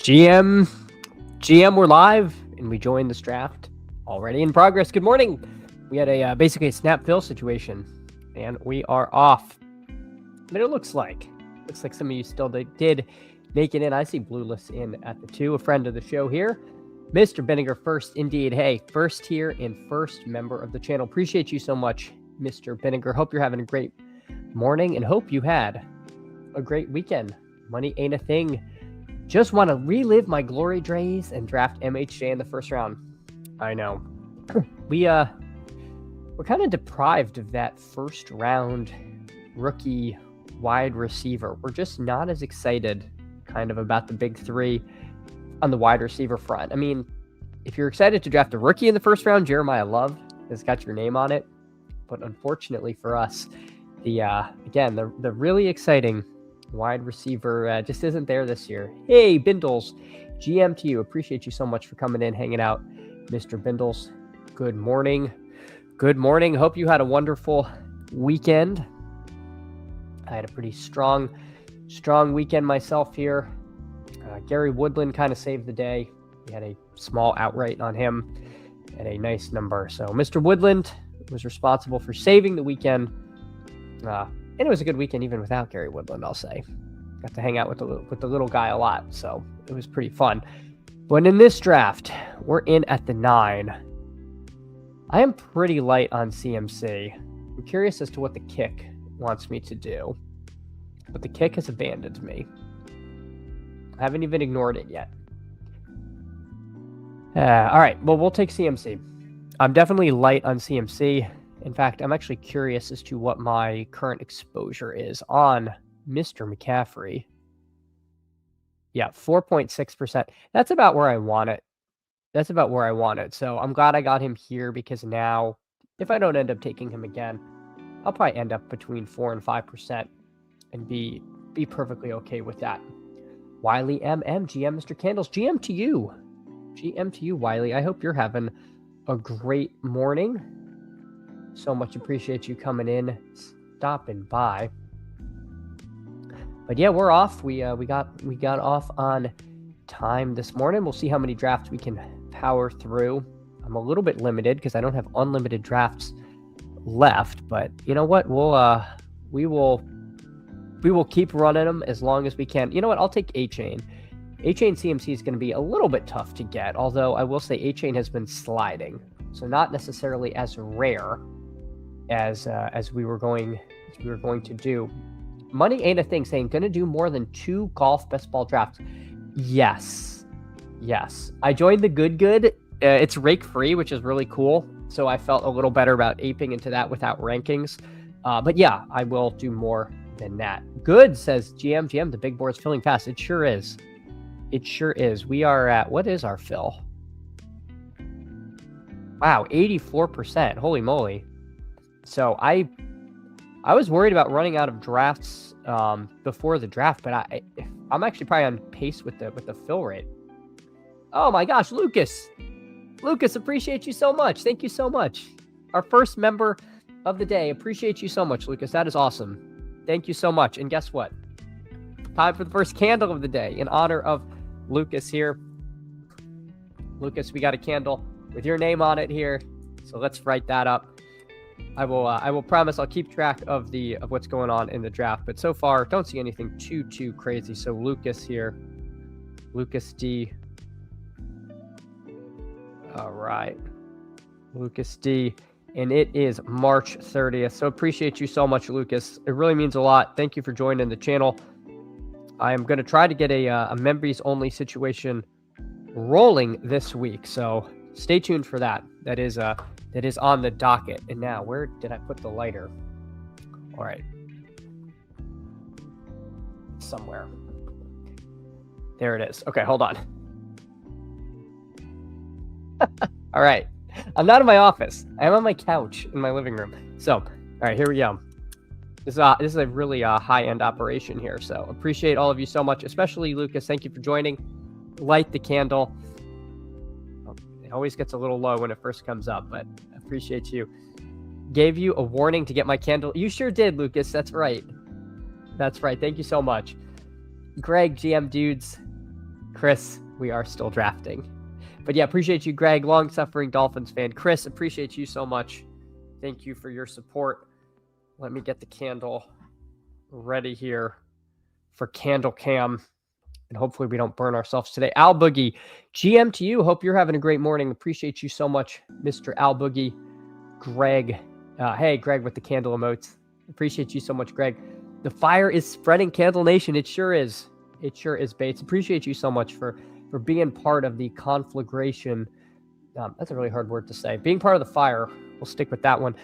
GM, GM, we're live, and we joined this draft already in progress. Good morning. We had a basically a snap fill situation, and we are off. But it looks like some of you still did make it in. I see Blueless in at the 2, a friend of the show here. Mr. Benninger first, indeed. Hey, first here and first member of the channel. Appreciate you so much, Mr. Benninger. Hope you're having a great morning and hope you had a great weekend. Money ain't a thing. Just want to relive my glory days and draft MHJ in the first round. I know. We're kind of deprived of that first round rookie wide receiver. We're just not as excited kind of about the big three on the wide receiver front. I mean, if you're excited to draft a rookie in the first round, Jeremiah Love has got your name on it. But unfortunately for us, the really exciting wide receiver just isn't there this year. Hey, Bindles, GM to you. Appreciate you so much for coming in, hanging out, Mr. Bindles. Good morning. Good morning. Hope you had a wonderful weekend. I had a pretty strong weekend myself here. Gary Woodland kind of saved the day. We had a small outright on him at a nice number. So Mr. Woodland was responsible for saving the weekend. And it was a good weekend even without Gary Woodland, I'll say. Got to hang out with the little guy a lot, so it was pretty fun. But in this draft, we're in at the 9. I am pretty light on CMC. I'm curious as to what the kick wants me to do. But the kick has abandoned me. I haven't even ignored it yet. All right, well, we'll take CMC. I'm definitely light on CMC. In fact, I'm actually curious as to what my current exposure is on Mr. McCaffrey. Yeah, 4.6%. That's about where I want it. So I'm glad I got him here because now, if I don't end up taking him again, I'll probably end up between 4 and 5% and be perfectly okay with that. Wiley MM, GM Mr. Candles, GM to you, Wiley. I hope you're having a great morning. So much appreciate you coming in, stopping by. But yeah, we're off. We got off on time this morning. We'll see how many drafts we can power through. I'm a little bit limited because I don't have unlimited drafts left. But you know what? We will keep running them as long as we can. You know what? I'll take A-Chain. A-Chain CMC is going to be a little bit tough to get. Although I will say A-Chain has been sliding, so not necessarily as rare as we were going to do. Money ain't a thing saying gonna do more than 2 golf best ball drafts. Yes. I joined the good. It's rake free, which is really cool. So I felt a little better about aping into that without rankings. But yeah, I will do more than that. Good, says GM. The big board's filling fast. It sure is. We are at, what is our fill? Wow, 84%. Holy moly. So I was worried about running out of drafts before the draft, but I'm actually probably on pace with the fill rate. Oh my gosh, Lucas, appreciate you so much. Thank you so much. Our first member of the day. Appreciate you so much, Lucas. That is awesome. Thank you so much. And guess what? Time for the first candle of the day in honor of Lucas here. Lucas, we got a candle with your name on it here. So let's write that up. I will promise I'll keep track of what's going on in the draft, but so far don't see anything too crazy. So Lucas here, Lucas D. All right, Lucas D, and it is March 30th. So appreciate you so much, Lucas. It really means a lot. Thank you for joining the channel. I am going to try to get a members only situation rolling this week, so stay tuned for that. That is on the docket. And now, where did I put the lighter? All right. Somewhere. There it is. Okay, hold on. All right. I'm not in my office. I am on my couch in my living room. So, all right, here we go. This is a really high-end operation here. So appreciate all of you so much, especially Lucas. Thank you for joining. Light the candle. It always gets a little low when it first comes up, but I appreciate you. Gave you a warning to get my candle. You sure did, Lucas. That's right. Thank you so much. Greg, GM Dudes. Chris, we are still drafting. But yeah, appreciate you, Greg, long-suffering Dolphins fan. Chris, appreciate you so much. Thank you for your support. Let me get the candle ready here for Candle Cam. And hopefully we don't burn ourselves today. Al Boogie, GM to you. Hope you're having a great morning. Appreciate you so much, Mr. Al Boogie. Greg. Hey, Greg with the candle emotes. Appreciate you so much, Greg. The fire is spreading, Candle Nation. It sure is. It sure is, Bates. Appreciate you so much for being part of the conflagration. That's a really hard word to say. Being part of the fire. We'll stick with that one.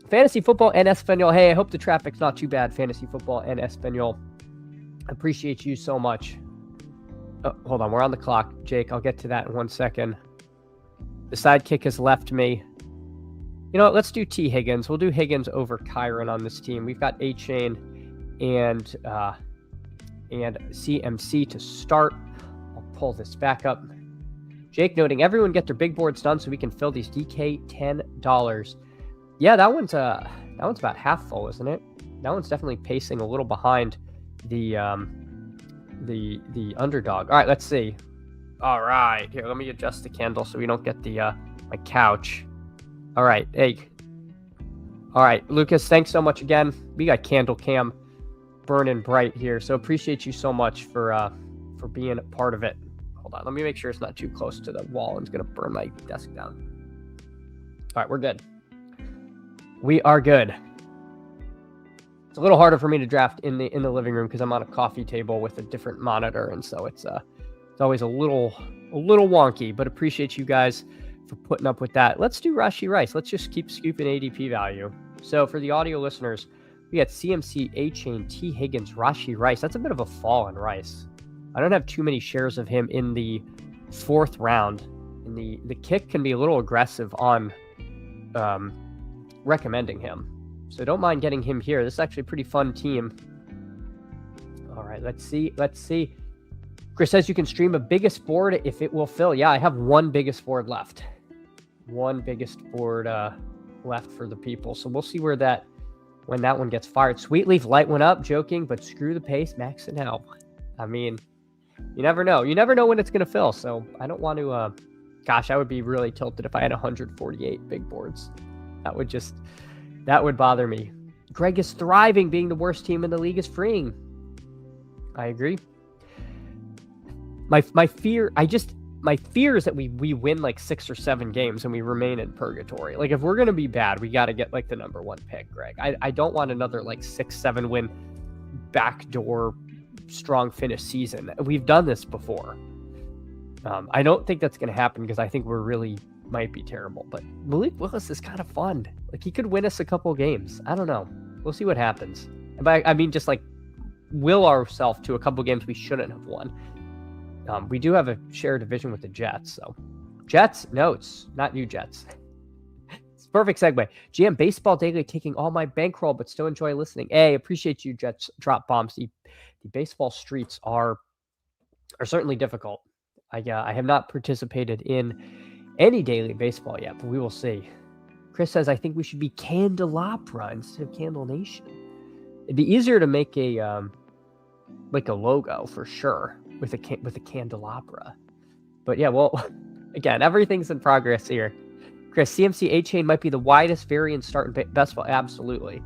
Fantasy football and Espanol. Hey, I hope the traffic's not too bad. Fantasy football and Espanol. Appreciate you so much. Oh, hold on. We're on the clock, Jake. I'll get to that in 1 second. The sidekick has left me. You know what? Let's do T. Higgins. We'll do Higgins over Kyron on this team. We've got A-Chain and CMC to start. I'll pull this back up. Jake noting, everyone get their big boards done so we can fill these DK $10. Yeah, that one's about half full, isn't it? That one's definitely pacing a little behind the underdog. All right, let's see. All right, here, let me adjust the candle so we don't get the my couch. All right, hey. All right, Lucas, thanks so much again. We got Candle Cam burning bright here, so appreciate you so much for being a part of it. Hold on, let me make sure it's not too close to the wall. It's gonna burn my desk down. All right, we're good. We are good. It's a little harder for me to draft in the living room because I'm on a coffee table with a different monitor, and so it's always a little wonky. But appreciate you guys for putting up with that. Let's do Rashee Rice. Let's just keep scooping ADP value. So for the audio listeners, we got CMC, A-Chain, T. Higgins, Rashee Rice. That's a bit of a fall in Rice. I don't have too many shares of him in the 4th round. And the kick can be a little aggressive on recommending him. So don't mind getting him here. This is actually a pretty fun team. All right, let's see. Chris says you can stream a biggest board if it will fill. Yeah, I have one biggest board left. One biggest board left for the people. So we'll see when that one gets fired. Sweet Leaf light went up, joking, but screw the pace, max it out. I mean, you never know. You never know when it's going to fill. So I don't want to, gosh, I would be really tilted if I had 148 big boards. That would bother me. Greg is thriving. Being the worst team in the league is freeing. I agree. My fear is that we win like 6 or 7 games and we remain in purgatory. Like if we're going to be bad, we got to get like the number 1 pick, Greg. I don't want another like 6-7 win backdoor strong finish season. We've done this before. I don't think that's going to happen because I think we're really might be terrible, but Malik Willis is kind of fun. Like he could win us a couple games. I don't know. We'll see what happens. But I mean, just like will ourselves to a couple games we shouldn't have won. We do have a shared division with the Jets, so Jets? No, it's not you, Jets. It's a perfect segue. GM Baseball Daily taking all my bankroll, but still enjoy listening. Hey, appreciate you, Jets drop bombs. The baseball streets are certainly difficult. I have not participated in any daily baseball yet, but we will see. Chris says, I think we should be Candelabra instead of Candle Nation. It'd be easier to make a logo for sure with a candelabra. But yeah, well, again, everything's in progress here. Chris, CMC A-Chain might be the widest variant start in best ball. Absolutely.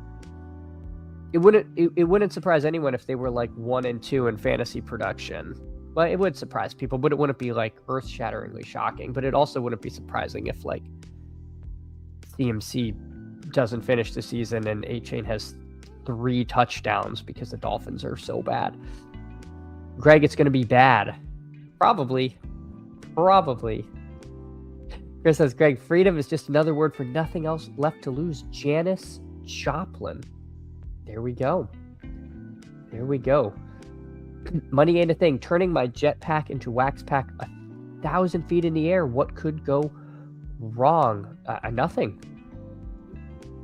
It wouldn't surprise anyone if they were like 1 and 2 in fantasy production. Well, it would surprise people, but it wouldn't be like earth-shatteringly shocking. But it also wouldn't be surprising if like CMC doesn't finish the season and A-Chain has 3 touchdowns because the Dolphins are so bad. Greg, it's going to be bad. Probably. Chris says, Greg, freedom is just another word for nothing else left to lose. Janice Joplin. There we go. Money ain't a thing. Turning my jetpack into wax pack 1,000 feet in the air. What could go wrong? Nothing.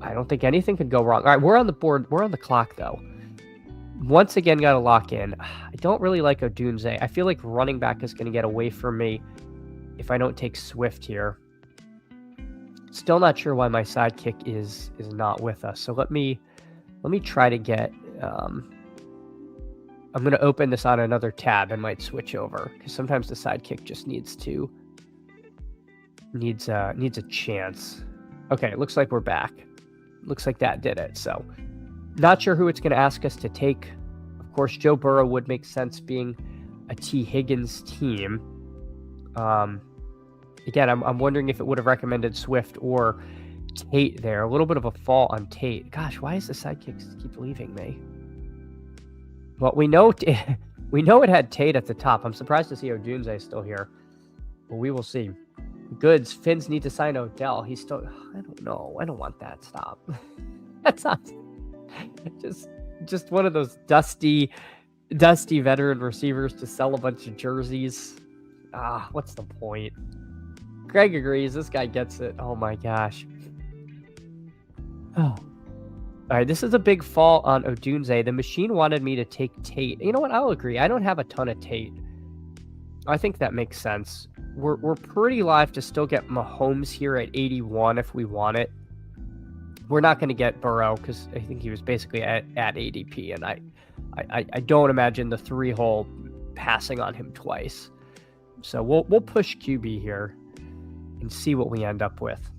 I don't think anything could go wrong. All right, we're on the board. We're on the clock, though. Once again, got to lock in. I don't really like Odunze. I feel like running back is going to get away from me if I don't take Swift here. Still not sure why my sidekick is not with us. So let me try to get... I'm going to open this on another tab and might switch over because sometimes the sidekick just needs a chance. Okay, it looks like we're back. Looks like that did it. So not sure who it's going to ask us to take. Of course, Joe Burrow would make sense being a T. Higgins team. Again, I'm wondering if it would have recommended Swift or Tate there. A little bit of a fall on Tate. Gosh, why does the sidekicks keep leaving me? Well, we know it had Tate at the top. I'm surprised to see Odunze still here. But we will see. Goods. Finns need to sign Odell. He's still... I don't know. I don't want that. Stop. That's not... Just one of those dusty veteran receivers to sell a bunch of jerseys. What's the point? Greg agrees. This guy gets it. Oh my gosh. Oh. All right, this is a big fall on Odunze. The machine wanted me to take Tate. You know what? I'll agree. I don't have a ton of Tate. I think that makes sense. We're pretty live to still get Mahomes here at 81 if we want it. We're not going to get Burrow because I think he was basically at ADP, and I don't imagine the 3-hole passing on him twice. So we'll push QB here and see what we end up with.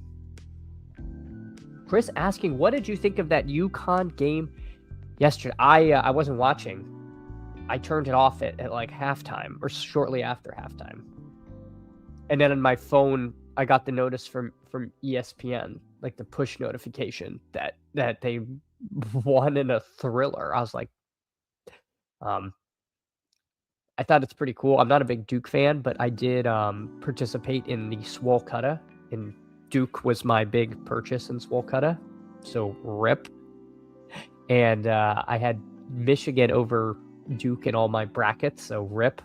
Chris asking, what did you think of that UConn game yesterday? I wasn't watching. I turned it off at like halftime or shortly after halftime. And then on my phone, I got the notice from ESPN, like the push notification that they won in a thriller. I was like, I thought it's pretty cool. I'm not a big Duke fan, but I did participate in the Swolcutta, and Duke was my big purchase in Swolcutta, so rip. And I had Michigan over Duke in all my brackets, so rip.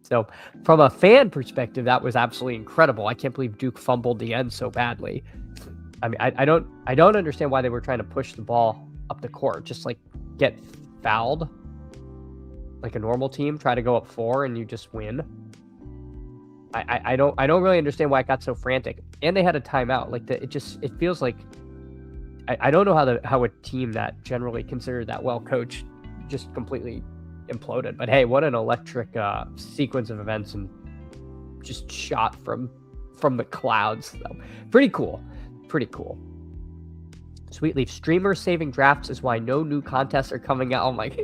So from a fan perspective, that was absolutely incredible. I can't believe Duke fumbled the end so badly. I mean, I don't understand why they were trying to push the ball up the court. Just like get fouled like a normal team, try to go up 4 and you just win. I don't really understand why it got so frantic. And they had a timeout. Like it feels like I don't know how a team that generally considered that well coached just completely imploded. But hey, what an electric sequence of events, and just shot from the clouds. So pretty cool. Sweetleaf, streamers saving drafts is why no new contests are coming out. I'm like,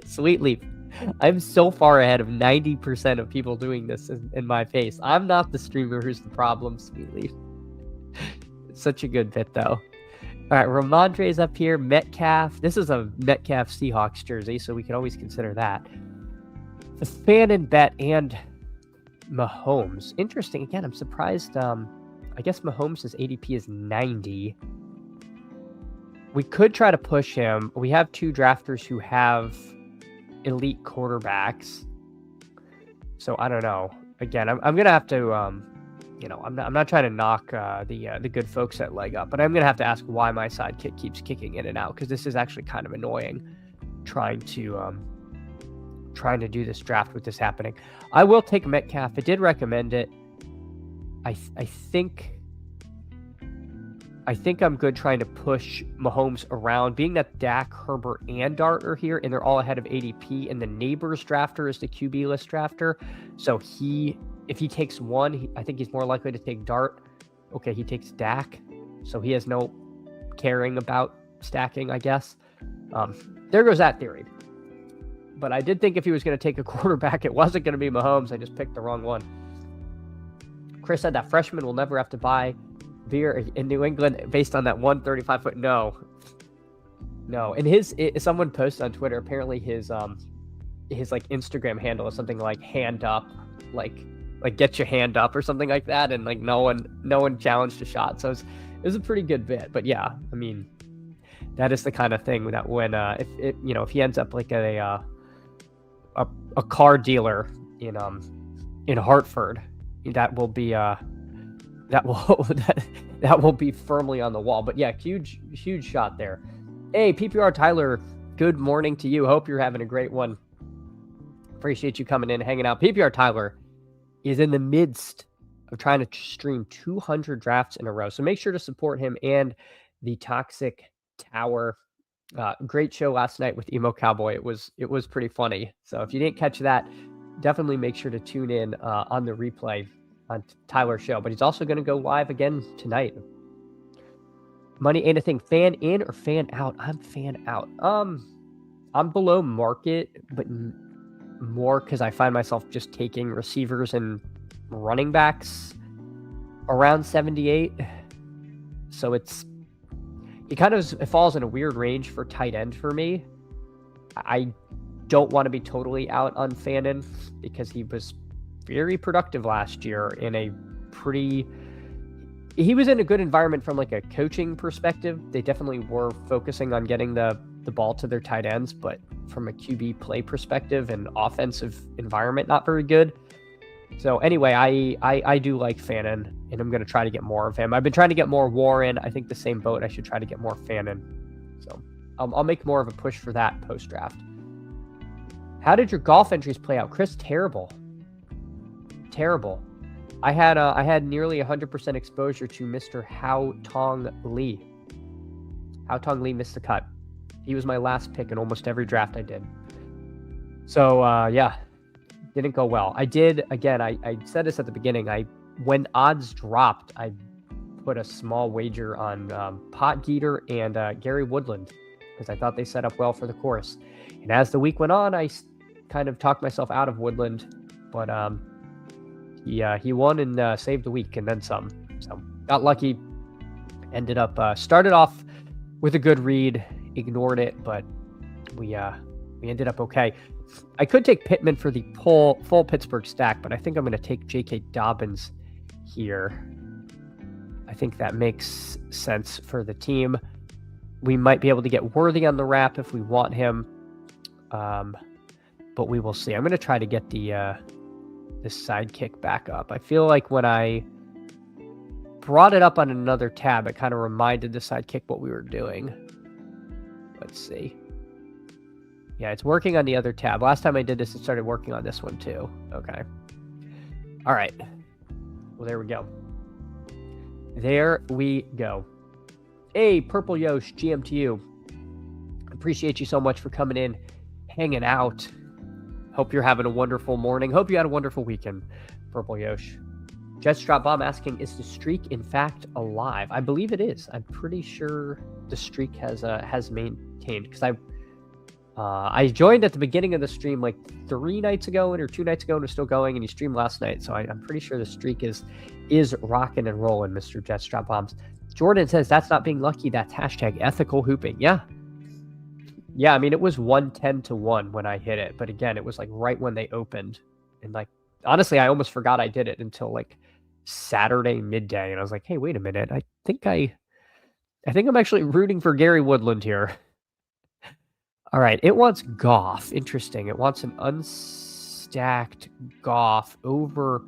Sweetleaf, I'm so far ahead of 90% of people doing this in my face. I'm not the streamer who's the problem, Sweetleaf. It's such a good bit, though. All right, Ramondre's up here. Metcalf. This is a Metcalf Seahawks jersey, so we can always consider that. The fan and bet and Mahomes. Interesting. Again, I'm surprised. I guess Mahomes' ADP is 90. We could try to push him. We have 2 drafters who have elite quarterbacks. So I don't know. Again, I'm gonna have to. I'm not trying to knock the good folks at Leg Up, but I'm gonna have to ask why my sidekick keeps kicking in and out, because this is actually kind of annoying. Trying to do this draft with this happening. I will take Metcalf. I did recommend it. I think I'm good trying to push Mahomes around, being that Dak, Herbert, and Dart are here, and they're all ahead of ADP, and the neighbor's drafter is the QB list drafter. So if he takes one, I think he's more likely to take Dart. Okay, he takes Dak, so he has no caring about stacking, I guess. There goes that theory. But I did think if he was going to take a quarterback, it wasn't going to be Mahomes. I just picked the wrong one. Chris said that freshmen will never have to buy beer in New England based on that 135-foot. No. And someone posted on Twitter, apparently his like Instagram handle is something like hand up, like get your hand up or something like that, and like no one challenged a shot. So it was a pretty good bit. But yeah, I mean, that is the kind of thing that when if he ends up like a car dealer in Hartford, that will be that will be firmly on the wall. But yeah, huge shot there. Hey, PPR Tyler, good morning to you. Hope you're having a great one. Appreciate you coming in, hanging out. PPR Tyler is in the midst of trying to stream 200 drafts in a row. So make sure to support him and the Toxic Tower Great show last night with Emo Cowboy. It was pretty funny. So if you didn't catch that, definitely make sure to tune in on the replay on Tyler's show. But he's also going to go live again tonight. Money ain't a thing. Fan in or fan out? I'm fan out. I'm below market, but more because I find myself just taking receivers and running backs around 78. So it falls in a weird range for tight end for me. I don't want to be totally out on Fannin because he was very productive last year in a pretty... He was in a good environment from like a coaching perspective. They definitely were focusing on getting the ball to their tight ends, but from a QB play perspective and offensive environment, not very good. So anyway, I do like Fannin, and I'm going to try to get more of him. I've been trying to get more Warren. I think the same boat. I should try to get more Fannin. So I'll make more of a push for that post-draft. How did your golf entries play out, Chris? Terrible. I had nearly 100% exposure to Mr. Hao Tong Lee. Hao Tong Lee missed the cut. He was my last pick in almost every draft I did. So yeah, didn't go well. I did, again, I said this at the beginning. When odds dropped, I put a small wager on Pot Geeter and Gary Woodland because I thought they set up well for the course. And as the week went on, I kind of talked myself out of Woodland, but he won and saved the week and then some. So got lucky. Ended up started off with a good read, ignored it, but we ended up okay. I could take Pittman for the full Pittsburgh stack, but I think I'm going to take J.K. Dobbins here. I think that makes sense for the team. We might be able to get Worthy on the wrap if we want him, but we will see. I'm going to try to get this sidekick back up. I feel like when I brought it up on another tab, it kind of reminded the sidekick what we were doing. Let's see. Yeah, it's working on the other tab. Last time I did this, it started working on this one too. Okay. All right. Well, there we go. There we go. Hey, Purple Yosh, GM to you. Appreciate you so much for coming in, hanging out. Hope you're having a wonderful morning. Hope you had a wonderful weekend, Purple Yosh. Jets Drop Bomb asking, is the streak in fact alive? I believe it is. I'm pretty sure the streak has maintained because I joined at the beginning of the stream like 3 nights ago or 2 nights ago and was still going, and you streamed last night. So I'm pretty sure the streak is rocking and rolling, Mr. Jets Drop Bombs. Jordan says that's not being lucky. That's hashtag ethical hooping. Yeah. Yeah, I mean, it was 110 to 1 when I hit it. But again, it was like right when they opened. And like, honestly, I almost forgot I did it until like Saturday midday. And I was like, hey, wait a minute. I think I'm actually rooting for Gary Woodland here. All right. It wants Goff. Interesting. It wants an unstacked Goff over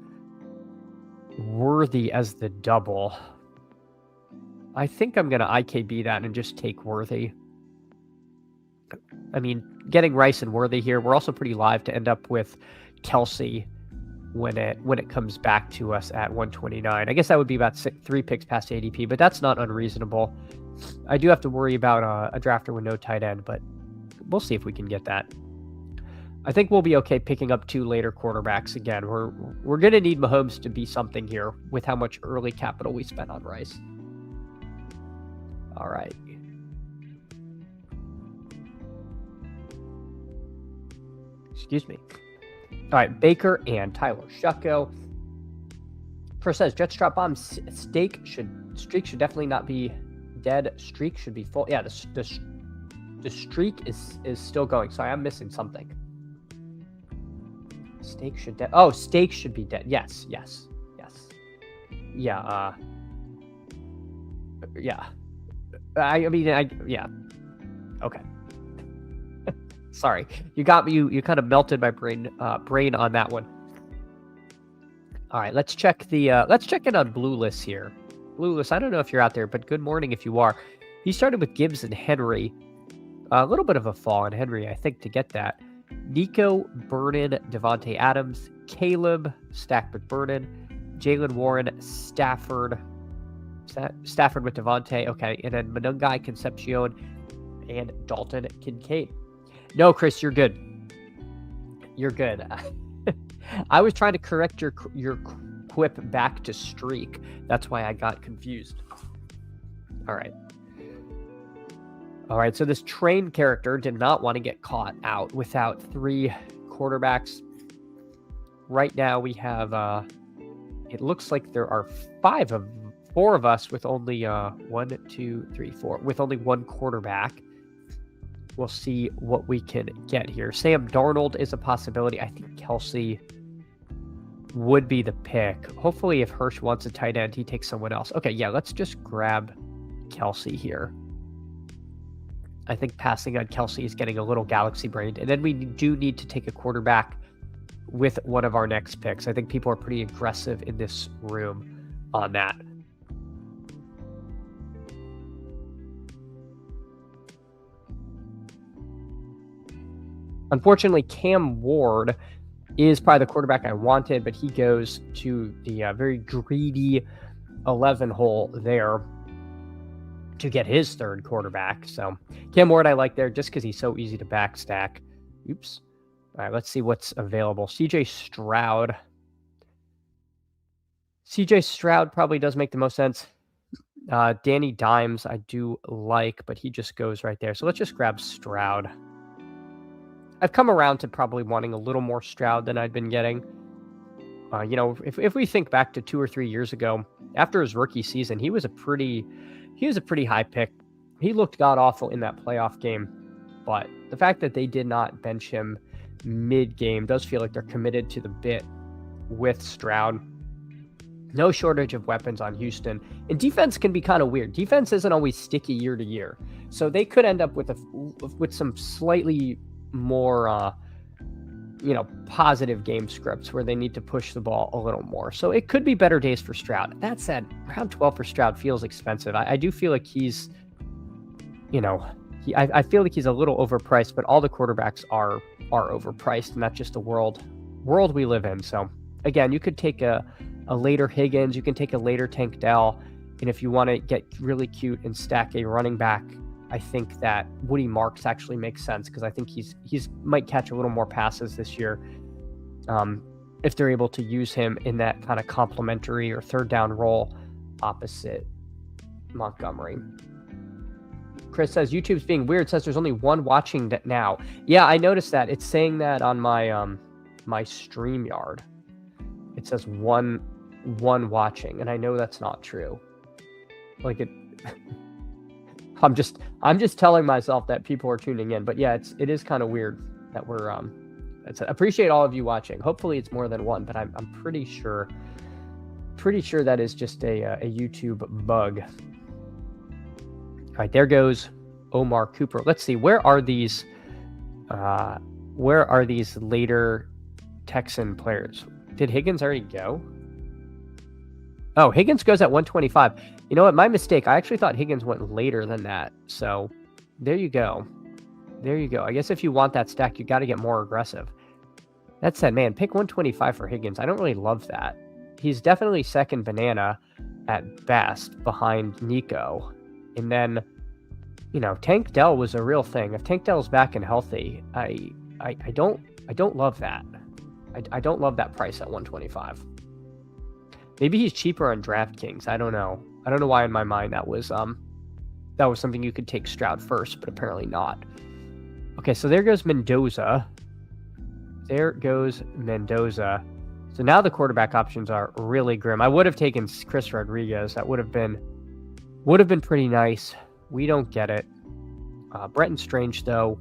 Worthy as the double. I think I'm going to IKB that and just take Worthy. I mean, getting Rice and Worthy here, we're also pretty live to end up with Kelsey when it comes back to us at 129. I guess that would be about 3 picks past ADP, but that's not unreasonable. I do have to worry about a drafter with no tight end, but we'll see if we can get that. I think we'll be okay picking up 2 later quarterbacks again. We're going to need Mahomes to be something here with how much early capital we spent on Rice. All right. Excuse me. All right, Baker and Tyler Shucko. First says Jets Drop Bomb streak should definitely not be dead. Streak should be full. Yeah, the streak is still going. Sorry, I'm missing something. Steak should steak should be dead. Yes. Yeah. Yeah. Yeah. Okay. Sorry, you got me. You kind of melted my brain on that one. All right, let's check in on Blue List here. Blue List, I don't know if you're out there, but good morning if you are. He started with Gibbs and Henry. A little bit of a fall in Henry, I think, to get that. Nico, Vernon, Devontae Adams, Caleb, stacked with Vernon, Jalen Warren, Stafford with Devontae. Okay, and then Manungai, Concepcion, and Dalton Kincaid. No, Chris, you're good. You're good. I was trying to correct your quip back to streak. That's why I got confused. All right. All right, so this train character did not want to get caught out without 3 quarterbacks. Right now we have, it looks like there are 4 of us with only 1, 2, 3, 4, with only 1 quarterback. We'll see what we can get here. Sam Darnold is a possibility. I think Kelsey would be the pick. Hopefully if Hirsch wants a tight end, he takes someone else. Okay, yeah, let's just grab Kelsey here. I think passing on Kelsey is getting a little galaxy brained. And then we do need to take a quarterback with one of our next picks. I think people are pretty aggressive in this room on that. Unfortunately, Cam Ward is probably the quarterback I wanted, but he goes to the very greedy 11 hole there to get his 3rd quarterback. So Cam Ward I like there just because he's so easy to backstack. Oops. All right, let's see what's available. CJ Stroud. CJ Stroud probably does make the most sense. Danny Dimes I do like, but he just goes right there. So let's just grab Stroud. I've come around to probably wanting a little more Stroud than I'd been getting. You know, if we think back to 2 or 3 years ago, after his rookie season, he was a pretty high pick. He looked god-awful in that playoff game, but the fact that they did not bench him mid-game does feel like they're committed to the bit with Stroud. No shortage of weapons on Houston. And defense can be kind of weird. Defense isn't always sticky year to year. So they could end up with some slightly more positive game scripts where they need to push the ball a little more. So it could be better days for Stroud. That said, round 12 for Stroud feels expensive. I do feel like he's, I feel like he's a little overpriced, but all the quarterbacks are overpriced, and that's just the world we live in. So again, you could take a later Higgins, you can take a later Tank Dell, and if you want to get really cute and stack a running back, I think that Woody Marks actually makes sense because I think he's might catch a little more passes this year if they're able to use him in that kind of complementary or 3rd down role opposite Montgomery. Chris says YouTube's being weird. Says there's only 1 watching now. Yeah, I noticed that. It's saying that on my my StreamYard. It says one watching, and I know that's not true. Like it. I'm just telling myself that people are tuning in, but yeah, it is kind of weird that we're appreciate all of you watching. Hopefully it's more than 1, but I'm pretty sure that is just a YouTube bug. All right, there goes Omar Cooper. Let's see, where are these later Texan players? Did Higgins already go? Oh, Higgins goes at 125. You know what? My mistake. I actually thought Higgins went later than that. So there you go. There you go. I guess if you want that stack, you got to get more aggressive. That said, man, pick 125 for Higgins. I don't really love that. He's definitely second banana at best behind Nico. And then, Tank Dell was a real thing. If Tank Dell's back and healthy, I don't love that. I don't love that price at 125. Maybe he's cheaper on DraftKings. I don't know. I don't know why in my mind that was something you could take Stroud first, but apparently not. Okay, so there goes Mendoza. There goes Mendoza. So now the quarterback options are really grim. I would have taken Chris Rodriguez. That would have been pretty nice. We don't get it. Brenton Strange, though,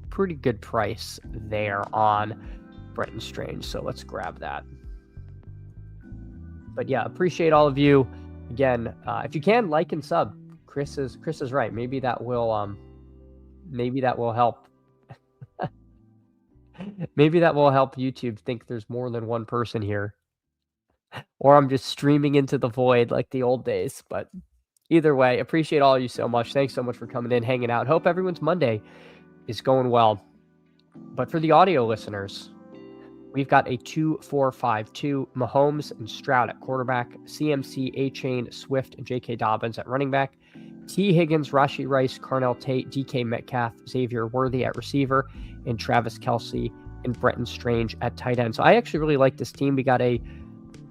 pretty good price there on Brenton Strange. So let's grab that. But yeah, appreciate all of you. Again, if you can, like and sub. Chris is right. Maybe that will help. Maybe that will help YouTube think there's more than 1 person here. Or I'm just streaming into the void like the old days. But either way, appreciate all of you so much. Thanks so much for coming in, hanging out. Hope everyone's Monday is going well. But for the audio listeners, we've got a 2-4-5-2, Mahomes and Stroud at quarterback, CMC, A-Chain, Swift, and J.K. Dobbins at running back, T. Higgins, Rashi Rice, Carnell Tate, DK Metcalf, Xavier Worthy at receiver, and Travis Kelce and Brenton Strange at tight end. So I actually really like this team. We got a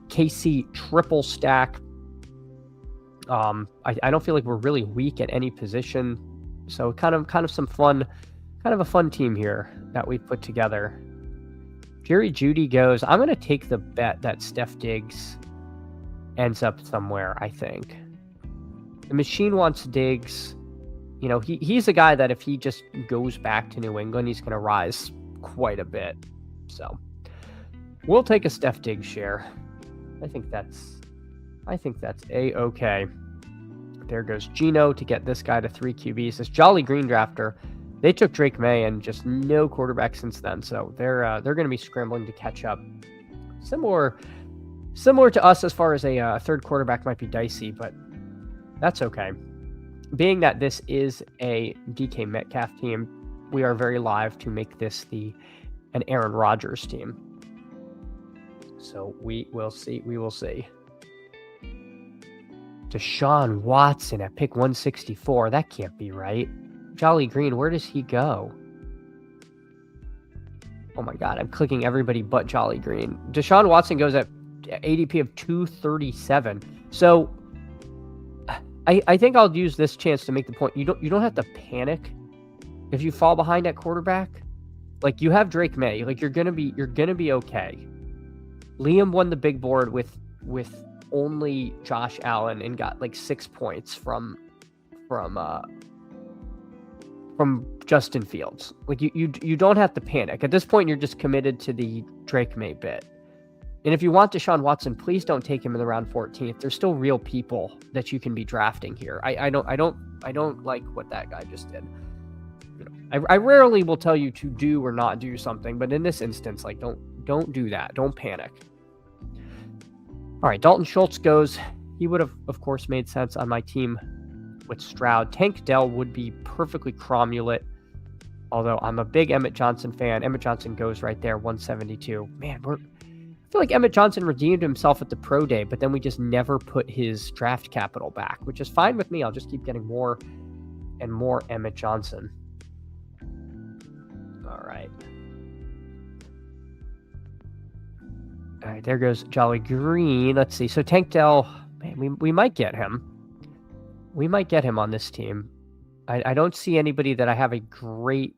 KC triple stack. I don't feel like we're really weak at any position. So kind of some fun, kind of a fun team here that we put together. Jerry Jeudy goes, I'm going to take the bet that Steph Diggs ends up somewhere, I think. The machine wants Diggs. You know, he's a guy that if he just goes back to New England, he's going to rise quite a bit. So we'll take a Steph Diggs share. I think that's A-okay. There goes Gino to get this guy to 3 QBs. This Jolly Green drafter, they took Drake May and just no quarterback since then. So they're going to be scrambling to catch up. Similar to us as far as a third quarterback might be dicey, but that's okay. Being that this is a DK Metcalf team, we are very live to make this an Aaron Rodgers team. So we will see. Deshaun Watson at pick 164. That can't be right. Jolly Green, where does he go? Oh my God, I'm clicking everybody but Jolly Green. Deshaun Watson goes at ADP of 237. So I think I'll use this chance to make the point. You don't have to panic if you fall behind at quarterback. Like, you have Drake May. Like, you're gonna be okay. Liam won the big board with only Josh Allen and got like 6 points from Justin Fields. Like, you don't have to panic. At this point, you're just committed to the Drake May bit. And if you want Deshaun Watson, please don't take him in the round 14th. There's still real people that you can be drafting here. I don't like what that guy just did. You know, I rarely will tell you to do or not do something, but in this instance, like, don't do that. Don't panic. All right, Dalton Schultz goes. He would have, of course, made sense on my team with Stroud. Tank Dell would be perfectly cromulent, although I'm a big Emmett Johnson fan. Emmett Johnson goes right there, 172. Man, I feel like Emmett Johnson redeemed himself at the pro day, but then we just never put his draft capital back, which is fine with me. I'll just keep getting more and more Emmett Johnson. All right. All right, there goes Jolly Green. Let's see. So Tank Dell, man, we might get him. We might get him on this team. I don't see anybody that I have a great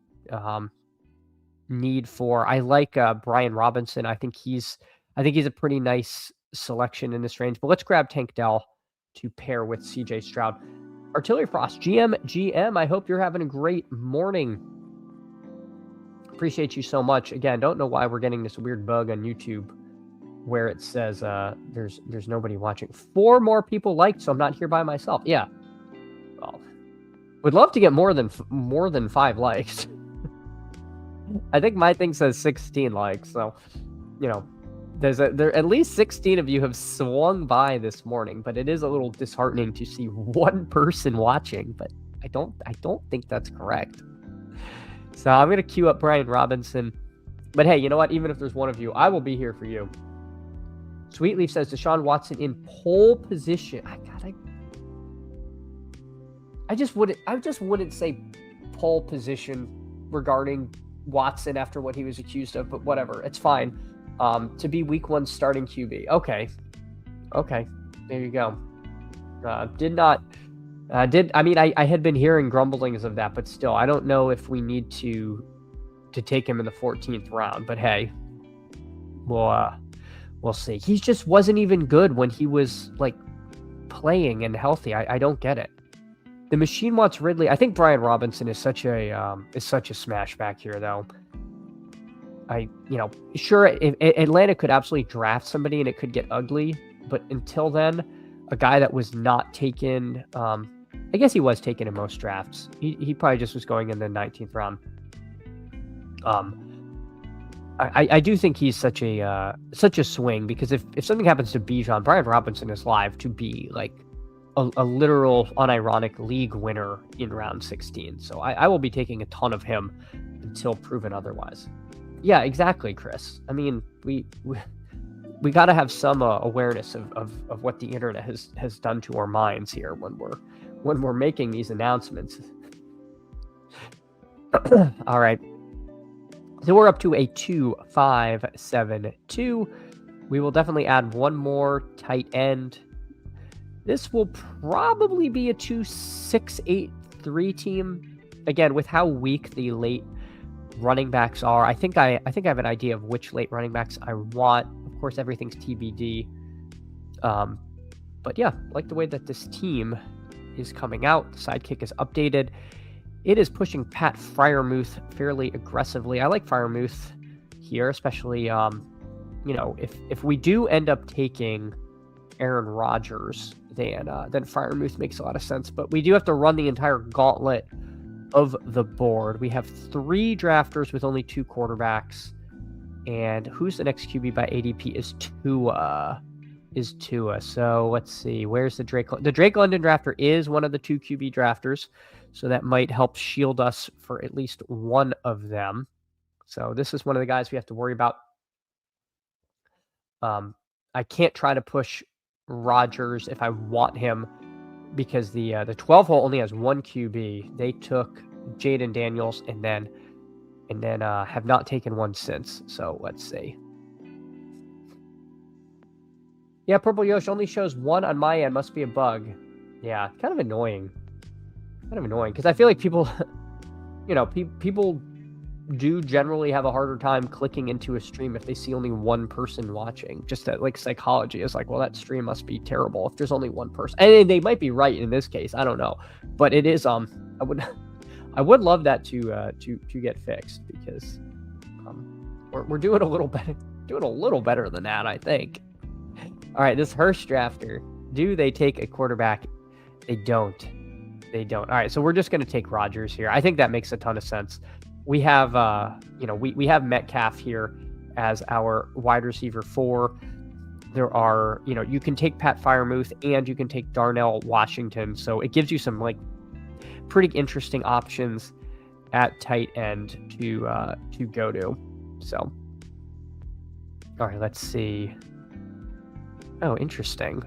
need for. I like Brian Robinson. I think he's a pretty nice selection in this range. But let's grab Tank Dell to pair with CJ Stroud. Artillery Frost, GM, I hope you're having a great morning. Appreciate you so much. Again, don't know why we're getting this weird bug on YouTube where it says there's nobody watching. 4 more people liked, so I'm not here by myself. Yeah. Well, would love to get more than 5 likes. I think my thing says 16 likes, so you know, there at least 16 of you have swung by this morning, but it is a little disheartening to see one person watching, but I don't think that's correct. So I'm gonna queue up Brian Robinson. But hey, you know what? Even if there's one of you, I will be here for you. Sweetleaf says Deshaun Watson in pole position. I just wouldn't say pole position regarding Watson after what he was accused of, but whatever, it's fine. To be week 1 starting QB. Okay, there you go. I had been hearing grumblings of that, but still, I don't know if we need to take him in the 14th round. But hey, we'll see. He just wasn't even good when he was like playing and healthy. I don't get it. The machine wants Ridley. I think Brian Robinson is such a smash back here, though. Sure, Atlanta could absolutely draft somebody and it could get ugly, but until then, a guy that was not taken, I guess he was taken in most drafts. He probably just was going in the 19th round. I do think he's such a swing, because if something happens to Bijan, Brian Robinson is live to be like a literal, unironic league winner in round 16. So I will be taking a ton of him until proven otherwise. Yeah, exactly, Chris. I mean, we got to have some awareness of what the internet has done to our minds here when when we're making these announcements. All right. So we're up to a 2-5-7-2. We will definitely add one more tight end. This will probably be a 2-6-8-3 team. Again, with how weak the late running backs are, I think I have an idea of which late running backs I want. Of course, everything's TBD. But yeah, like the way that this team is coming out. The sidekick is updated. It is pushing Pat Freiermuth fairly aggressively. I like Freiermuth here, especially, if we do end up taking Aaron Rodgers, then Freiermuth makes a lot of sense. But we do have to run the entire gauntlet of the board. We have 3 drafters with only 2 quarterbacks. And who's the next QB by ADP is Tua. So let's see. Where's the Drake? The Drake London drafter is one of the 2 QB drafters. So that might help shield us for at least one of them. So this is one of the guys we have to worry about. I can't try to push Rodgers if I want him because the 12 hole only has 1 QB. They took Jaden Daniels and then have not taken one since. So let's see. Yeah, Purple Yosh only shows 1 on my end. Must be a bug. Yeah, kind of annoying. Because I feel like people, people do generally have a harder time clicking into a stream if they see only one person watching. Just that, like, psychology is like, well, that stream must be terrible if there's only one person. And they might be right in this case. I don't know, but it is. I would love that to get fixed because we're doing a little better than that, I think. All right, this Hurst drafter. Do they take a quarterback? They don't. All right, so we're just going to take Rodgers here. I think that makes a ton of sense. We have, we have Metcalf here as our wide receiver 4. There are, you can take Pat Freiermuth and you can take Darnell Washington. So it gives you some pretty interesting options at tight end to go to. So, all right, let's see. Oh, interesting.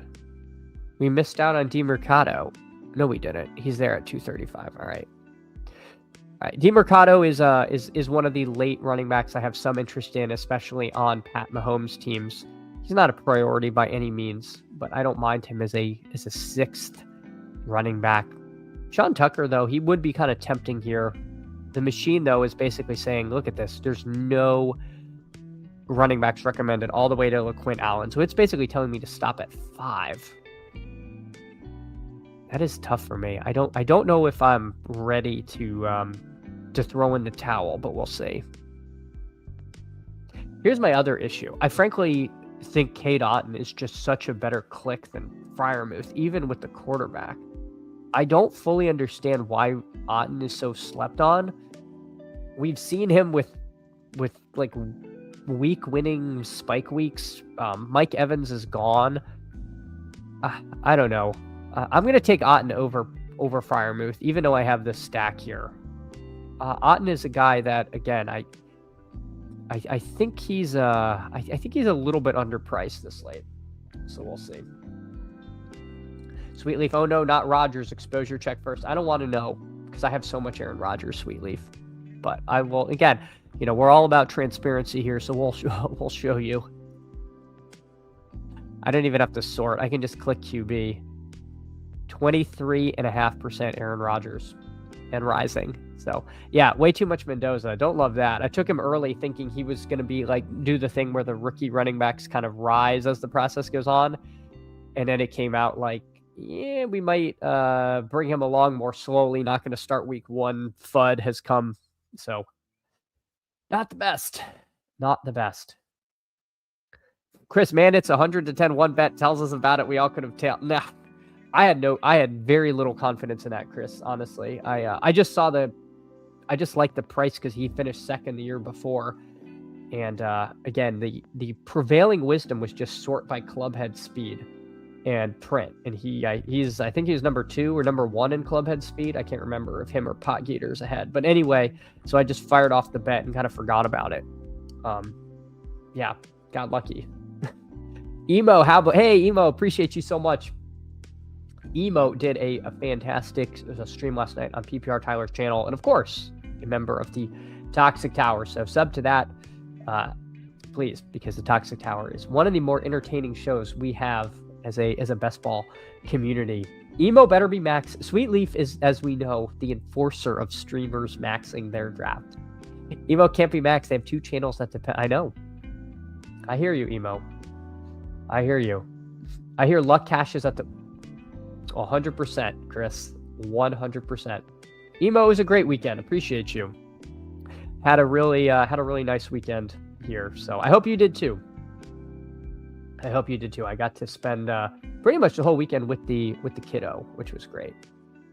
We missed out on DeMercado. No, we didn't. He's there at 235. All right. DeMercado is one of the late running backs I have some interest in, especially on Pat Mahomes teams. He's not a priority by any means, but I don't mind him as a 6th running back. Sean Tucker, though, he would be kind of tempting here. The machine, though, is basically saying, look at this. There's no running backs recommended all the way to LaQuint Allen. So it's basically telling me to stop at 5. That is tough for me. I don't know if I'm ready to throw in the towel, but we'll see. Here's my other issue. I frankly think Cade Otton is just such a better click than Freiermuth, even with the quarterback. I don't fully understand why Otton is so slept on. We've seen him with like week winning spike weeks. Mike Evans is gone. I don't know. I'm going to take Otton over Freiermuth, even though I have this stack here. Otton is a guy that, again, I think he's I think he's a little bit underpriced this late. So we'll see. Sweetleaf, oh no, not Rodgers. Exposure check first. I don't want to know because I have so much Aaron Rodgers, Sweetleaf. But I will, again, we're all about transparency here, so we'll show you. I don't even have to sort. I can just click QB. 23.5% Aaron Rodgers and rising. So yeah, way too much Mendoza. Don't love that. I took him early thinking he was going to be do the thing where the rookie running backs kind of rise as the process goes on. And then it came out yeah, we might bring him along more slowly. Not going to start week 1. FUD has come. So not the best. Chris Manditz, 100 to 10 1 bet tells us about it. We all could have tailed. Nah. I had very little confidence in that, Chris, honestly. I just liked the price because he finished 2nd the year before. And again, the prevailing wisdom was just sort by clubhead speed and print. And I think he was number 2 or number 1 in clubhead speed. I can't remember if him or Pot Gators ahead. But anyway, so I just fired off the bet and kind of forgot about it. Yeah, got lucky. Emo, hey Emo, appreciate you so much. Emo did a fantastic stream last night on PPR Tyler's channel, and of course, a member of the Toxic Tower. So sub to that, please, because the Toxic Tower is one of the more entertaining shows we have as a best ball community. Emo better be max. Sweet Leaf is, as we know, the enforcer of streamers maxing their draft. Emo can't be max. They have 2 channels that depend. I know. I hear you, Emo. I hear you. I hear Luck Cash is at the 100%, Chris. 100%. Emo is a great weekend. Appreciate you. Had a really nice weekend here. So I hope you did too. I hope you did too. I got to spend pretty much the whole weekend with the kiddo, which was great.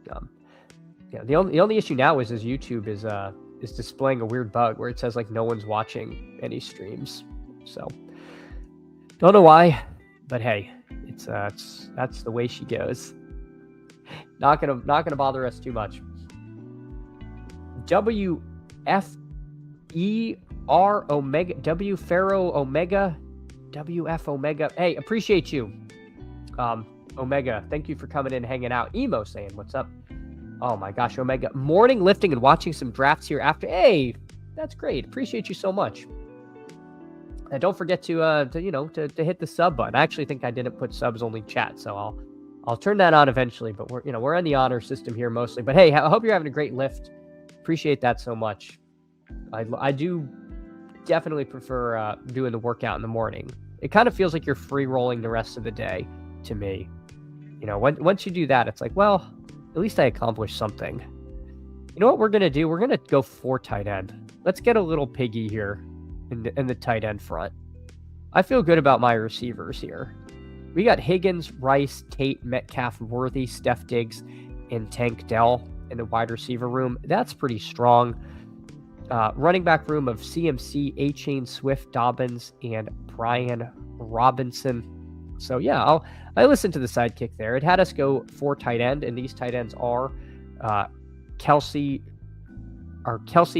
Yeah. The only issue now is YouTube is displaying a weird bug where it says like no one's watching any streams. So don't know why, but hey, it's that's the way she goes. Not gonna bother us too much. WFER Omega W Pharaoh Omega WF Omega. Hey, appreciate you. Omega, thank you for coming in, hanging out. Emo saying, what's up? Oh my gosh, Omega. Morning lifting and watching some drafts here after. Hey, that's great. Appreciate you so much. And don't forget to hit the sub button. I actually think I didn't put subs only chat, so I'll turn that on eventually. But we're on the honor system here mostly. But hey, I hope you're having a great lift. Appreciate that so much. I do definitely prefer doing the workout in the morning. It kind of feels like you're free rolling the rest of the day to me. Once you do that, it's like, well, at least I accomplished something. You know what we're going to do? We're going to go 4 tight end. Let's get a little piggy here in the tight end front. I feel good about my receivers here. We got Higgins, Rice, Tate, Metcalf, Worthy, Steph Diggs, and Tank Dell in the wide receiver room. That's pretty strong. Running back room of CMC, A-Chain, Swift, Dobbins, and Brian Robinson. So yeah, I listened to the sidekick there. It had us go 4 tight end, and these tight ends are Kelsey,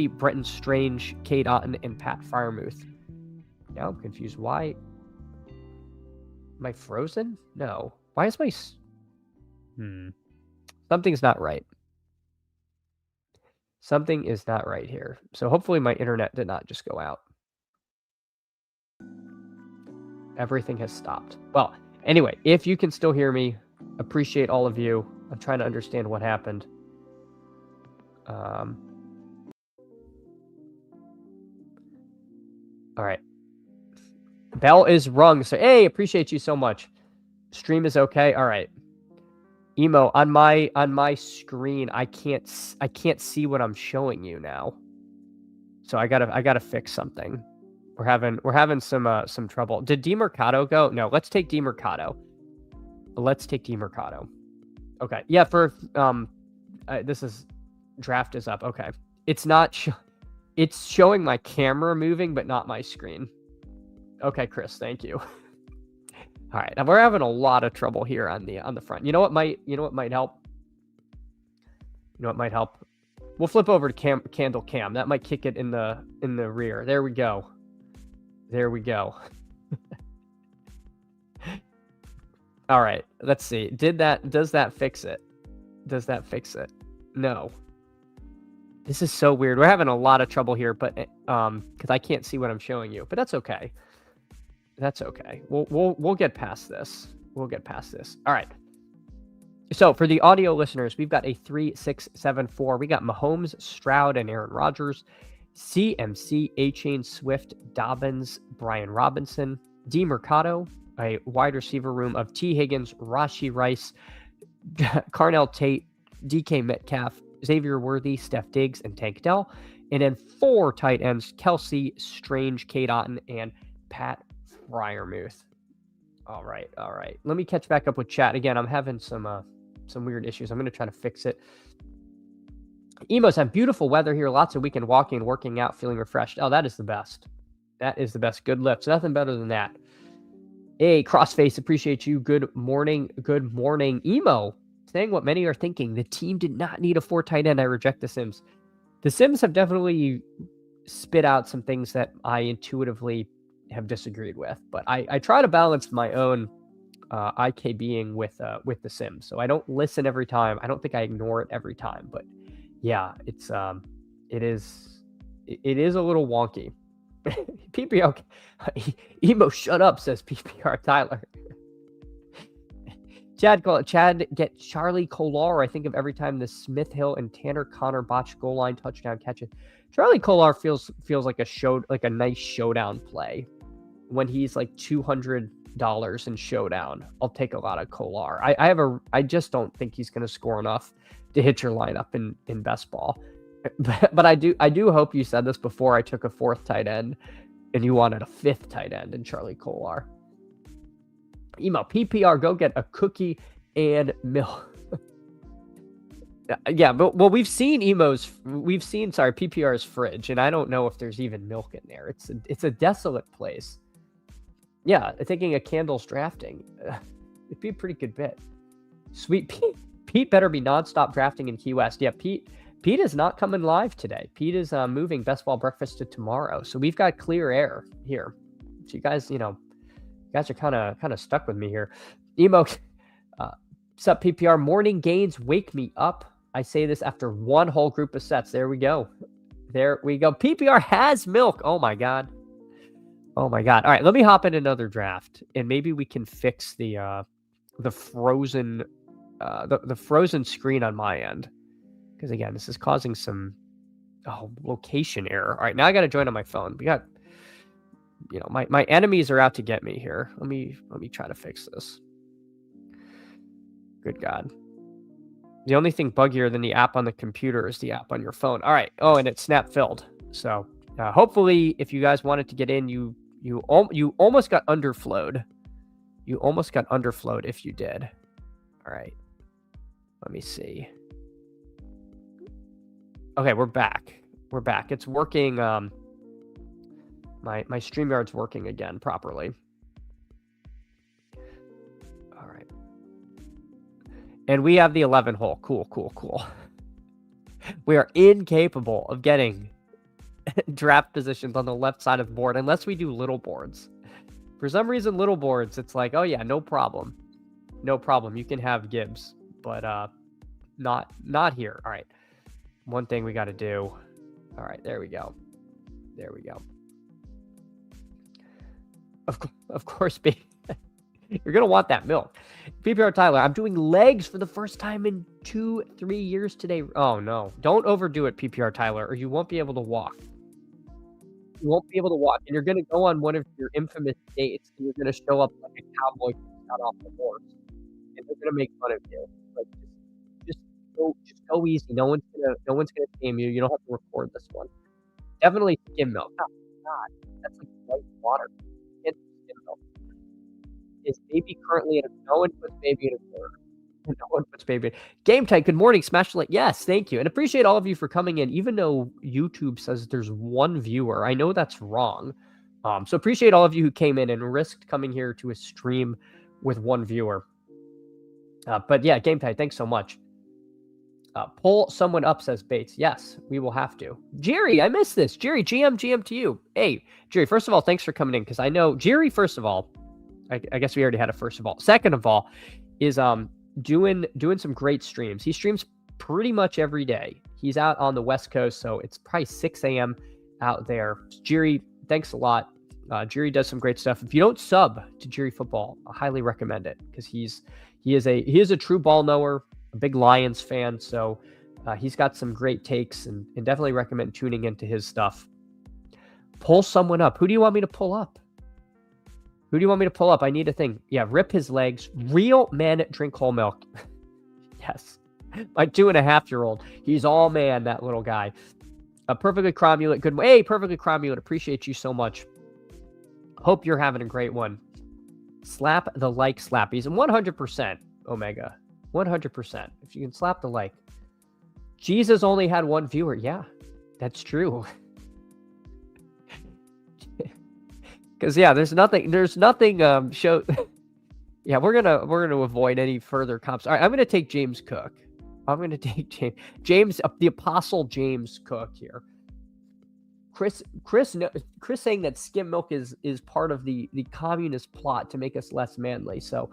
Brenton Strange, Cade Otton, and Pat Fryermuth. Now I'm confused. Why? Am I frozen? No. Why is my... Something's not right. Something is not right here. So hopefully my internet did not just go out. Everything has stopped. Well, anyway, if you can still hear me, appreciate all of you. I'm trying to understand what happened. All right. Bell is rung. So, hey, appreciate you so much. Stream is okay. All right. Emo, on my screen, I can't see what I'm showing you now. So I gotta fix something. We're having some trouble. Did DeMercado go? No, let's take DeMercado. Okay. Yeah, for this is draft is up. Okay. It's not it's showing my camera moving but not my screen. Okay, Chris, thank you. All right, now we're having a lot of trouble here on the front. You know what might help? We'll flip over to Candle Cam. That might kick it in the rear. There we go. All right, let's see. Does that fix it? No. This is so weird. We're having a lot of trouble here, but because I can't see what I'm showing you. But that's okay. We'll get past this. All right. So for the audio listeners, we've got a 3-6-7-4. We got Mahomes, Stroud, and Aaron Rodgers. CMC, A-Chain, Swift, Dobbins, Brian Robinson, DeMercado, a wide receiver room of T. Higgins, Rashee Rice, Carnell Tate, DK Metcalf, Xavier Worthy, Steph Diggs, and Tank Dell. And then 4 tight ends, Kelsey, Strange, Cade Otton, and Pat Fryermuth. All right. Let me catch back up with chat. Again, I'm having some weird issues. I'm going to try to fix it. Emos have beautiful weather here. Lots of weekend walking and working out, feeling refreshed. Oh, that is the best. Good lifts. Nothing better than that. Hey, Crossface, appreciate you. Good morning. Emo, saying what many are thinking. The team did not need a 4 tight end. I reject the Sims. The Sims have definitely spit out some things that I intuitively have disagreed with, but I try to balance my own IKBing with the Sims. So I don't listen every time. I don't think I ignore it every time, but yeah, it is a little wonky. PPR emo, shut up, says PPR Tyler. Chad get Charlie Kolar. I think of every time the Smith Hill and Tanner Connor botched goal line touchdown catches. Charlie Kolar feels like a nice showdown play. When he's like $200 in showdown, I'll take a lot of Kolar. I just don't think he's going to score enough to hit your lineup in best ball. But I do hope you said this before I took a 4th tight end and you wanted a 5th tight end in Charlie Kolar. Email PPR, go get a cookie and milk. Yeah, but well, we've seen PPR's fridge, and I don't know if there's even milk in there. It's a desolate place. Yeah, thinking of Candles drafting. It'd be a pretty good bit. Sweet Pete better be nonstop drafting in Key West. Yeah, Pete is not coming live today. Pete is moving Best Ball Breakfast to tomorrow. So we've got clear air here. So you guys, you guys are kind of stuck with me here. Emo, sup PPR, morning gains wake me up. I say this after one whole group of sets. There we go. PPR has milk. Oh my God. All right, let me hop in another draft, and maybe we can fix the frozen screen on my end, because again, this is causing some location error. All right, now I got to join on my phone. We got, my enemies are out to get me here. Let me try to fix this. Good God. The only thing buggier than the app on the computer is the app on your phone. All right. Oh, and it's snap filled. So hopefully, if you guys wanted to get in, you almost got underflowed. You almost got underflowed if you did. All right. Let me see. Okay, we're back. It's working. My StreamYard's working again properly. All right. And we have the 11 hole. Cool. We are incapable of getting draft positions on the left side of the board unless we do little boards. For some reason, little boards, it's like, oh yeah, no problem. You can have Gibbs, but not here. All right. One thing we got to do. All right, there we go. Of course, baby. You're going to want that milk. PPR Tyler, I'm doing legs for the first time in 2-3 years today. Oh, no. Don't overdo it, PPR Tyler, or you won't be able to walk. And you're going to go on one of your infamous dates, and you're going to show up like a cowboy out off the horse, and they're going to make fun of you. Like, just go easy. No one's gonna tame you. You don't have to record this one. Definitely skim milk. Oh, God, that's like white water. Can't do skim milk. Is baby currently in a... No one puts baby in a corner. No one puts baby in. Game Tight, good morning. Smash the like. Yes, thank you. And appreciate all of you for coming in, even though YouTube says there's one viewer. I know that's wrong. So appreciate all of you who came in and risked coming here to a stream with one viewer. But yeah, Game Tight, thanks so much. Pull someone up, says Bates. Yes, we will have to. Jerry, I missed this. Jerry, GM to you. Hey, Jerry, first of all, thanks for coming in, because I know Jerry, first of all, I guess we already had a first of all. Second of all, is doing some great streams. He streams pretty much every day. He's out on the West Coast, so it's probably 6 a.m. out there. Jerry, thanks a lot. Jerry does some great stuff. If you don't sub to Jerry Football, I highly recommend it, because he is a true ball knower, a big Lions fan, so he's got some great takes, and definitely recommend tuning into his stuff. Pull someone up. Who do you want me to pull up? I need a thing. Yeah, rip his legs. Real men drink whole milk. Yes. My 2.5-year-old. He's all man, that little guy. Perfectly Cromulent. Good. Hey, Perfectly Cromulent. Appreciate you so much. Hope you're having a great one. Slap the like slappies. 100%, Omega. 100%. If you can slap the like. Jesus only had one viewer. Yeah, that's true. Because yeah, there's nothing show. Yeah, we're gonna avoid any further comps. All right, I'm gonna take James Cook. I'm gonna take James, the Apostle James Cook here. Chris saying that skim milk is part of the communist plot to make us less manly. So,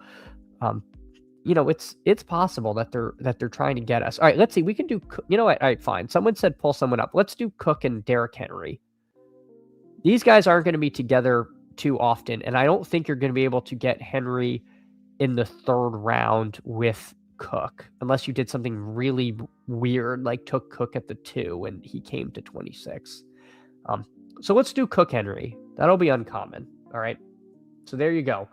it's possible that they're trying to get us. All right, let's see. We can do. You know what? All right, fine. Someone said pull someone up. Let's do Cook and Derrick Henry. These guys aren't going to be together too often, and I don't think you're going to be able to get Henry in the third round with Cook unless you did something really weird, like took Cook at the 2 and he came to 26. So let's do Cook Henry. That'll be uncommon. All right. So there you go.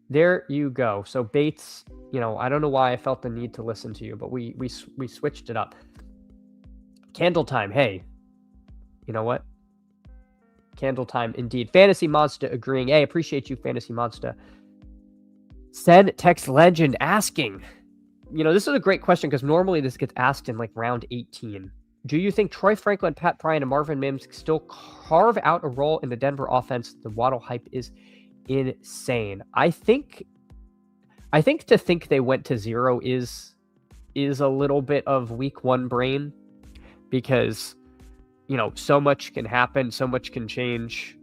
There you go. So Bates, I don't know why I felt the need to listen to you, but we switched it up. Candle time. Hey, you know what? Candle time indeed. Fantasy Monster agreeing. Hey, appreciate you, Fantasy Monster. Send text legend asking. This is a great question because normally this gets asked in like round 18. Do you think Troy Franklin, Pat Bryant, and Marvin Mims still carve out a role in the Denver offense? The Waddle hype is insane. I think to think they went to 0 is a little bit of week 1 brain because so much can happen, so much can change.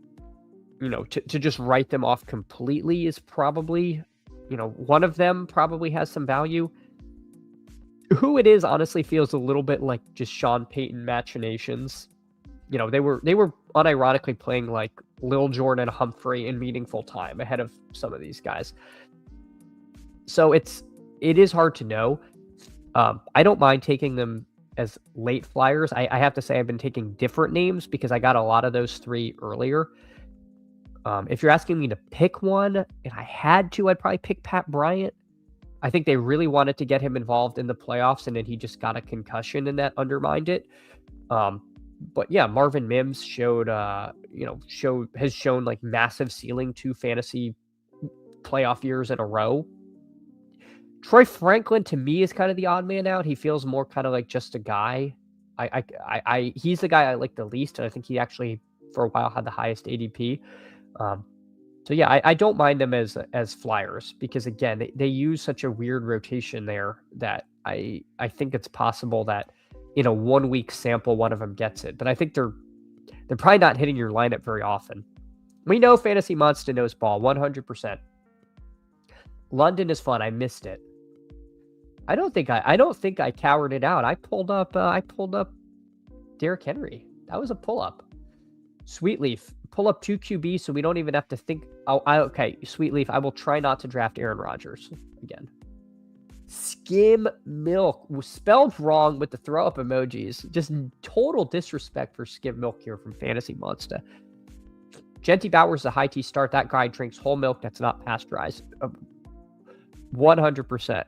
To just write them off completely is probably, one of them probably has some value. Who it is honestly feels a little bit like just Sean Payton machinations. They were unironically playing like Lil Jordan Humphrey in meaningful time ahead of some of these guys. So it is hard to know. I don't mind taking them as late flyers. I have to say I've been taking different names because I got a lot of those 3 earlier. If you're asking me to pick one, and I had to, I'd probably pick Pat Bryant. I think they really wanted to get him involved in the playoffs, and then he just got a concussion, and that undermined it. But yeah, Marvin Mims has shown like massive ceiling 2 fantasy playoff years in a row. Troy Franklin to me is kind of the odd man out. He feels more kind of like just a guy. He's the guy I like the least, and I think he actually for a while had the highest ADP. So yeah, I don't mind them as flyers because again, they use such a weird rotation there that I think it's possible that in a 1 week sample, one of them gets it. But I think they're probably not hitting your lineup very often. We know Fantasy Monster knows ball 100%. London is fun. I missed it. I don't think I cowered it out. I pulled up Derrick Henry. That was a pull up. Sweetleaf, pull up 2 QB so we don't even have to think. Okay, Sweetleaf, I will try not to draft Aaron Rodgers again. Skim milk was spelled wrong with the throw up emojis. Just total disrespect for skim milk here from Fantasy Monster. Genty Bowers, a high tea start. That guy drinks whole milk that's not pasteurized. 100%.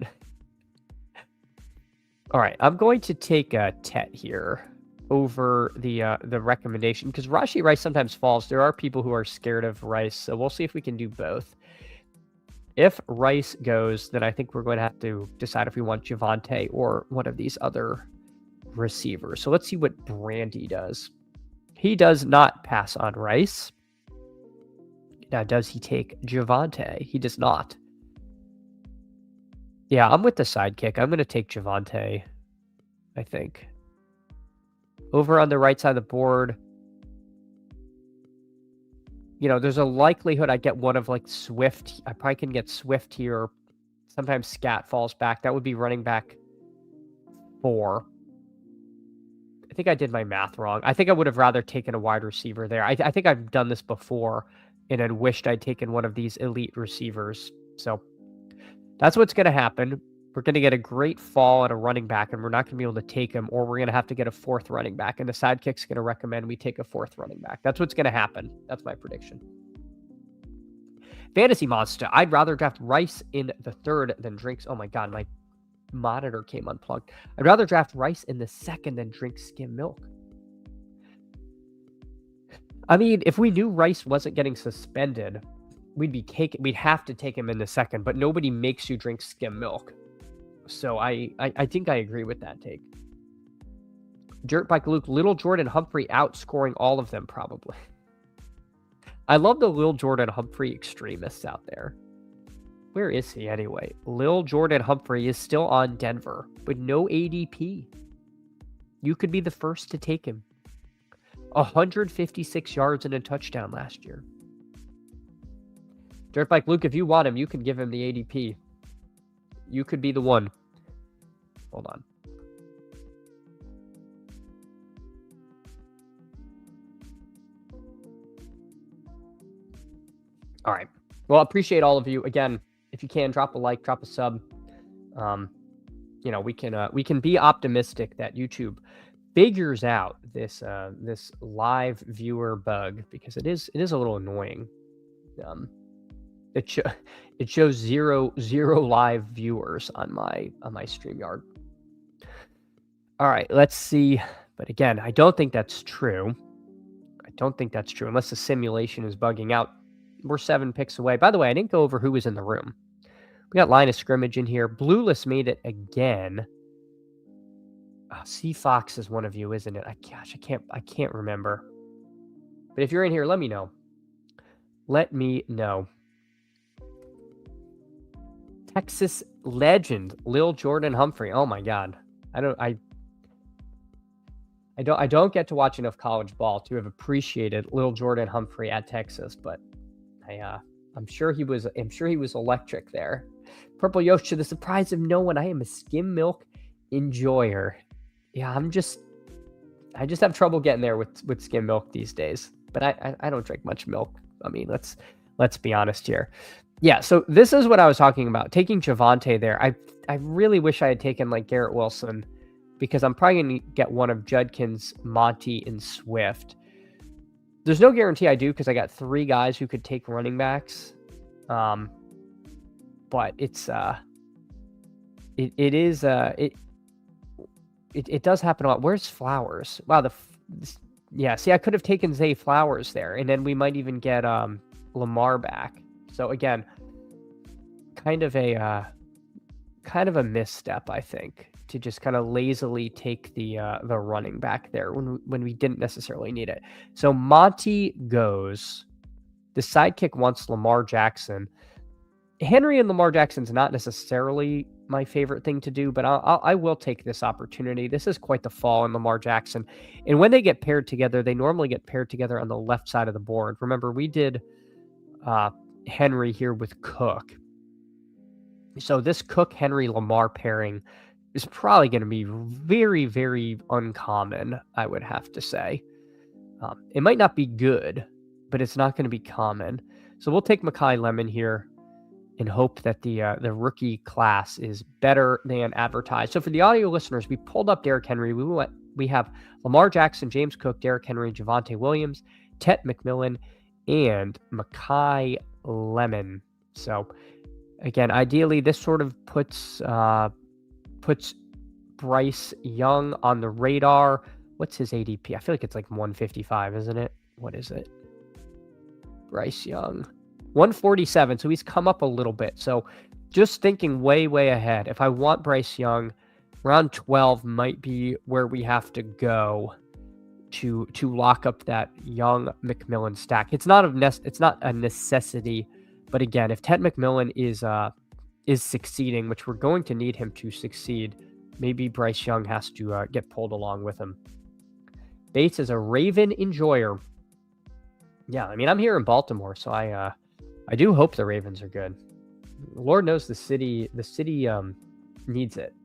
All right, I'm going to take a Tet here over the recommendation because Rashee Rice sometimes falls. There are people who are scared of Rice, so we'll see if we can do both. If Rice goes, then I think we're going to have to decide if we want Javonte or one of these other receivers. So let's see what Brandy does. He does not pass on Rice. Now, does he take Javonte? He does not. Yeah, I'm with the sidekick. I'm going to take Javonte, I think. Over on the right side of the board, there's a likelihood I get one of like Swift. I probably can get Swift here. Sometimes Scat falls back. That would be running back 4. I think I did my math wrong. I think I would have rather taken a wide receiver there. I think I've done this before and then wished I'd taken one of these elite receivers. So that's what's going to happen. We're going to get a great fall at a running back, and we're not going to be able to take him, or we're going to have to get a 4th running back, and the sidekick's going to recommend we take a 4th running back. That's what's going to happen. That's my prediction. Fantasy Monster. I'd rather draft Rice in the 3rd than drinks. Oh my God, my monitor came unplugged. I'd rather draft Rice in the 2nd than drink skim milk. I mean, if we knew Rice wasn't getting suspended, we'd have to take him in the 2nd, but nobody makes you drink skim milk. So I think I agree with that take. Dirt Bike Luke, Little Jordan Humphrey outscoring all of them probably. I love the Lil Jordan Humphrey extremists out there. Where is he anyway? Lil Jordan Humphrey is still on Denver, but no ADP. You could be the first to take him. 156 yards and a touchdown last year. Dirt Bike Luke, if you want him, you can give him the ADP. You could be the one. Hold on. All right. Well, I appreciate all of you. Again, if you can, drop a like, drop a sub. We can be optimistic that YouTube figures out this this live viewer bug, because it is a little annoying. It shows zero live viewers on my StreamYard. All right, let's see. But again, I don't think that's true. Unless the simulation is bugging out. We're 7 picks away. By the way, I didn't go over who was in the room. We got line of scrimmage in here. Blueless made it again. Sea Fox is one of you, isn't it? I can't remember. But if you're in here, let me know. Texas legend Lil Jordan Humphrey. Oh my God. I don't get to watch enough college ball to have appreciated Lil Jordan Humphrey at Texas, but I'm sure he was electric there. Purple Yosh, to the surprise of no one, I am a skim milk enjoyer. Yeah, I just have trouble getting there with skim milk these days. But I don't drink much milk. I mean, let's be honest here. Yeah, so this is what I was talking about. Taking Javonte there. I really wish I had taken like Garrett Wilson, because I'm probably going to get one of Judkins, Monty, and Swift. There's no guarantee I do, because I got 3 guys who could take running backs. But it does happen a lot. Where's Flowers? Wow, see, I could have taken Zay Flowers there, and then we might even get Lamar back. So again, kind of a misstep, I think, to just kind of lazily take the running back there when we didn't necessarily need it. So Monty goes. The sidekick wants Lamar Jackson. Henry and Lamar Jackson's not necessarily my favorite thing to do, but I will take this opportunity. This is quite the fall in Lamar Jackson. And when they get paired together, they normally get paired together on the left side of the board. Remember, we did Henry here with Cook. So this Cook-Henry-Lamar pairing is probably going to be very, very uncommon, I would have to say. It might not be good, but it's not going to be common. So we'll take Mekhi Lemon here and hope that the rookie class is better than advertised. So for the audio listeners, we pulled up Derrick Henry. We have Lamar Jackson, James Cook, Derrick Henry, Javonte Williams, Tet McMillan, and Mekhi Lemon. So again, ideally, this sort of puts Bryce Young on the radar. What's his ADP? I feel like it's like 155, isn't it? What is it? Bryce Young. 147, so he's come up a little bit. So just thinking way, way ahead. If I want Bryce Young, round 12 might be where we have to go to lock up that Young McMillan stack. It's not a necessity, but again, if Ted McMillan is succeeding, which we're going to need him to succeed, maybe Bryce Young has to get pulled along with him. Bates is a Raven enjoyer. Yeah, I mean, I'm here in Baltimore, so I do hope the Ravens are good. Lord knows the city needs it.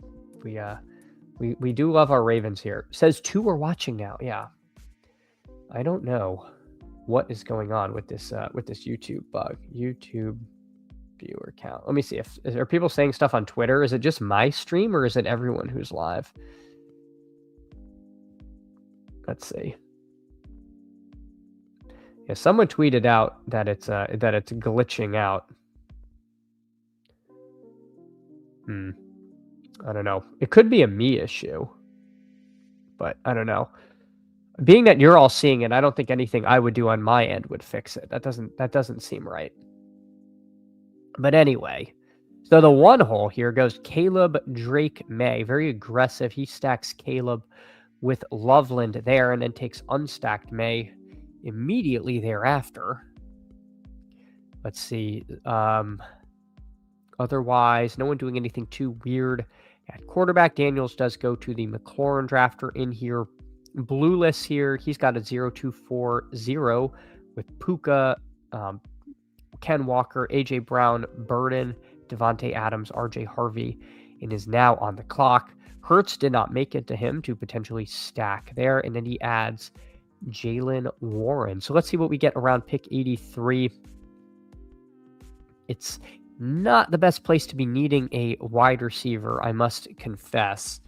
We do love our Ravens here. Says 2 are watching now. Yeah. I don't know what is going on with this YouTube bug. YouTube viewer count. Let me see are people saying stuff on Twitter? Is it just my stream or is it everyone who's live? Let's see. Yeah, someone tweeted out that it's glitching out. I don't know. It could be a me issue, but I don't know. Being that you're all seeing it, I don't think anything I would do on my end would fix it. That doesn't seem right. But anyway, so the 1 hole here goes Caleb Drake May. Very aggressive. He stacks Caleb with Loveland there and then takes unstacked May immediately thereafter. Let's see. Otherwise, no one doing anything too weird. At quarterback, Daniels does go to the McLaurin drafter in here. Blueless here, he's got a 0-2-4-0 with Puka, Ken Walker, A.J. Brown, Burden, Devontae Adams, R.J. Harvey, and is now on the clock. Hurts did not make it to him to potentially stack there, and then he adds Jalen Warren. So let's see what we get around pick 83. It's not the best place to be needing a wide receiver, I must confess,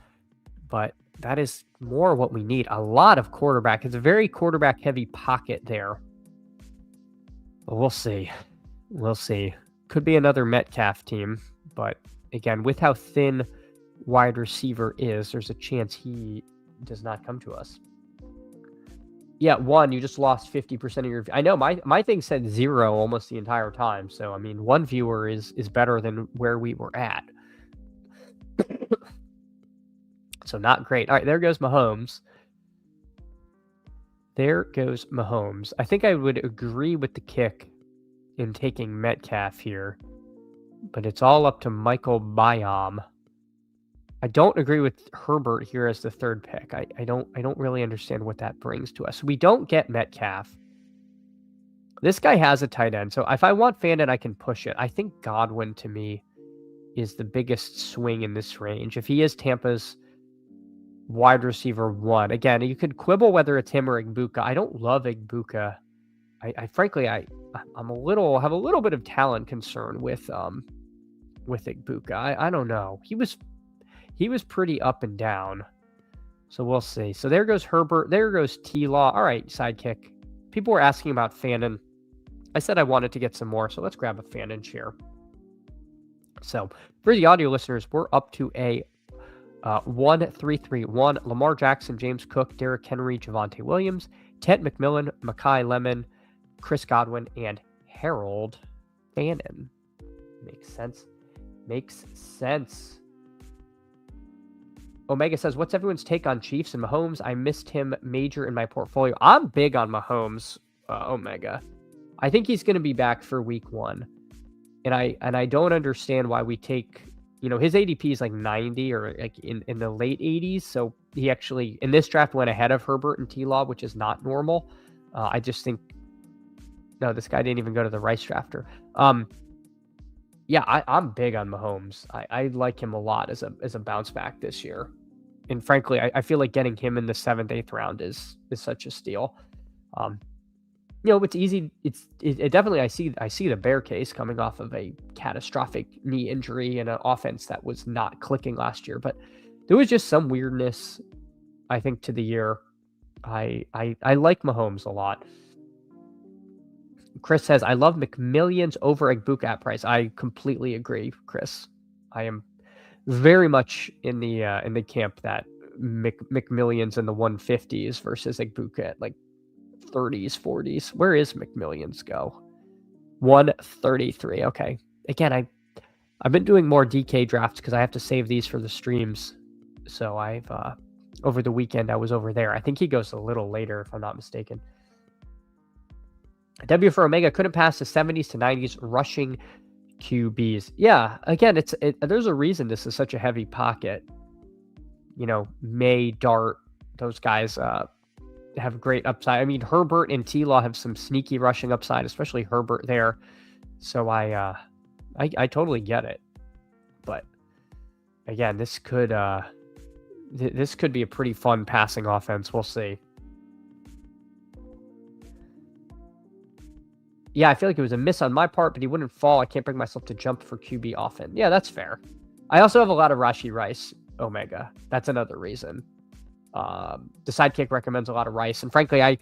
but that is more what we need. A lot of quarterback. It's a very quarterback-heavy pocket there. But we'll see. We'll see. Could be another Metcalf team, but again, with how thin wide receiver is, there's a chance he does not come to us. Yeah, one, you just lost 50% of your... I know, my thing said 0 almost the entire time, so, I mean, one viewer is better than where we were at. So not great. All right, there goes Mahomes. There goes Mahomes. I think I would agree with the kick in taking Metcalf here, but it's all up to Michael Byam. I don't agree with Herbert here as the third pick. I don't really understand what that brings to us. We don't get Metcalf. This guy has a tight end, so if I want Fandon, I can push it. I think Godwin, to me, is the biggest swing in this range. If he is Tampa's wide receiver 1, again, you could quibble whether it's him or Igbuka. I don't love Igbuka. Frankly, have a little bit of talent concern with Igbuka. I don't know. He was pretty up and down. So we'll see. So there goes Herbert. There goes T-Law. All right, sidekick. People were asking about Fandon. I said I wanted to get some more, so let's grab a Fandon share. So for the audio listeners, we're up to a 1-3-3-1. Lamar Jackson, James Cook, Derrick Henry, Javonte Williams, Ted McMillan, Mekhi Lemon, Chris Godwin, and Harold Fannin. Makes sense. Makes sense. Omega says, what's everyone's take on Chiefs and Mahomes? I missed him major in my portfolio. I'm big on Mahomes, Omega. I think he's going to be back for week 1. And I don't understand why we take, his ADP is like 90 or like in the late 80s. So he actually, in this draft, went ahead of Herbert and T-Law, which is not normal. I just think, no, this guy didn't even go to the Rice drafter. Yeah, I'm big on Mahomes. I like him a lot as a bounce back this year. And frankly, I feel like getting him in the 7th, 8th round is such a steal. It's easy. It definitely, I see the bear case coming off of a catastrophic knee injury and an offense that was not clicking last year. But there was just some weirdness, I think, to the year. I like Mahomes a lot. Chris says, I love McMillions over Igbuka at price. I completely agree, Chris. I am very much in the camp that McMillions in the 150s versus Igbuka at like 30s, 40s. Where is McMillions go? 133. Okay. Again, I've been doing more DK drafts because I have to save these for the streams. So I've over the weekend I was over there. I think he goes a little later if I'm not mistaken. W for Omega couldn't pass the 70s to 90s rushing QBs. Yeah, again, there's a reason this is such a heavy pocket. May, Dart, those guys have great upside. I mean, Herbert and T-Law have some sneaky rushing upside, especially Herbert there. So I totally get it. But again, this could be a pretty fun passing offense. We'll see. Yeah, I feel like it was a miss on my part, but he wouldn't fall. I can't bring myself to jump for QB often. Yeah, that's fair. I also have a lot of Rashee Rice, Omega. That's another reason. The sidekick recommends a lot of Rice. And frankly, I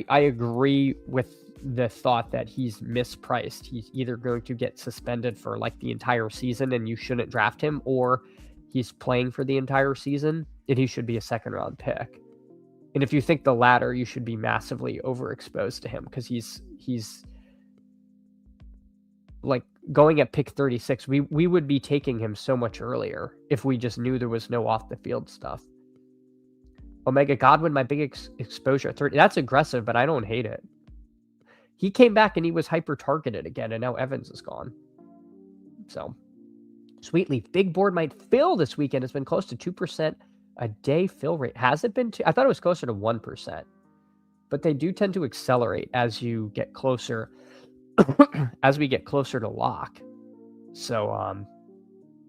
agree with the thought that he's mispriced. He's either going to get suspended for like the entire season and you shouldn't draft him, or he's playing for the entire season and he should be a 2nd round pick. And if you think the latter, you should be massively overexposed to him because he's like going at pick 36. We would be taking him so much earlier if we just knew there was no off the field stuff. Omega Godwin, my big exposure at 30. That's aggressive, but I don't hate it. He came back and he was hyper targeted again, and now Evans is gone. So, Sweetleaf, big board might fill this weekend. It's been close to 2% A day fill rate. Has it been I thought it was closer to 1%. But they do tend to accelerate as you get closer as we get closer to lock. So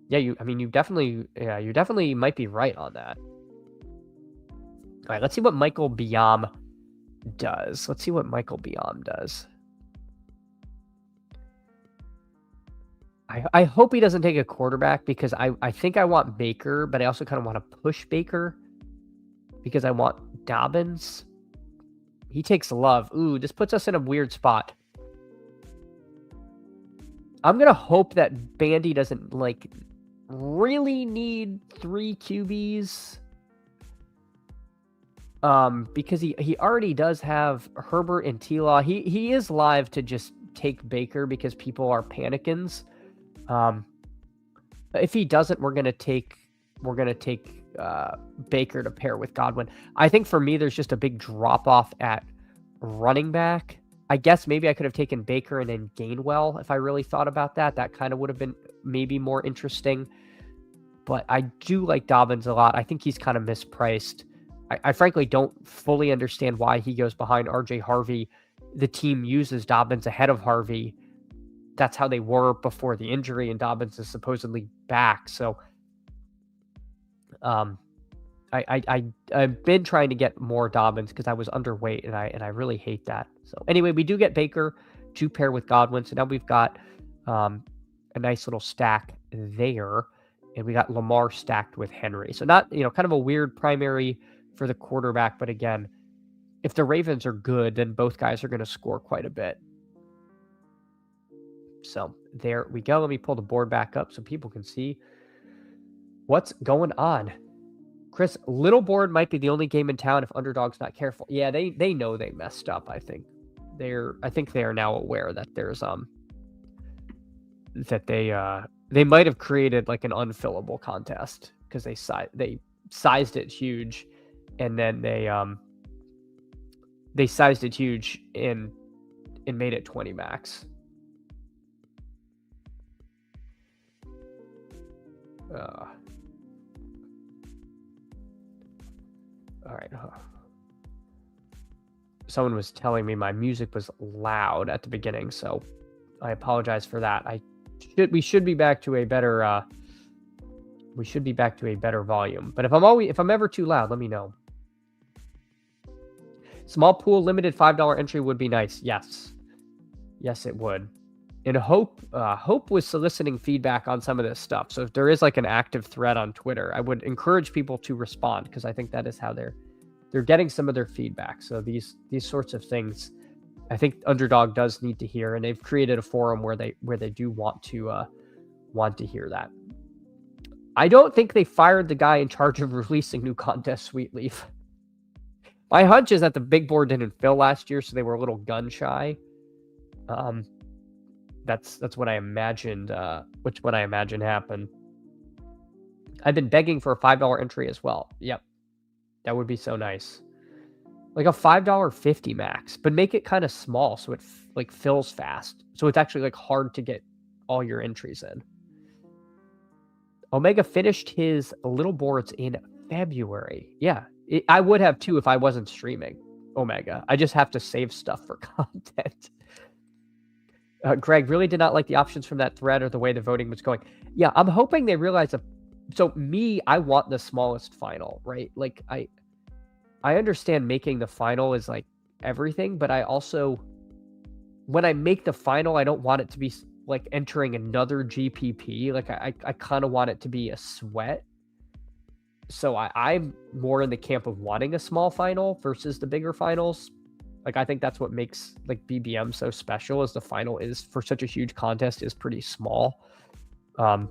yeah, you definitely might be right on that. All right, let's see what Michael Biam does. I hope he doesn't take a quarterback because I think I want Baker, but I also kind of want to push Baker because I want Dobbins. He takes Love. Ooh, this puts us in a weird spot. I'm going to hope that Bandy doesn't, like, really need 3 QBs. Because he already does have Herbert and T-Law. He is live to just take Baker because people are panicking. If he doesn't, we're gonna take Baker to pair with Godwin. I think for me, there's just a big drop off at running back. I guess maybe I could have taken Baker and then Gainwell if I really thought about that. That kind of would have been maybe more interesting. But I do like Dobbins a lot. I think he's kind of mispriced. I frankly don't fully understand why he goes behind RJ Harvey. The team uses Dobbins ahead of Harvey. That's how they were before the injury, and Dobbins is supposedly back. So I've been trying to get more Dobbins because I was underweight, and I really hate that. So anyway, we do get Baker to pair with Godwin. So now we've got a nice little stack there, and we got Lamar stacked with Henry. So not, kind of a weird primary for the quarterback, but again, if the Ravens are good, then both guys are going to score quite a bit. So there we go. Let me pull the board back up so people can see what's going on. Chris, Little Board might be the only game in town if Underdog's not careful. Yeah, they know they messed up. I think they are now aware that there's that they might have created like an unfillable contest because they sized it huge, and then they sized it huge and made it 20 max. All right. Someone was telling me my music was loud at the beginning, so I apologize for that. We should be back to a better volume. But if I'm ever too loud, let me know. Small pool, limited $5 entry would be nice. Yes, it would. And Hope was soliciting feedback on some of this stuff. So if there is like an active thread on Twitter, I would encourage people to respond because I think that is how they're getting some of their feedback. So these sorts of things, I think Underdog does need to hear, and they've created a forum where they do want to hear that. I don't think they fired the guy in charge of releasing new contests, Sweetleaf. My hunch is that the big board didn't fill last year, so they were a little gun shy. That's what I imagined. What I imagine happened. I've been begging for a $5 entry as well. Yep, that would be so nice. Like a $5.50 max, but make it kind of small so it like fills fast. So it's actually like hard to get all your entries in. Omega finished his little boards in February. Yeah, I would have too if I wasn't streaming Omega. I just have to save stuff for content. Greg really did not like the options from that thread or the way the voting was going. Yeah, I'm hoping they realize I want the smallest final, right? Like I understand making the final is like everything, but I also, when I make the final, I don't want it to be like entering another GPP. Like I kind of want it to be a sweat. So I'm more in the camp of wanting a small final versus the bigger finals. Like, I think that's what makes like BBM so special, is the final is, for such a huge contest, is pretty small. All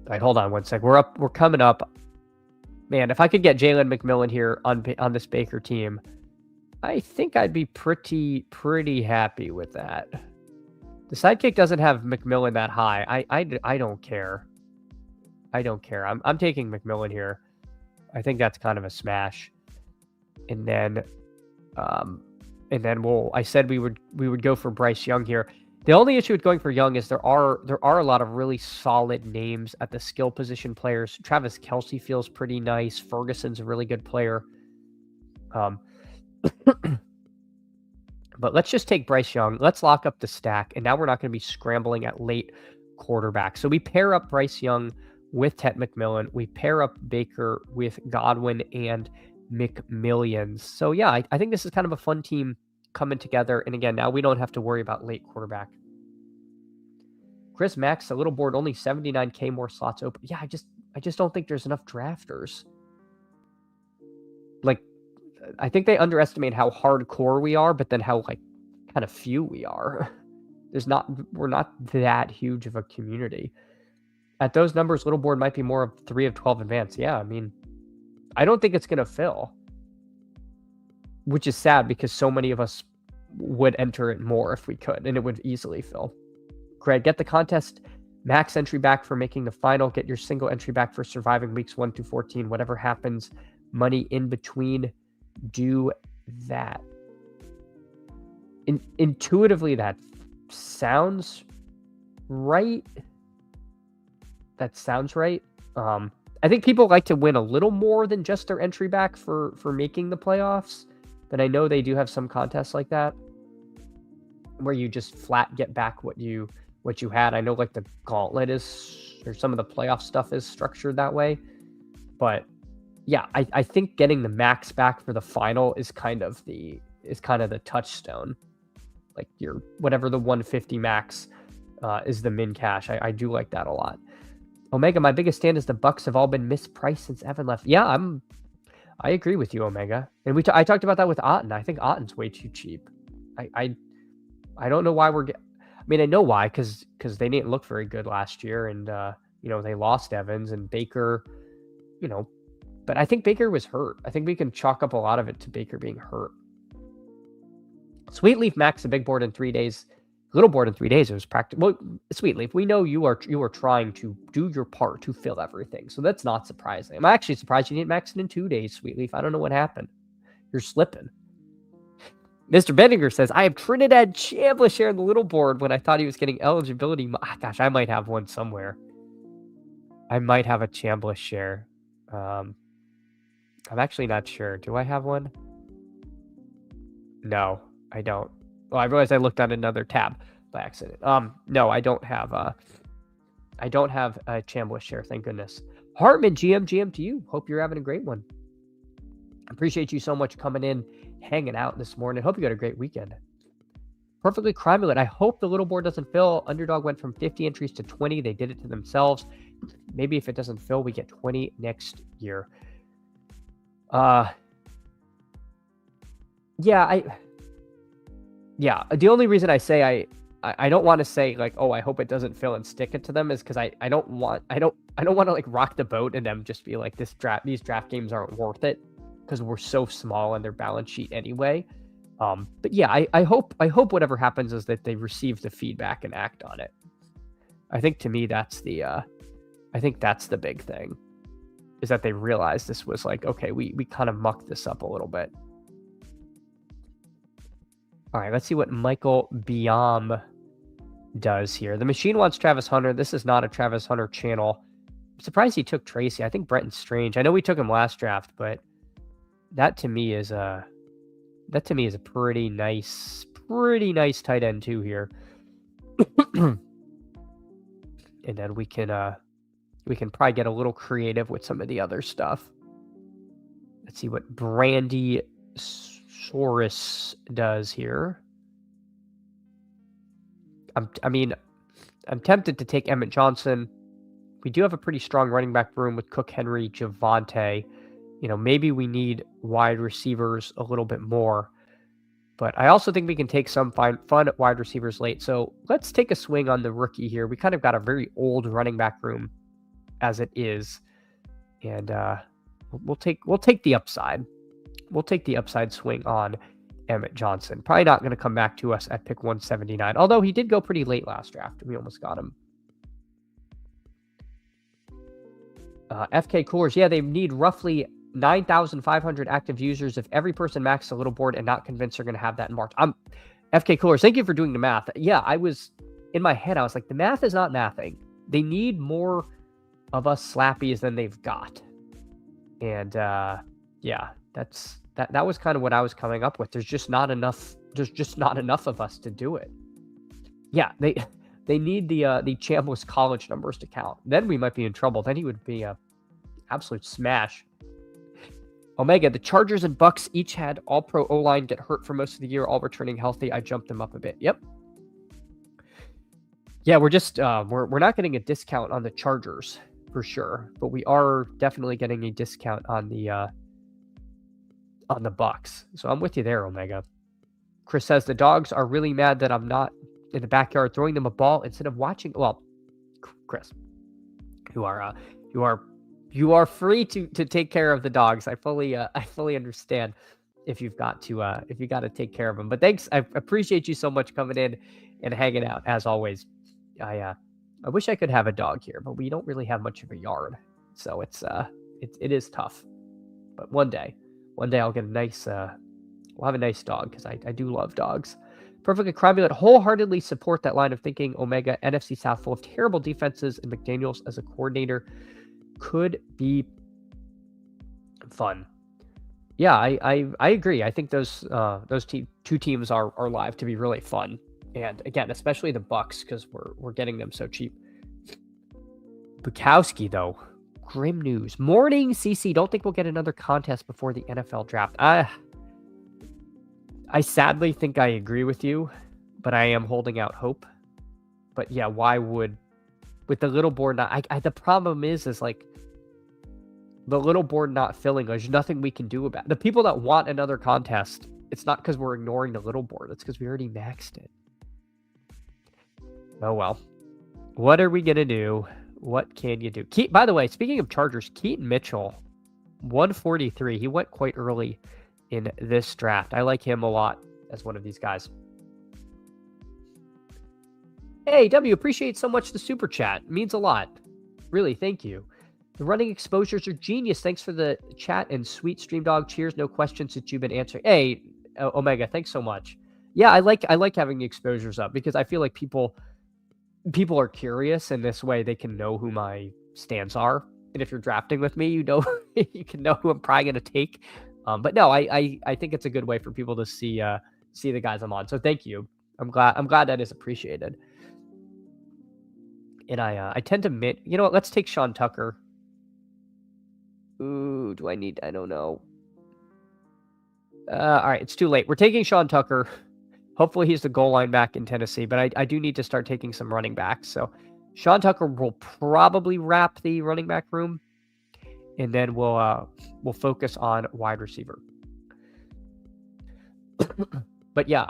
right, hold on one sec. We're coming up. Man, if I could get Jalen McMillan here on this Baker team, I think I'd be pretty happy with that. The sidekick doesn't have McMillan that high. I don't care. I don't care. I'm taking McMillan here. I think that's kind of a smash. And then I said we would go for Bryce Young here. The only issue with going for Young is there are a lot of really solid names at the skill position players. Travis Kelce feels pretty nice. Ferguson's a really good player. But let's just take Bryce Young. Let's lock up the stack, and now we're not going to be scrambling at late quarterback. So we pair up Bryce Young with Ted McMillan. We pair up Baker with Godwin and McMillions. So yeah, I think this is kind of a fun team coming together. And again, now we don't have to worry about late quarterback. Chris Max, a little board, only 79K more slots open. Yeah, I just don't think there's enough drafters. Like, I think they underestimate how hardcore we are, but then how like kind of few we are. We're not that huge of a community. At those numbers, little board might be more of 3 of 12 advanced. Yeah, I mean, I don't think it's going to fill, which is sad because so many of us would enter it more if we could, and it would easily fill. Greg, get the contest max entry back for making the final. Get your single entry back for surviving weeks 1 through 14. Whatever happens, money in between. Do that. Intuitively, that sounds right. That sounds right. I think people like to win a little more than just their entry back for making the playoffs. But I know they do have some contests like that where you just flat get back what you had. I know like the gauntlet is, or some of the playoff stuff is structured that way. But yeah, I think getting the max back for the final is kind of the touchstone. Like your whatever the 150 max is the min cash. I do like that a lot. Omega, my biggest stand is the Bucks have all been mispriced since Evan left. Yeah, I agree with you, Omega. And I talked about that with Otten. I think Otten's way too cheap. I don't know why I mean, I know why, because they didn't look very good last year, and they lost Evans and Baker, but I think Baker was hurt. I think we can chalk up a lot of it to Baker being hurt. Sweetleaf max a big board in 3 days. Little board in 3 days. It was practice. Well, Sweetleaf, we know you are trying to do your part to fill everything, so that's not surprising. I'm actually surprised you didn't max it in 2 days, Sweetleaf. I don't know what happened. You're slipping. Mr. Bendinger says, I have Trinidad Chambliss share in the little board when I thought he was getting eligibility. Gosh, I might have one somewhere. I might have a Chambliss share. I'm actually not sure. Do I have one? No, I don't. Well, I realized I looked on another tab by accident. No, I don't have a Chambliss share, thank goodness. Hartman, GM to you. Hope you're having a great one. Appreciate you so much coming in, hanging out this morning. Hope you got a great weekend. Perfectly Crimelet. I hope the little board doesn't fill. Underdog went from 50 entries to 20. They did it to themselves. Maybe if it doesn't fill, we get 20 next year. The only reason I say I don't want to say like, oh, I hope it doesn't fill and stick it to them is because I don't want to like rock the boat and them just be like these draft games aren't worth it because we're so small on their balance sheet anyway. But yeah, I hope whatever happens is that they receive the feedback and act on it. I think to me that's the big thing, is that they realize this was like, okay, we kind of mucked this up a little bit. All right, let's see what Michael Biam does here. The machine wants Travis Hunter. This is not a Travis Hunter channel. I'm surprised he took Tracy. I think Brenton Strange. I know we took him last draft, but that to me is a pretty nice tight end too here. And then we can probably get a little creative with some of the other stuff. Let's see what Brandy Saurus does here. I'm tempted to take Emmett Johnson. We do have a pretty strong running back room with Cook, Henry, Javonte. Maybe we need wide receivers a little bit more. But I also think we can take some fun wide receivers late. So let's take a swing on the rookie here. We kind of got a very old running back room as it is. And we'll take the upside. We'll take the upside swing on Emmett Johnson. Probably not going to come back to us at pick 179. Although he did go pretty late last draft. We almost got him. FK Coolers. Yeah, they need roughly 9,500 active users. If every person maxes a little board and not convinced they're going to have that in March. FK Coolers, thank you for doing the math. Yeah, I was in my head. I was like, the math is not mathing. They need more of us slappies than they've got. And yeah, that was kind of what I was coming up with. There's just not enough. There's just not enough of us to do it. Yeah, they need the Chambliss college numbers to count. Then we might be in trouble. Then he would be a absolute smash. Omega, the Chargers and Bucks each had all-pro O-line get hurt for most of the year, all returning healthy. I jumped them up a bit. Yep. Yeah, we're just we're not getting a discount on the Chargers for sure, but we are definitely getting a discount on the Bucks. So I'm with you there, Omega. Chris says the dogs are really mad that I'm not in the backyard throwing them a ball instead of watching. Well, Chris, you are free to take care of the dogs. I fully understand if you've got to take care of them. But thanks, I appreciate you so much coming in and hanging out as always. I wish I could have a dog here, but we don't really have much of a yard, so it is tough. But one day I'll get a nice we'll have a nice dog because I do love dogs. Perfect Crimulet, wholeheartedly support that line of thinking. Omega, NFC South full of terrible defenses, and McDaniels as a coordinator could be fun. Yeah, I agree. I think those two teams are live to be really fun. And again, especially the Bucks, because we're getting them so cheap. Bukowski, though, grim news. Morning, CC. Don't think we'll get another contest before the NFL draft. I sadly think I agree with you, but I am holding out hope. But yeah, why would, with the little board not? The problem is like the little board not filling. There's nothing we can do about it. The people that want another contest. It's not because we're ignoring the little board. It's because we already maxed it. Oh well. What are we gonna do? What can you do? By the way, speaking of Chargers, Keaton Mitchell, 143. He went quite early in this draft. I like him a lot as one of these guys. Hey, W, appreciate so much the super chat. It means a lot. Really, thank you. The running exposures are genius. Thanks for the chat and sweet stream dog. Cheers. No questions that you've been answering. Hey, Omega, thanks so much. Yeah, I like having the exposures up because I feel like people are curious, and this way they can know who my stands are. And if you're drafting with me, you know you can know who I'm probably going to take. But no, I think it's a good way for people to see the guys I'm on. So thank you. I'm glad that is appreciated. And I tend to you know what? Let's take Sean Tucker. Ooh, I don't know. All right, it's too late. We're taking Sean Tucker. Hopefully he's the goal line back in Tennessee, but I do need to start taking some running backs. So Sean Tucker will probably wrap the running back room, and then we'll focus on wide receiver. But yeah,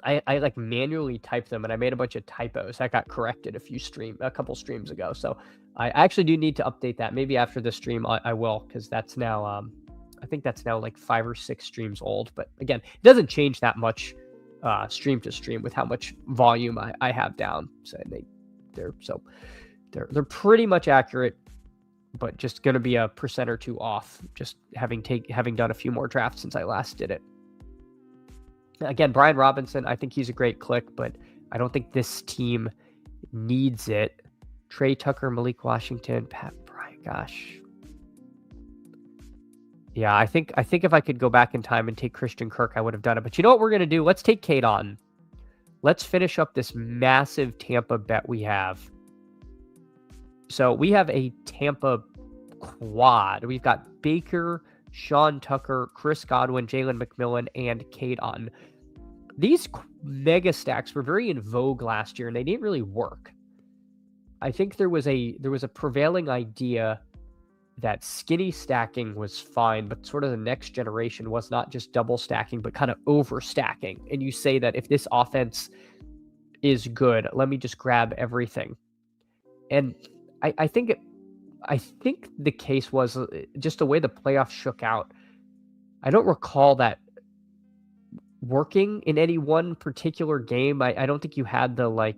I like manually typed them, and I made a bunch of typos that got corrected a couple streams ago. So I actually do need to update that. Maybe after the stream I will, because that's now I think that's now like 5 or 6 streams old. But again, it doesn't change that much stream to stream with how much volume I have down. So they're pretty much accurate, but just going to be a % or 2 off, just having done a few more drafts since I last did it. Again, Brian Robinson, I think he's a great click, but I don't think this team needs it. Trey Tucker, Malik Washington, Pat Bryant, gosh. Yeah, I think if I could go back in time and take Christian Kirk, I would have done it. But you know what we're going to do? Let's take Kate on. Let's finish up this massive Tampa bet we have. So we have a Tampa quad. We've got Baker, Sean Tucker, Chris Godwin, Jalen McMillan, and Kate on. These mega stacks were very in vogue last year, and they didn't really work. I think there was a prevailing idea that skinny stacking was fine, but sort of the next generation was not just double stacking, but kind of over stacking. And you say that if this offense is good, let me just grab everything. And I think the case was just the way the playoffs shook out. I don't recall that working in any one particular game. I don't think you had the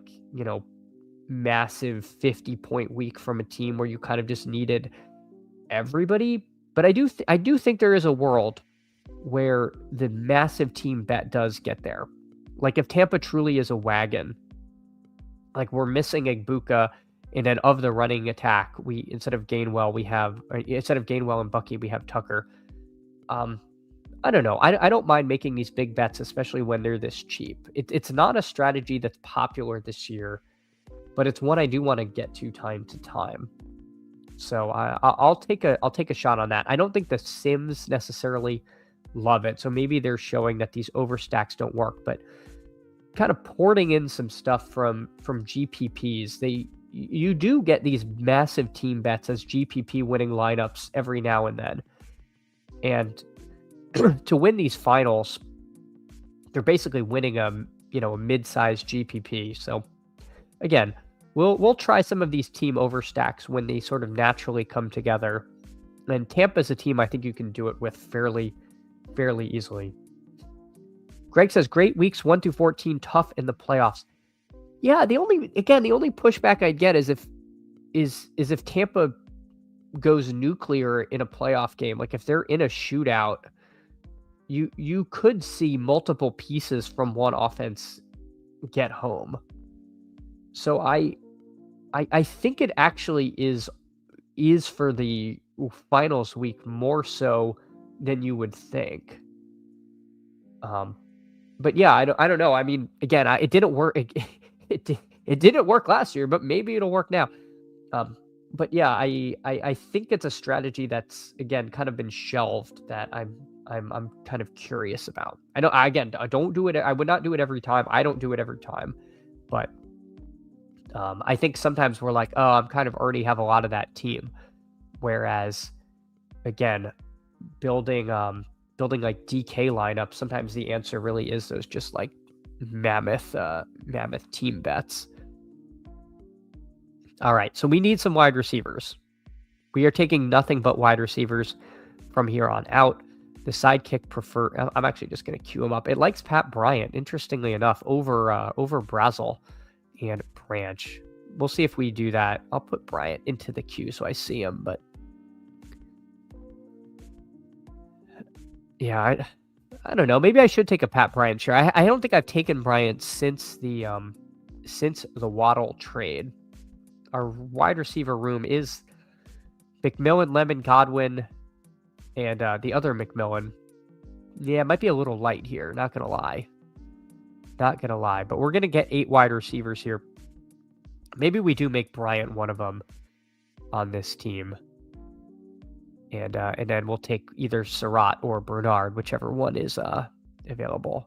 massive 50-point week from a team where you kind of just needed everybody. But I do think there is a world where the massive team bet does get there. Like if Tampa truly is a wagon, like we're missing Igbuka, and then of the running attack, instead of Gainwell and Bucky, we have Tucker. I don't know. I don't mind making these big bets, especially when they're this cheap. It's not a strategy that's popular this year, but it's one I do want to get to time to time. So I'll take a shot on that. I don't think the Sims necessarily love it. So maybe they're showing that these overstacks don't work, but kind of porting in some stuff from GPPs. You do get these massive team bets as GPP winning lineups every now and then. And to win these finals, they're basically winning a mid-sized GPP. So again, we'll try some of these team overstacks when they sort of naturally come together. And Tampa's a team I think you can do it with fairly easily. Greg says great weeks 1 through 14, tough in the playoffs. Yeah, the only pushback I'd get is if Tampa goes nuclear in a playoff game. Like if they're in a shootout, you could see multiple pieces from one offense get home. So I think it actually is for the finals week more so than you would think. But yeah, I don't know. I mean, again, it didn't work. It didn't work last year, but maybe it'll work now. But yeah, I think it's a strategy that's again kind of been shelved that I'm kind of curious about. I don't do it. I would not do it every time. I don't do it every time, but I think sometimes we're like, oh, I'm kind of already have a lot of that team. Whereas, again, building like DK lineups, sometimes the answer really is those just like mammoth team bets. All right, so we need some wide receivers. We are taking nothing but wide receivers from here on out. The sidekick I'm actually just going to queue him up. It likes Pat Bryant, interestingly enough, over Brazel and Branch. We'll see if we do that. I'll put Bryant into the queue so I see him, but yeah, I don't know. Maybe I should take a Pat Bryant share. I don't think I've taken Bryant since the Waddle trade. Our wide receiver room is McMillan, Lemon, Godwin, and the other McMillan. Yeah, it might be a little light here. Not gonna lie. But we're gonna get 8 wide receivers here. Maybe we do make Bryant one of them on this team. And then we'll take either Surratt or Bernard, whichever one is available.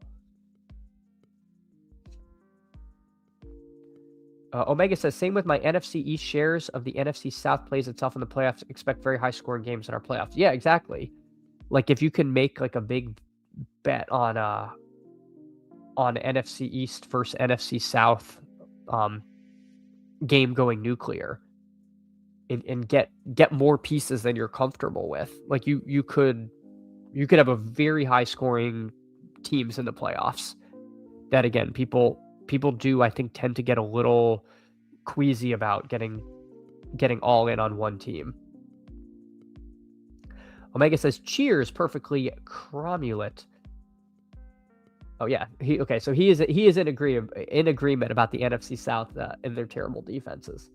Omega says, same with my NFC East shares of the NFC South plays itself in the playoffs. Expect very high scoring games in our playoffs. Yeah, exactly. Like if you can make like a big bet on NFC East versus NFC South game going nuclear. And get more pieces than you're comfortable with. Like you could have a very high scoring teams in the playoffs. That again, people do I think tend to get a little queasy about getting all in on one team. Omega says cheers perfectly cromulent. Oh yeah, so he is in agreement about the NFC South and their terrible defenses.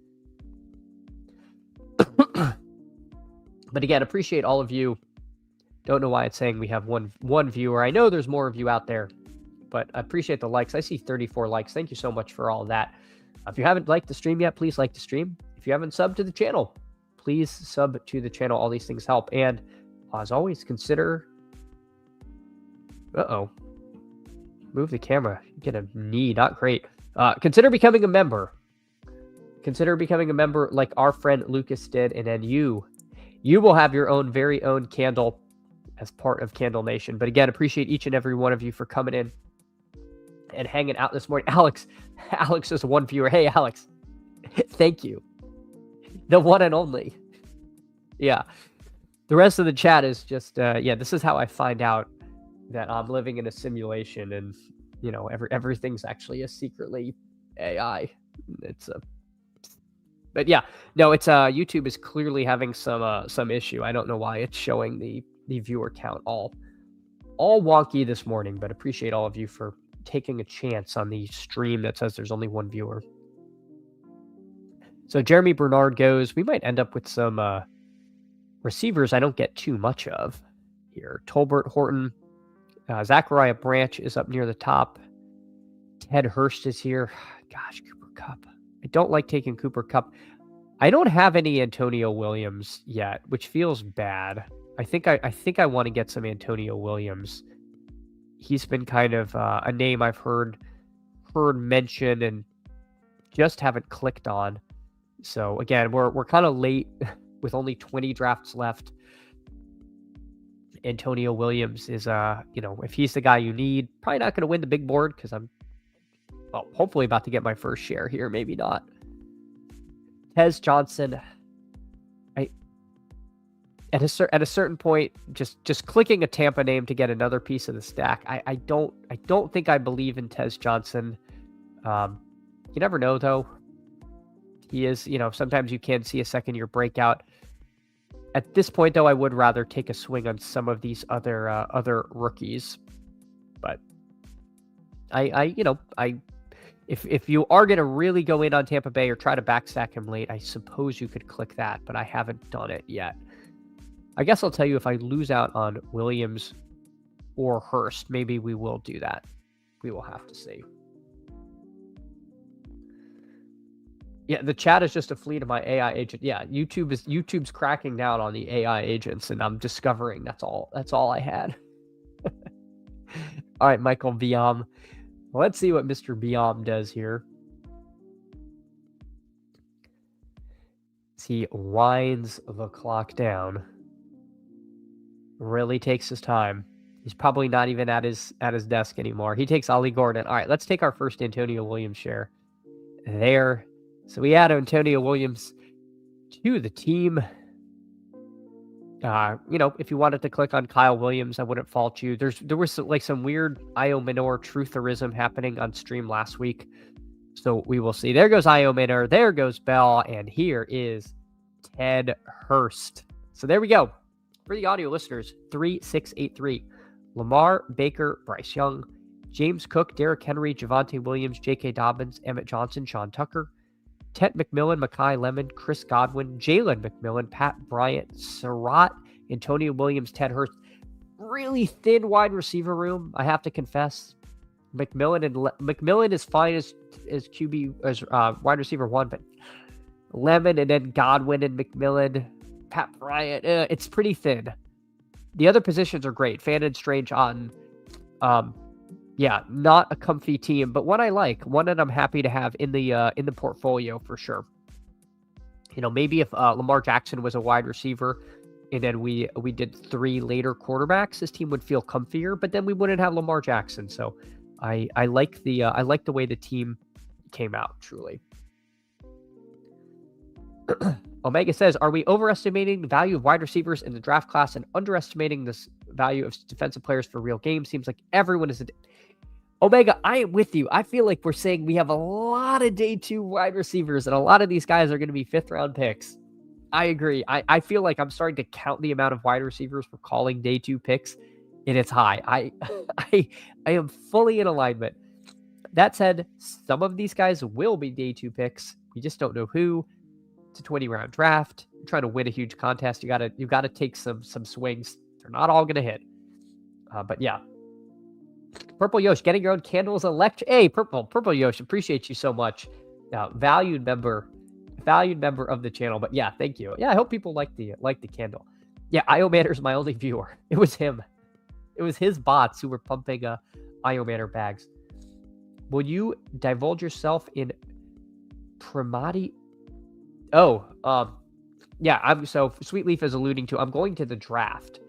But again, appreciate all of you. Don't know why it's saying we have one viewer. I know there's more of you out there, but I appreciate the likes. I see 34 likes. Thank you so much for all of that. If you haven't liked the stream yet, please like the stream. If you haven't subbed to the channel, please sub to the channel. All these things help. And as always, consider... Move the camera. Get a knee. Not great. Consider becoming a member. Consider becoming a member like our friend Lucas did, and then you will have your very own candle as part of Candle Nation. But again, appreciate each and every one of you for coming in and hanging out this morning. Alex is one viewer. Hey, Alex, thank you. The one and only. Yeah. The rest of the chat is just, this is how I find out that I'm living in a simulation and, everything's actually a secretly AI. But yeah, no, it's YouTube is clearly having some issue. I don't know why it's showing the viewer count all all wonky this morning, but appreciate all of you for taking a chance on the stream that says there's only one viewer. So Jeremy Bernard goes. We might end up with some receivers I don't get too much of here. Tolbert, Horton, Zachariah Branch is up near the top. Ted Hurst is here. Gosh, Cooper Kupp. I don't like taking Cooper Kupp. I don't have any Antonio Williams yet, which feels bad. I think I want to get some Antonio Williams. He's been kind of a name I've heard mentioned and just haven't clicked on. So again, we're kind of late with only 20 drafts left. Antonio Williams is if he's the guy you need, probably not going to win the big board because I'm hopefully about to get my first share here, maybe not. Tez Johnson, at a certain point, just clicking a Tampa name to get another piece of the stack. I don't think I believe in Tez Johnson. You never know though. He is, sometimes you can see a second-year breakout. At this point, though, I would rather take a swing on some of these other rookies. But if you are going to really go in on Tampa Bay or try to backstack him late, I suppose you could click that, but I haven't done it yet. I guess I'll tell you if I lose out on Williams or Hurst, maybe we will do that. We will have to see. Yeah, the chat is just a fleet of my AI agent. Yeah, YouTube's cracking down on the AI agents, and I'm discovering that's all I had. All right, Michael Biam. Let's see what Mr. Biam does here. He winds the clock down. Really takes his time. He's probably not even at his desk anymore. He takes Ollie Gordon. All right, let's take our first Antonio Williams share. There. So we add Antonio Williams to the team. If you wanted to click on Kyle Williams, I wouldn't fault you. There was some weird Io Minor trutherism happening on stream last week. So we will see. There goes Io Minor. There goes Bell. And here is Ted Hurst. So there we go. For the audio listeners, 3683. Lamar, Baker, Bryce Young, James Cook, Derrick Henry, Javonte Williams, J.K. Dobbins, Emmett Johnson, Sean Tucker, Ted McMillan, Mekhi Lemon, Chris Godwin, Jalen McMillan, Pat Bryant, Surratt, Antonio Williams, Ted Hurst. Really thin wide receiver room, I have to confess. McMillan is fine as QB as wide receiver 1, but Lemon and then Godwin and McMillan, Pat Bryant, it's pretty thin. The other positions are great. Fan and Strange on, not a comfy team, but one I like, one that I'm happy to have in the portfolio for sure. Maybe if Lamar Jackson was a wide receiver, and then we did 3 later quarterbacks, this team would feel comfier. But then we wouldn't have Lamar Jackson. So I like the way the team came out truly. Omega says, are we overestimating the value of wide receivers in the draft class and underestimating this value of defensive players for real games? Seems like everyone is Omega, I am with you. I feel like we're saying we have a lot of day 2 wide receivers, and a lot of these guys are going to be 5th round picks. I agree. I feel like I'm starting to count the amount of wide receivers we're calling day 2 picks, and it's high. I am fully in alignment. That said, some of these guys will be day 2 picks. We just don't know who. It's a 20-round draft. You're trying to win a huge contest. You gotta take some swings. They're not all gonna hit. But yeah. Purple Yosh, getting your own candles electric. Hey, Purple Yosh, appreciate you so much. Valued member of the channel. But yeah, thank you. Yeah, I hope people like the candle. Yeah, Io Manner's my only viewer. It was him. It was his bots who were pumping Io Manner bags. Will you divulge yourself in Primati? Oh, yeah. So Sweetleaf is alluding to. I'm going to the draft,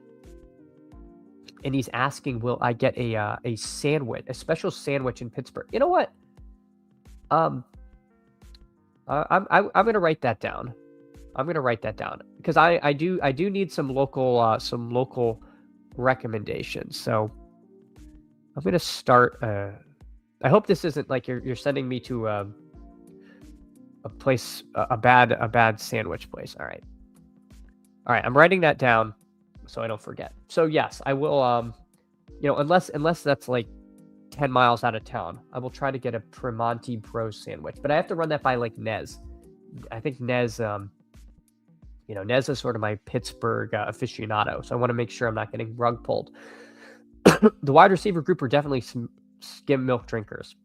and he's asking, "Will I get a sandwich, a special sandwich in Pittsburgh?" You know what? I'm gonna write that down. Because I do need some local recommendations. So I'm gonna start. I hope this isn't like you're sending me to a place, a bad sandwich place. All right. I'm writing that down so I don't forget. So yes, I will. unless that's like 10 miles out of town, I will try to get a Tremonti Bros sandwich. But I have to run that by like Nez. I think Nez, Nez is sort of my Pittsburgh aficionado, so I want to make sure I'm not getting rug pulled. The wide receiver group are definitely some skim milk drinkers.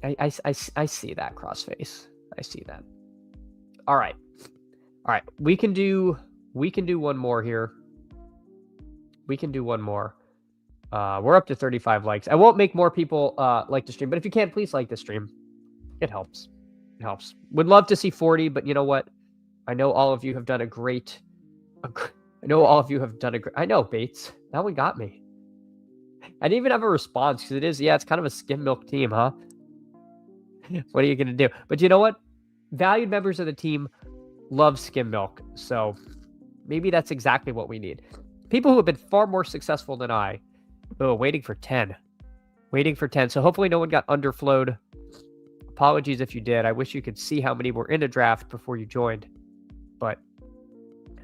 I see that, Crossface. I see that. All right. We can do one more here. We can do one more. We're up to 35 likes. I won't make more people like the stream, but if you can, please like the stream. It helps. It helps. Would love to see 40, but you know what? I know all of you have done a great. I know, Bates. That one got me. I didn't even have a response because it's kind of a skim milk team, huh? What are you going to do? But you know what? Valued members of the team love skim milk. So maybe that's exactly what we need. People who have been far more successful than I. Oh, waiting for 10. So hopefully no one got underflowed. Apologies if you did. I wish you could see how many were in a draft before you joined. But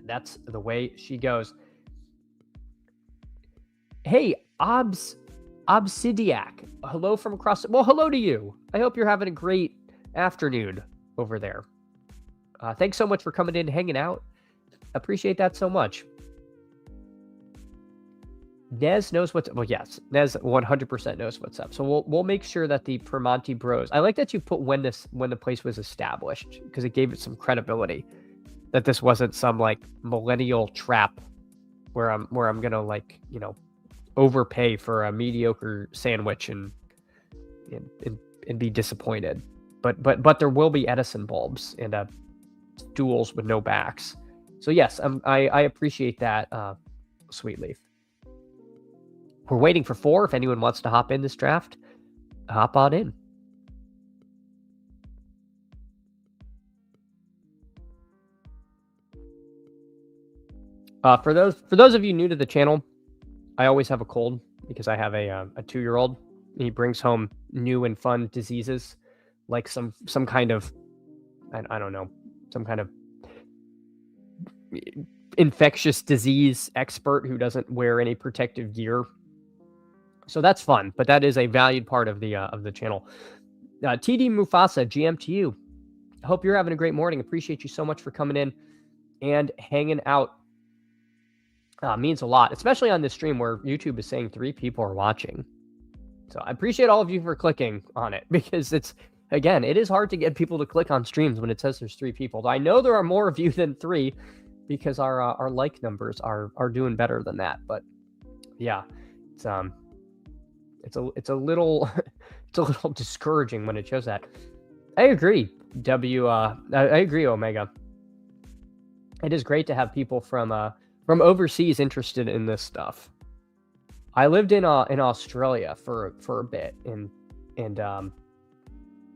that's the way she goes. Hey, Obsidiac. Hello from across. Well, hello to you. I hope you're having a great afternoon over there. Thanks so much for coming in and hanging out. Appreciate that so much. Nez knows what's up. Well, yes, Nez 100% knows what's up. So we'll make sure that the Tremonti Bros. I like that you put when the place was established because it gave it some credibility. That this wasn't some like millennial trap where I'm gonna overpay for a mediocre sandwich and be disappointed. But there will be Edison bulbs and stools with no backs. So yes, I appreciate that, Sweet Leaf. We're waiting for 4. If anyone wants to hop in this draft, hop on in. For those of you new to the channel, I always have a cold because I have a 2-year-old. He brings home new and fun diseases, like some kind of, I don't know, some kind of infectious disease expert who doesn't wear any protective gear. So that's fun, but that is a valued part of the channel. TD Mufasa, GM to you. I hope you're having a great morning. Appreciate you so much for coming in and hanging out. Means a lot, especially on this stream where YouTube is saying 3 people are watching. So I appreciate all of you for clicking on it because it is hard to get people to click on streams when it says there's 3 people. I know there are more of you than 3 because our like numbers are doing better than that. But yeah, it's a little discouraging when it shows that. I agree, I agree, Omega. It is great to have people from overseas interested in this stuff. I lived in Australia for a bit, and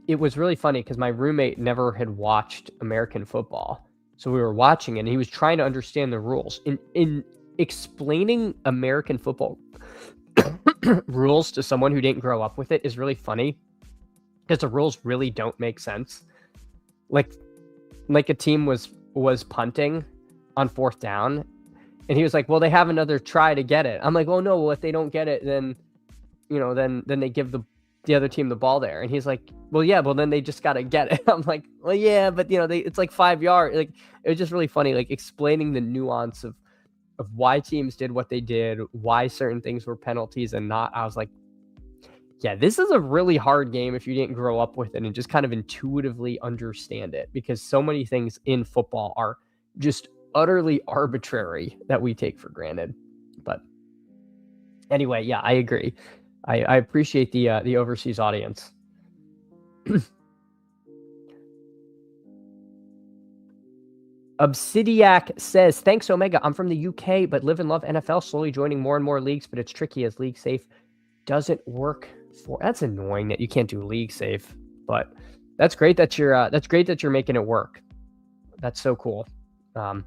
it was really funny because my roommate never had watched American football, so we were watching it, and he was trying to understand the rules. In explaining American football rules to someone who didn't grow up with it is really funny because the rules really don't make sense. Like a team was punting on 4th down. And he was like, well, they have another try to get it. I'm like, oh, no, well, if they don't get it, then they give the other team the ball there. And he's like, well, yeah, well, then they just got to get it. I'm like, well, yeah, but, it's like 5 yards. Like, it was just really funny, like, explaining the nuance of why teams did what they did, why certain things were penalties and not. I was like, yeah, this is a really hard game if you didn't grow up with it and just kind of intuitively understand it, because so many things in football are just utterly arbitrary that we take for granted. But anyway, yeah, I agree. I appreciate the overseas audience. Obsidiac says, thanks, Omega. I'm from the UK, but live and love NFL, slowly joining more and more leagues, but it's tricky as league safe doesn't work for. That's annoying that you can't do league safe, but that's great that you're making it work. That's so cool. I'm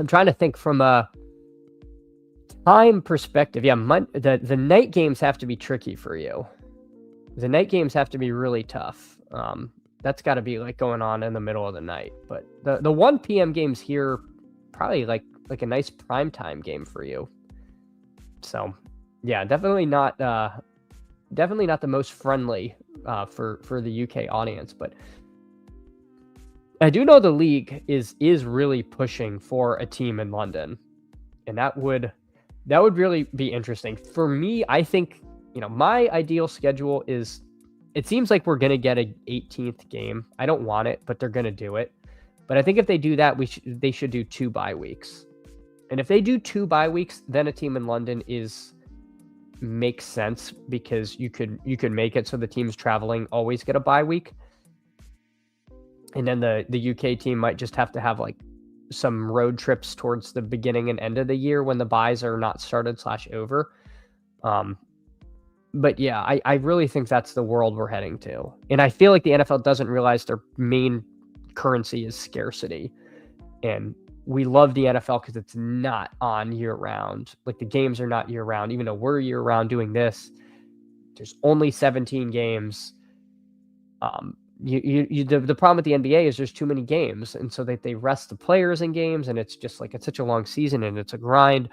trying to think from a time perspective. Yeah, the night games have to be tricky for you. The night games have to be really tough. That's got to be like going on in the middle of the night. But the 1 p.m. games here, probably like a nice primetime game for you. So, yeah, definitely not the most friendly for the UK audience, but I do know the league is really pushing for a team in London, and that would really be interesting. For me, I think, my ideal schedule is, it seems like we're going to get a 18th game. I don't want it, but they're going to do it. But I think if they do that, they should do 2 bye weeks. And if they do 2 bye weeks, then a team in London makes sense, because you could make it so the teams traveling always get a bye week. And then the UK team might just have to have like some road trips towards the beginning and end of the year when the buys are not started / over. But yeah, I really think that's the world we're heading to. And I feel like the NFL doesn't realize their main currency is scarcity. And we love the NFL because it's not on year round. Like, the games are not year round, even though we're year round doing this. There's only 17 games. The problem with the NBA is there's too many games, and so they rest the players in games, and it's just like, it's such a long season and it's a grind.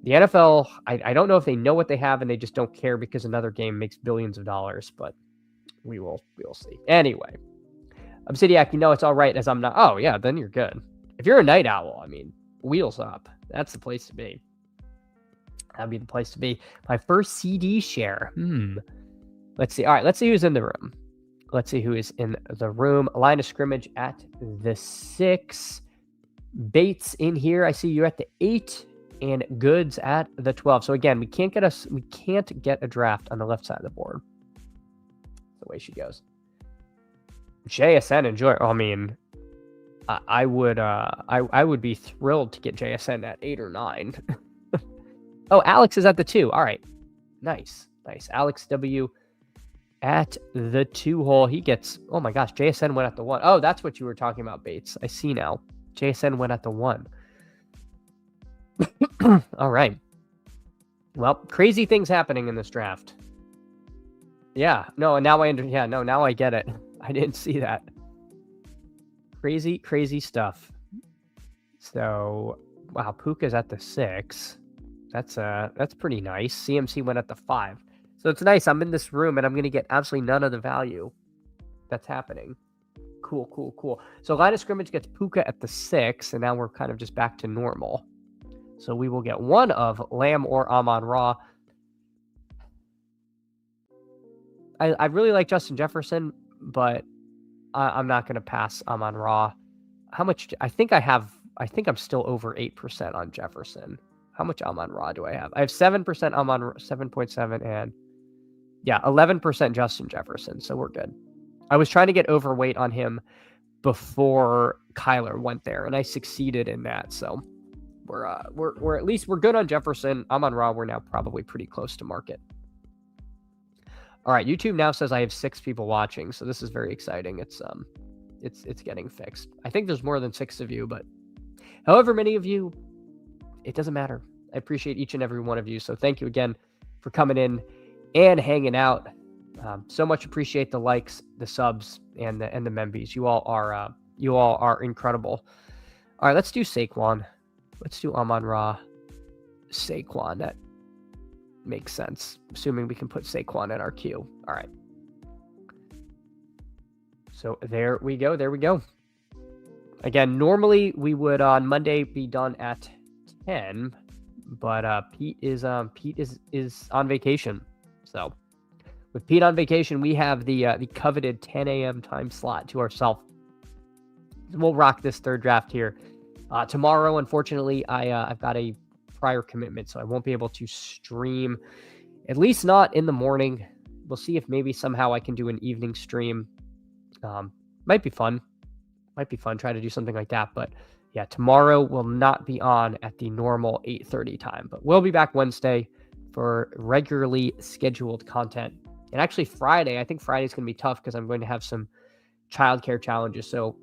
The NFL, I don't know if they know what they have and they just don't care because another game makes billions of dollars, but we will see. Anyway, Obsidiac, it's all right as I'm not. Oh yeah, then you're good. If you're a night owl, wheels up. That's the place to be. That'd be the place to be. My first CD share. Let's see. All right, let's see who's in the room. Let's see who is in the room. Line of scrimmage at the 6. Bates in here. I see you at the 8, and Goods at the 12. So again, we can't get a draft on the left side of the board. The way she goes. JSN, enjoy. I would be thrilled to get JSN at 8 or 9. Oh, Alex is at the 2. All right, nice. Alex W at the 2 hole. He gets. Oh my gosh, JSN went at the 1. Oh, that's what you were talking about, Bates. I see now. JSN went at the 1. All right. Well, crazy things happening in this draft. Yeah. No, and now now I get it. I didn't see that. Crazy stuff. So, wow, Puka's at the 6. That's pretty nice. CMC went at the 5. So it's nice. I'm in this room and I'm going to get absolutely none of the value that's happening. Cool. So line of scrimmage gets Puka at the 6, and now we're kind of just back to normal. So we will get one of Lamb or Amon-Ra. I really like Justin Jefferson, but I'm not going to pass Amon-Ra. How much? I think I'm still over 8% on Jefferson. How much Amon-Ra do I have? I have 7% Amon-Ra, 7.7, and 11% Justin Jefferson. So we're good. I was trying to get overweight on him before Kyler went there, and I succeeded in that. So we're at least we're good on Jefferson. Amon-Ra, we're now probably pretty close to market. All right, YouTube now says I have 6 people watching, so this is very exciting. It's getting fixed. I think there's more than 6 of you, but however many of you, it doesn't matter. I appreciate each and every one of you. So thank you again for coming in and hanging out. So much appreciate the likes, the subs, and the membies. You all are incredible. All right, let's do Saquon. Let's do Amon-Ra, Saquon. That makes sense, assuming we can put Saquon in our queue. All right. So there we go. Again, normally we would on Monday be done at 10, but Pete is on vacation. So with Pete on vacation, we have the coveted 10 a.m. time slot to ourselves. We'll rock this third draft here. Tomorrow, unfortunately, I've got a prior commitment, so I won't be able to stream, at least not in the morning. We'll see if maybe somehow I can do an evening stream. Might be fun. Try to do something like that. But yeah, tomorrow will not be on at the normal 8:30 time, but we'll be back Wednesday for regularly scheduled content. And actually Friday, I think Friday's going to be tough because I'm going to have some childcare challenges. So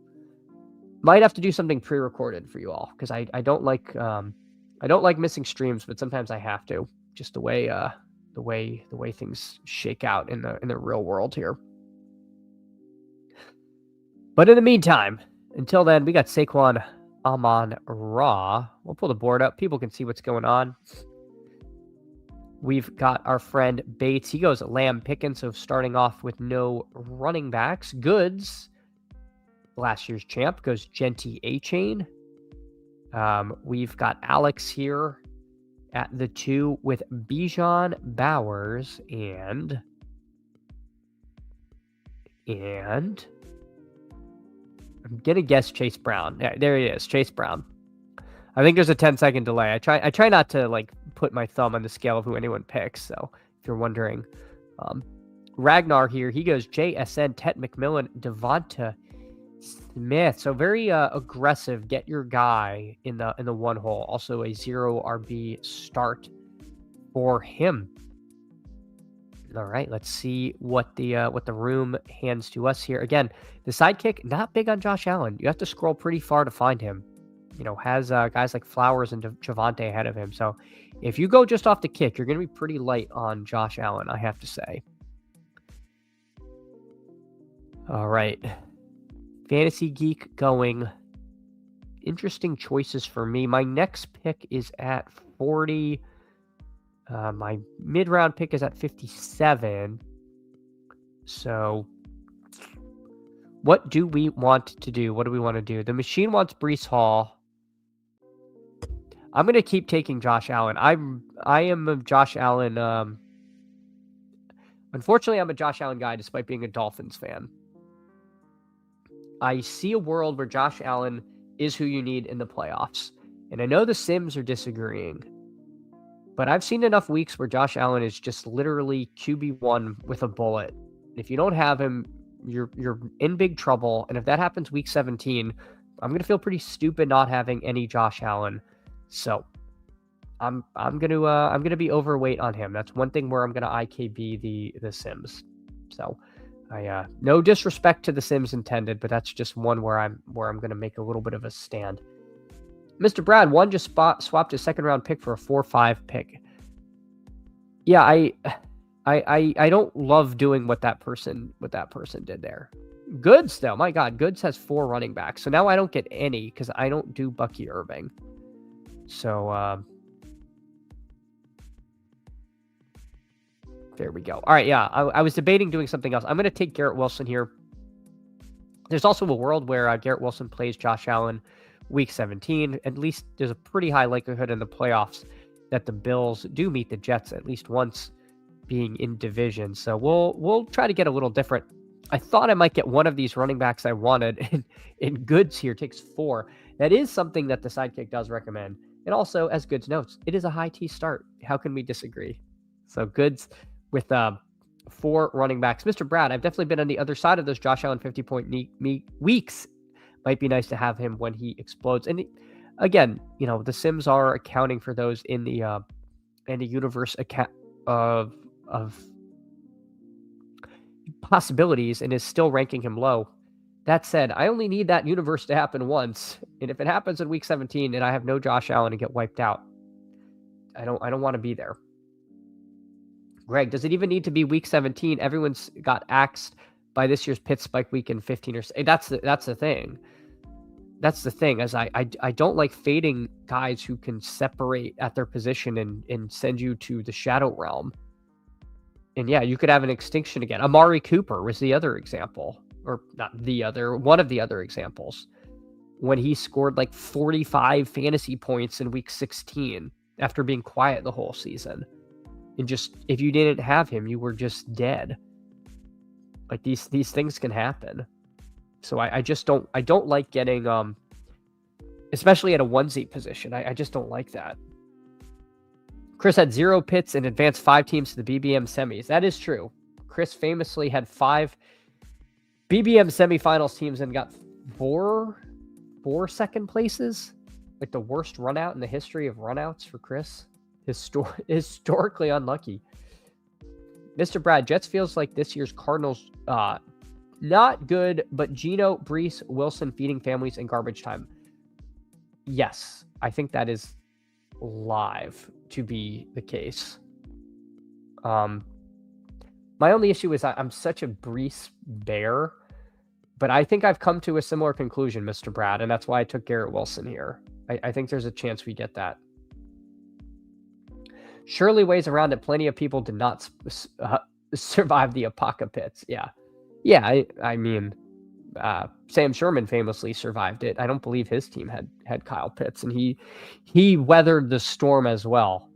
might have to do something pre-recorded for you all, because I don't like missing streams, but sometimes I have to, just the way things shake out in the real world here. But in the meantime, until then, we got Saquon, Amon-Ra. We'll pull the board up. People can see what's going on. We've got our friend Bates. He goes Lamb Pickens, so starting off with no running backs. Goods, last year's champ, goes Genty A-Chain. We've got Alex here at the 2 with Bijan Bowers and I'm gonna guess Chase Brown. Yeah, there he is, Chase Brown. I think there's a 10-second delay. I try not to like put my thumb on the scale of who anyone picks. So if you're wondering, Ragnar here, he goes JSN, Tet McMillan, Devonta Smith. So very aggressive. Get your guy in the one hole. Also a 0 RB start for him. All right, let's see what the room hands to us here. Again, the sidekick, not big on Josh Allen. You have to scroll pretty far to find him. You know, has guys like Flowers and Javonte ahead of him. So if you go just off the kick, you're going to be pretty light on Josh Allen, I have to say. All right. Fantasy Geek going. Interesting choices for me. My next pick is at 40. My mid-round pick is at 57. So what do we want to do? What do we want to do? The machine wants Breece Hall. I'm going to keep taking Josh Allen. I am a Josh Allen. Unfortunately, I'm a Josh Allen guy despite being a Dolphins fan. I see a world where Josh Allen is who you need in the playoffs. And I know the Sims are disagreeing. But I've seen enough weeks where Josh Allen is just literally QB1 with a bullet. If you don't have him, you're in big trouble. And if that happens week 17, I'm going to feel pretty stupid not having any Josh Allen. So I'm going to be overweight on him. That's one thing where I'm going to IKB the Sims. So I no disrespect to the Sims intended, but that's just one where I'm going to make a little bit of a stand. Mr. Brad, one just swapped his second round pick for a 4-5 pick. Yeah, I don't love doing what that person did there. Goods though, my God, Goods has 4 running backs, so now I don't get any because I don't do Bucky Irving. So there we go. All right, yeah, I was debating doing something else. I'm going to take Garrett Wilson here. There's also a world where Garrett Wilson plays Josh Allen week 17. At least there's a pretty high likelihood in the playoffs that the Bills do meet the Jets at least once, being in division. So we'll try to get a little different. I thought I might get one of these running backs I wanted, and Goods here takes 4. That is something that the sidekick does recommend. And also, as Goods notes, it is a high T start. How can we disagree? So Goods with 4 running backs. Mr. Brad, I've definitely been on the other side of those Josh Allen 50-point weeks. Might be nice to have him when he explodes. And again, you know, the Sims are accounting for those in the universe of possibilities and is still ranking him low. That said, I only need that universe to happen once. And if it happens in week 17 and I have no Josh Allen and get wiped out, I don't want to be there. Greg, does it even need to be week 17? Everyone's got axed by this year's pit spike week in 15 or so. That's the thing. That's the thing, as I don't like fading guys who can separate at their position and send you to the shadow realm. And yeah, you could have an extinction again. Amari Cooper was the other example. Or not the other, one of the other examples. When he scored like 45 fantasy points in week 16 after being quiet the whole season. And just, if you didn't have him, you were just dead. Like these things can happen. So I don't like getting, especially at a onesie position. I just don't like that. Chris had 0 pits and advanced 5 teams to the BBM semis. That is true. Chris famously had 5 BBM semifinals teams and got 4 second places. Like the worst run out in the history of runouts for Chris. Historically unlucky. Mr. Brad, Jets feels like this year's Cardinals, not good, but Geno, Breece, Wilson feeding families in garbage time. Yes, I think that is live to be the case. My only issue is I'm such a Breece bear, but I think I've come to a similar conclusion, Mr. Brad, and that's why I took Garrett Wilson here. I think there's a chance we get that. Surely ways around it. Plenty of people did not survive the apocalypse. Yeah. Yeah, I mean, Sam Sherman famously survived it. I don't believe his team had Kyle Pitts, and he weathered the storm as well.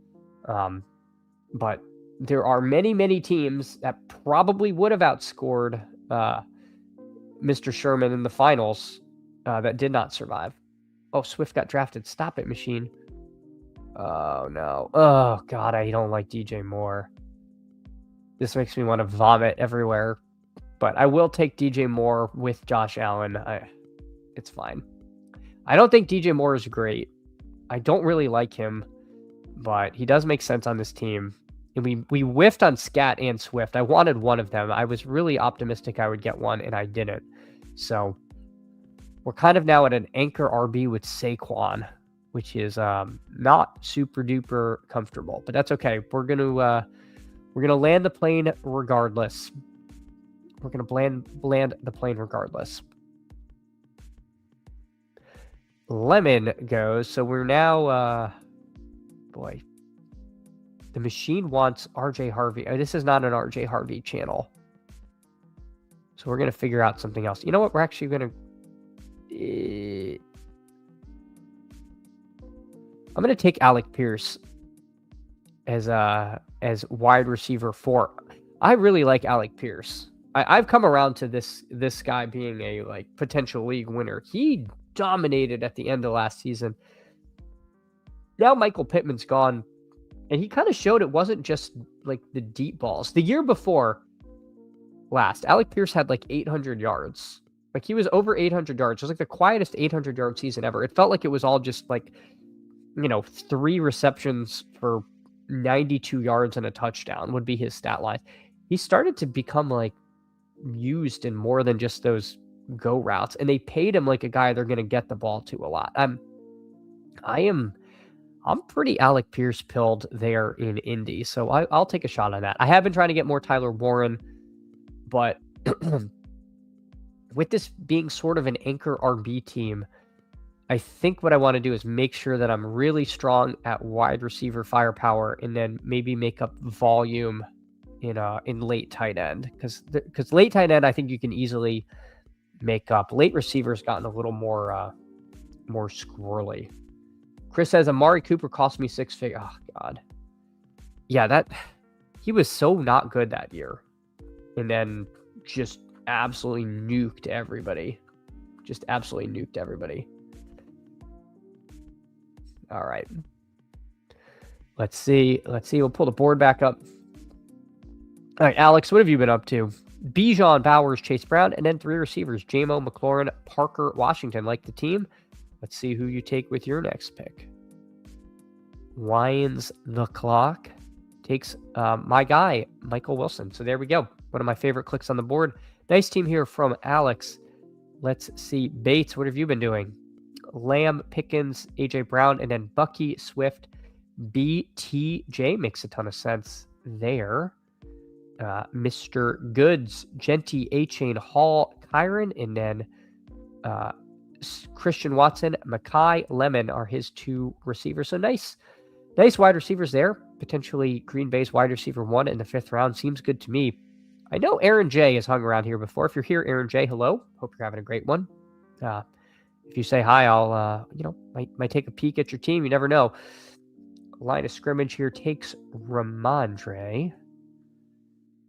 But there are many teams that probably would have outscored Mr. Sherman in the finals that did not survive. Oh, Swift got drafted. Stop it, machine. Oh, no. Oh, God, I don't like DJ Moore. This makes me want to vomit everywhere. But I will take DJ Moore with Josh Allen. It's fine. I don't think DJ Moore is great. I don't really like him, but he does make sense on this team. And we whiffed on Scat and Swift. I wanted one of them. I was really optimistic I would get one, and I didn't. So we're kind of now at an anchor RB with Saquon, which is not super duper comfortable, but that's okay. We're gonna land the plane regardless. We're gonna land the plane regardless. Lemon goes. So we're now boy. The machine wants RJ Harvey. Oh, this is not an RJ Harvey channel. So we're gonna figure out something else. You know what? We're actually gonna I'm going to take Alec Pierce as wide receiver 4. I really like Alec Pierce. I've come around to this guy being a like potential league winner. He dominated at the end of last season. Now Michael Pittman's gone, and he kind of showed it wasn't just like the deep balls. The year before last, Alec Pierce had like 800 yards. Like he was over 800 yards. It was like the quietest 800-yard season ever. It felt like it was all just like, 3 receptions for 92 yards and a touchdown would be his stat line. He started to become like used in more than just those go routes, and they paid him like a guy they're going to get the ball to a lot. I'm pretty Alec Pierce pilled there in Indy, so I'll take a shot on that. I have been trying to get more Tyler Warren, but with this being sort of an anchor RB team, I think what I want to do is make sure that I'm really strong at wide receiver firepower, and then maybe make up volume in late tight end, because late tight end I think you can easily make up. Late receivers gotten a little more squirrely. Chris says Amari Cooper cost me 6 figures. Oh God, yeah, he was so not good that year, and then just absolutely nuked everybody. All right. Let's see. We'll pull the board back up. All right, Alex, what have you been up to? Bijan, Bowers, Chase Brown, and then 3 receivers, J-Mo, McLaurin, Parker, Washington. Like the team? Let's see who you take with your next pick. Winds the clock. Takes my guy, Michael Wilson. So there we go. One of my favorite clicks on the board. Nice team here from Alex. Let's see. Bates, what have you been doing? Lamb, Pickens, AJ Brown, and then Bucky, Swift, BTJ. Makes a ton of sense there. Mr. Goods, Genty, A-Chain, Hall, Kyron, and then Christian Watson, Mackay, Lemon are his 2 receivers. So nice wide receivers there. Potentially Green Bay's wide receiver 1 in the 5th round. Seems good to me. I know Aaron J has hung around here before. If you're here, Aaron J, hello. Hope you're having a great one. If you say hi, I'll, might take a peek at your team. You never know. Line of scrimmage here takes Ramondre.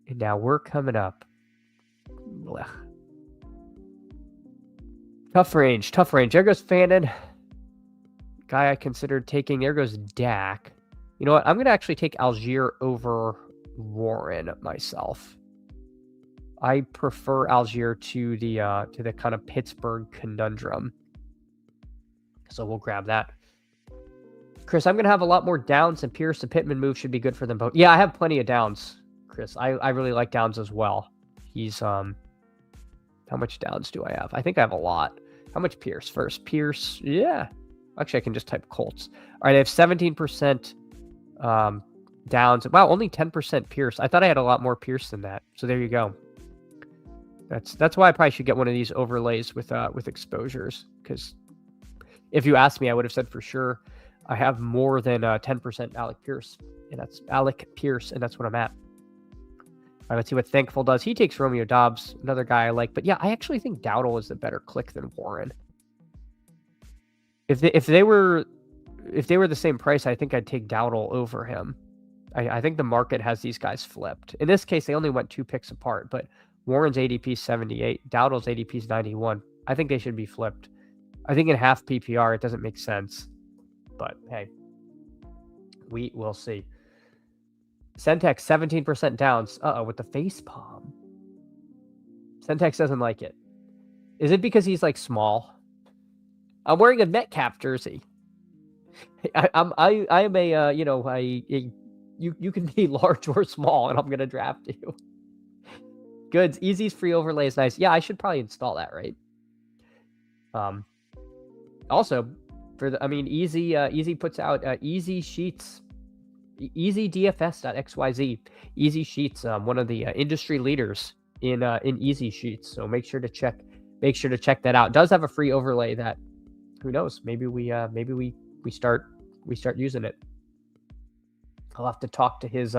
And now we're coming up. Blech. Tough range. There goes Fannin. Guy I considered taking. There goes Dak. You know what? I'm going to actually take Algier over Warren myself. I prefer Algier to the kind of Pittsburgh conundrum. So we'll grab that. Chris, I'm going to have a lot more Downs, and Pierce. The Pittman move should be good for them both. Yeah, I have plenty of Downs, Chris. I really like Downs as well. He's how much Downs do I have? I think I have a lot. How much Pierce first? Pierce, yeah. Actually, I can just type Colts. All right, I have 17% Downs. Wow, only 10% Pierce. I thought I had a lot more Pierce than that. So there you go. That's why I probably should get one of these overlays with exposures, because if you asked me, I would have said for sure I have more than 10% Alec Pierce, and that's what I'm at. All right, let's see what Thankful does. He takes Romeo Dobbs, another guy I like. But yeah, I actually think Dowdle is the better click than Warren. If they were the same price, I think I'd take Dowdle over him. I think the market has these guys flipped. In this case, they only went 2 picks apart, but Warren's ADP is 78, Dowdle's ADP is 91. I think they should be flipped. I think in half PPR, it doesn't make sense. But hey, we will see. Centex, 17% downs. With the face palm. Centex doesn't like it. Is it because he's like small? I'm wearing a Metcalf jersey. I am a you can be large or small, and I'm gonna draft you. Goods, Easy's free overlay is nice. Yeah, I should probably install that, right? Also, Easy puts out Easy Sheets, EasyDFS.xyz, Easy Sheets, one of the industry leaders in Easy Sheets. So make sure to check that out. It does have a free overlay that, who knows, maybe we start using it. I'll have to talk to his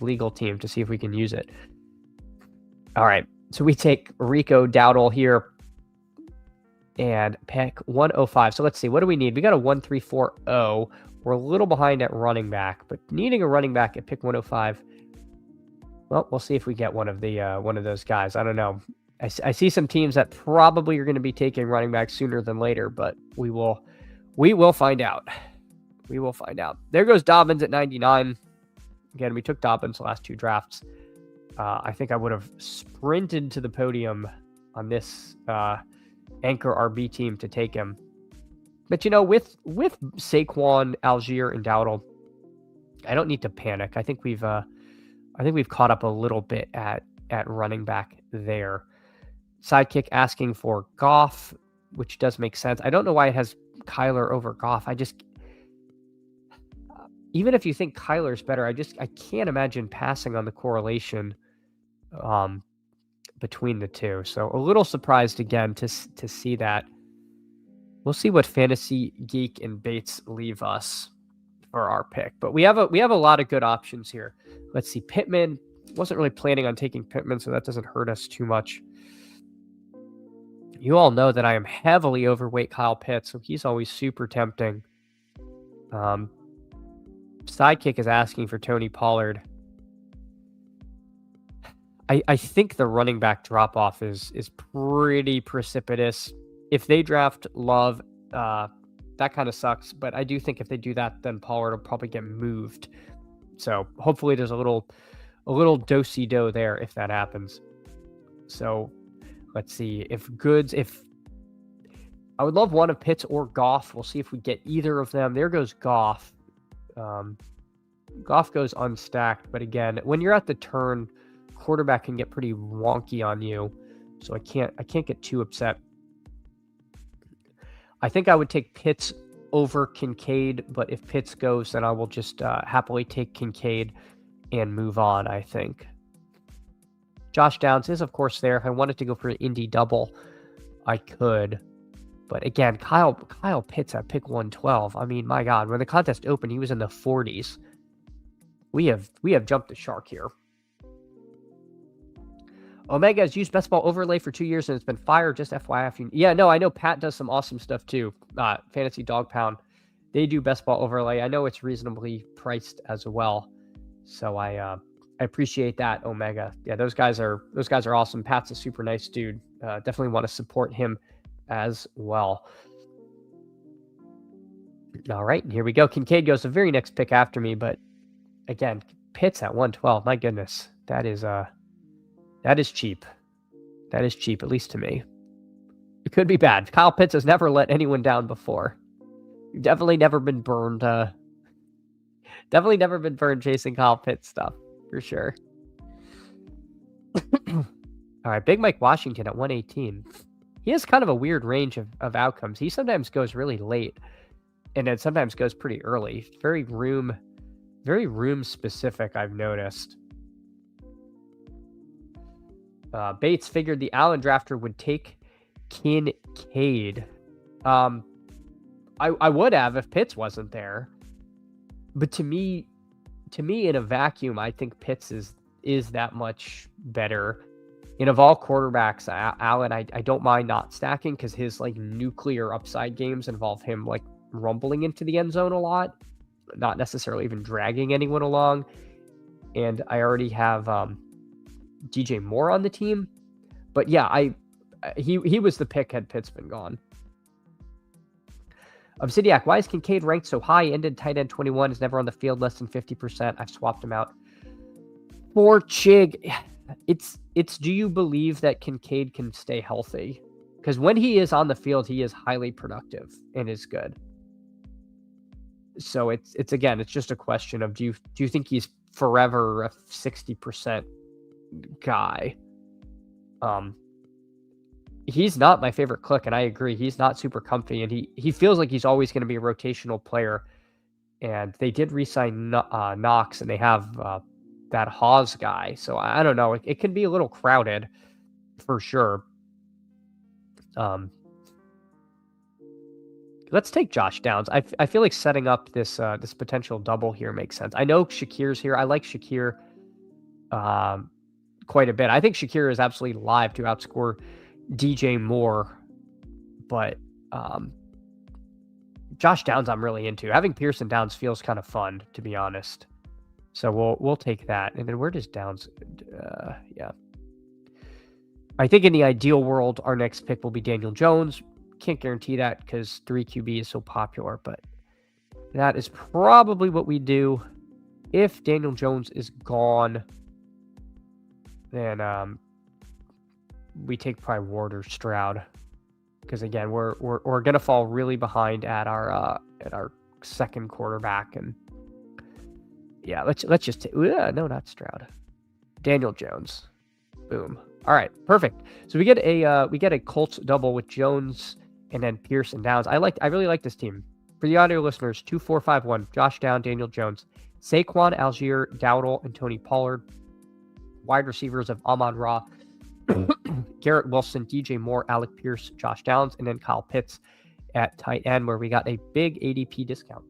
legal team to see if we can use it. All right, so we take Rico Dowdle here and pick 105. So let's see, what do we need? We got a 1-3-4-0. We're a little behind at running back, but needing a running back at pick 105. Well, we'll see if we get one of those guys. I don't know. I see some teams that probably are going to be taking running back sooner than later, but we will find out. We will find out. There goes Dobbins at 99. Again, we took Dobbins the last 2 drafts. I think I would have sprinted to the podium on this anchor RB team to take him. But with Saquon, Algier, and Dowdle, I don't need to panic. I think we've caught up a little bit at running back there. Sidekick asking for Goff, which does make sense. I don't know why it has Kyler over Goff. Even if you think Kyler's better, I can't imagine passing on the correlation between the two. So a little surprised again to see that. We'll see what Fantasy Geek and Bates leave us for our pick. But we have a lot of good options here. Let's see. Pittman, wasn't really planning on taking Pittman, so that doesn't hurt us too much. You all know that I am heavily overweight Kyle Pitts, so he's always super tempting. Sidekick is asking for Tony Pollard. I think the running back drop-off is pretty precipitous. If they draft Love, that kind of sucks. But I do think if they do that, then Pollard will probably get moved. So hopefully there's a little do-si-do there if that happens. So let's see. If I would love one of Pitts or Goff. We'll see if we get either of them. There goes Goff. Goff goes unstacked. But again, when you're at the turn, quarterback can get pretty wonky on you. So I can't get too upset. I think I would take Pitts over Kincaid, but if Pitts goes, then I will just happily take Kincaid and move on, I think. Josh Downs is, of course, there. If I wanted to go for an Indy double, I could. But again, Kyle Pitts at pick 112. I mean, my God, when the contest opened, he was in the 40s. We have jumped the shark here. Omega has used Best Ball Overlay for 2 years and it's been fired. Just FYI. Yeah, no, I know Pat does some awesome stuff too. Fantasy Dog Pound. They do Best Ball Overlay. I know it's reasonably priced as well. So I appreciate that, Omega. Yeah, those guys are awesome. Pat's a super nice dude. Definitely want to support him as well. All right, here we go. Kincaid goes the very next pick after me, but again, Pitts at 112. My goodness, that is cheap. That is cheap, at least to me. It could be bad. Kyle Pitts has never let anyone down before. You've definitely never been burned. Definitely never been burned chasing Kyle Pitts stuff, for sure. All right, Big Mike Washington at 118. He has kind of a weird range of outcomes. He sometimes goes really late, and then sometimes goes pretty early. Very room specific, I've noticed. Bates figured the Allen drafter would take Kincaid. I would have if Pitts wasn't there. But to me, in a vacuum, I think Pitts is that much better. And of all quarterbacks, Allen, I don't mind not stacking because his like nuclear upside games involve him like rumbling into the end zone a lot, not necessarily even dragging anyone along. And I already have DJ Moore on the team. But yeah, he was the pick had Pitts been gone. Obsidiac, why is Kincaid ranked so high? Ended tight end 21, is never on the field, less than 50%. I've swapped him out for Chig. It's do you believe that Kincaid can stay healthy? Because when he is on the field, he is highly productive and is good. So it's again, it's just a question of do you think he's forever a 60% guy? He's not my favorite click, and I agree. He's not super comfy, and he feels like he's always going to be a rotational player. And they did re-sign Knox, and they have that Hawes guy. So I don't know. It can be a little crowded for sure. Let's take Josh Downs. I feel like setting up this this potential double here makes sense. I know Shakir's here. I like Shakir quite a bit. I think Shakir is absolutely live to outscore DJ Moore, but Josh Downs I'm really into. Having Pearson Downs feels kind of fun, to be honest. So we'll take that. And then where does Downs? Yeah. I think in the ideal world, our next pick will be Daniel Jones. Can't guarantee that because 3 QB is so popular, but that is probably what we do. If Daniel Jones is gone, then we take probably Ward or Stroud, because again we're gonna fall really behind at our second quarterback, and yeah, let's just no, not Stroud, Daniel Jones. Boom. All right, perfect. So we get a Colts double with Jones and then Pierce and Downs. I really like this team. For the audio listeners, 2-4-5-1, Josh Down, Daniel Jones, Saquon, Algier, Dowdle, and Tony Pollard. Wide receivers of Amon-Ra, Garrett Wilson, DJ Moore, Alec Pierce, Josh Downs, and then Kyle Pitts at tight end, where we got a big ADP discount.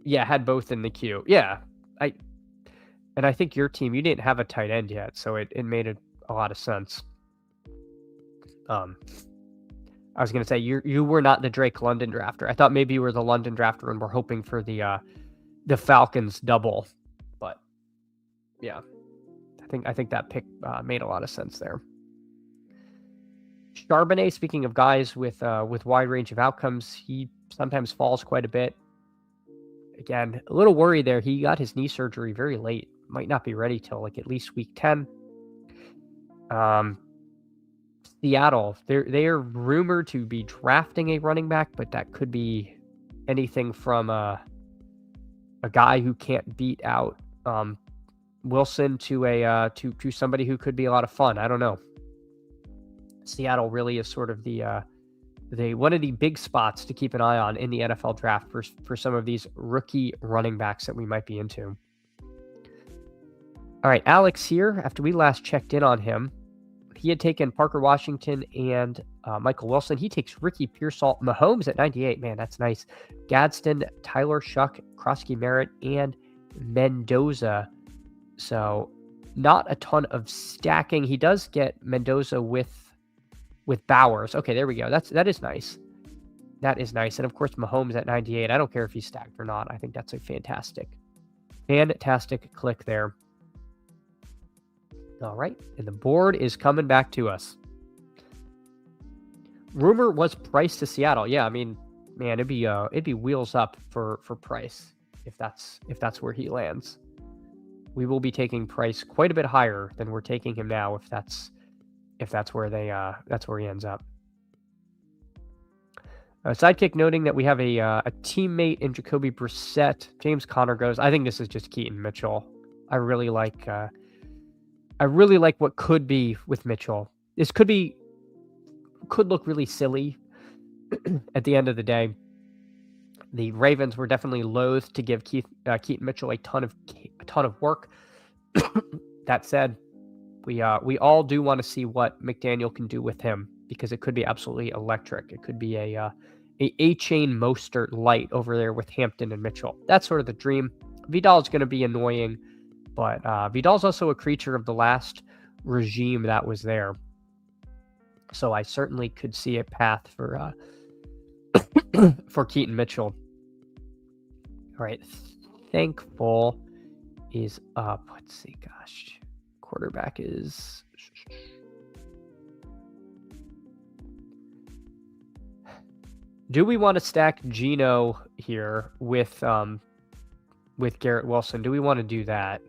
Yeah, had both in the queue. Yeah, I think your team, you didn't have a tight end yet, so it made a lot of sense. I was going to say, you were not the Drake London drafter. I thought maybe you were the London drafter and we're hoping for the Falcons double. But yeah, I think that pick made a lot of sense there. Charbonnet, speaking of guys with wide range of outcomes, he sometimes falls quite a bit. Again, a little worry there. He got his knee surgery very late. Might not be ready till like at least week 10. Seattle, they are rumored to be drafting a running back, but that could be anything from a guy who can't beat out Wilson to to somebody who could be a lot of fun. I don't know. Seattle really is sort of the one of the big spots to keep an eye on in the NFL draft for some of these rookie running backs that we might be into. All right, Alex here, after we last checked in on him, he had taken Parker Washington and Michael Wilson. He takes Ricky Pearsall, Mahomes at 98. Man, that's nice. Gadsden, Tyler Shuck, Krosky Merritt, and Mendoza. So not a ton of stacking. He does get Mendoza with Bowers. Okay, there we go. That is nice. That is nice. And of course, Mahomes at 98. I don't care if he's stacked or not. I think that's a fantastic click there. All right, and the board is coming back to us. Rumor was Price to Seattle. Yeah, I mean, man, it'd be wheels up for Price if that's where he lands. We will be taking Price quite a bit higher than we're taking him now if that's where he ends up. Sidekick noting that we have a teammate in Jacoby Brissett. James Conner goes. I think this is just Keaton Mitchell. I really like what could be with Mitchell. This could look really silly at the end of the day. The Ravens were definitely loath to give Keaton Mitchell a ton of work. That said, we all do want to see what McDaniel can do with him, because it could be absolutely electric. It could be a A-Chain Mostert light over there with Hampton and Mitchell. That's sort of the dream. Vidal's going to be annoying, but Vidal's also a creature of the last regime that was there. So I certainly could see a path for for Keaton Mitchell. All right, Thankful is up. Let's see, gosh, quarterback is. Do we want to stack Geno here with Garrett Wilson? Do we want to do that?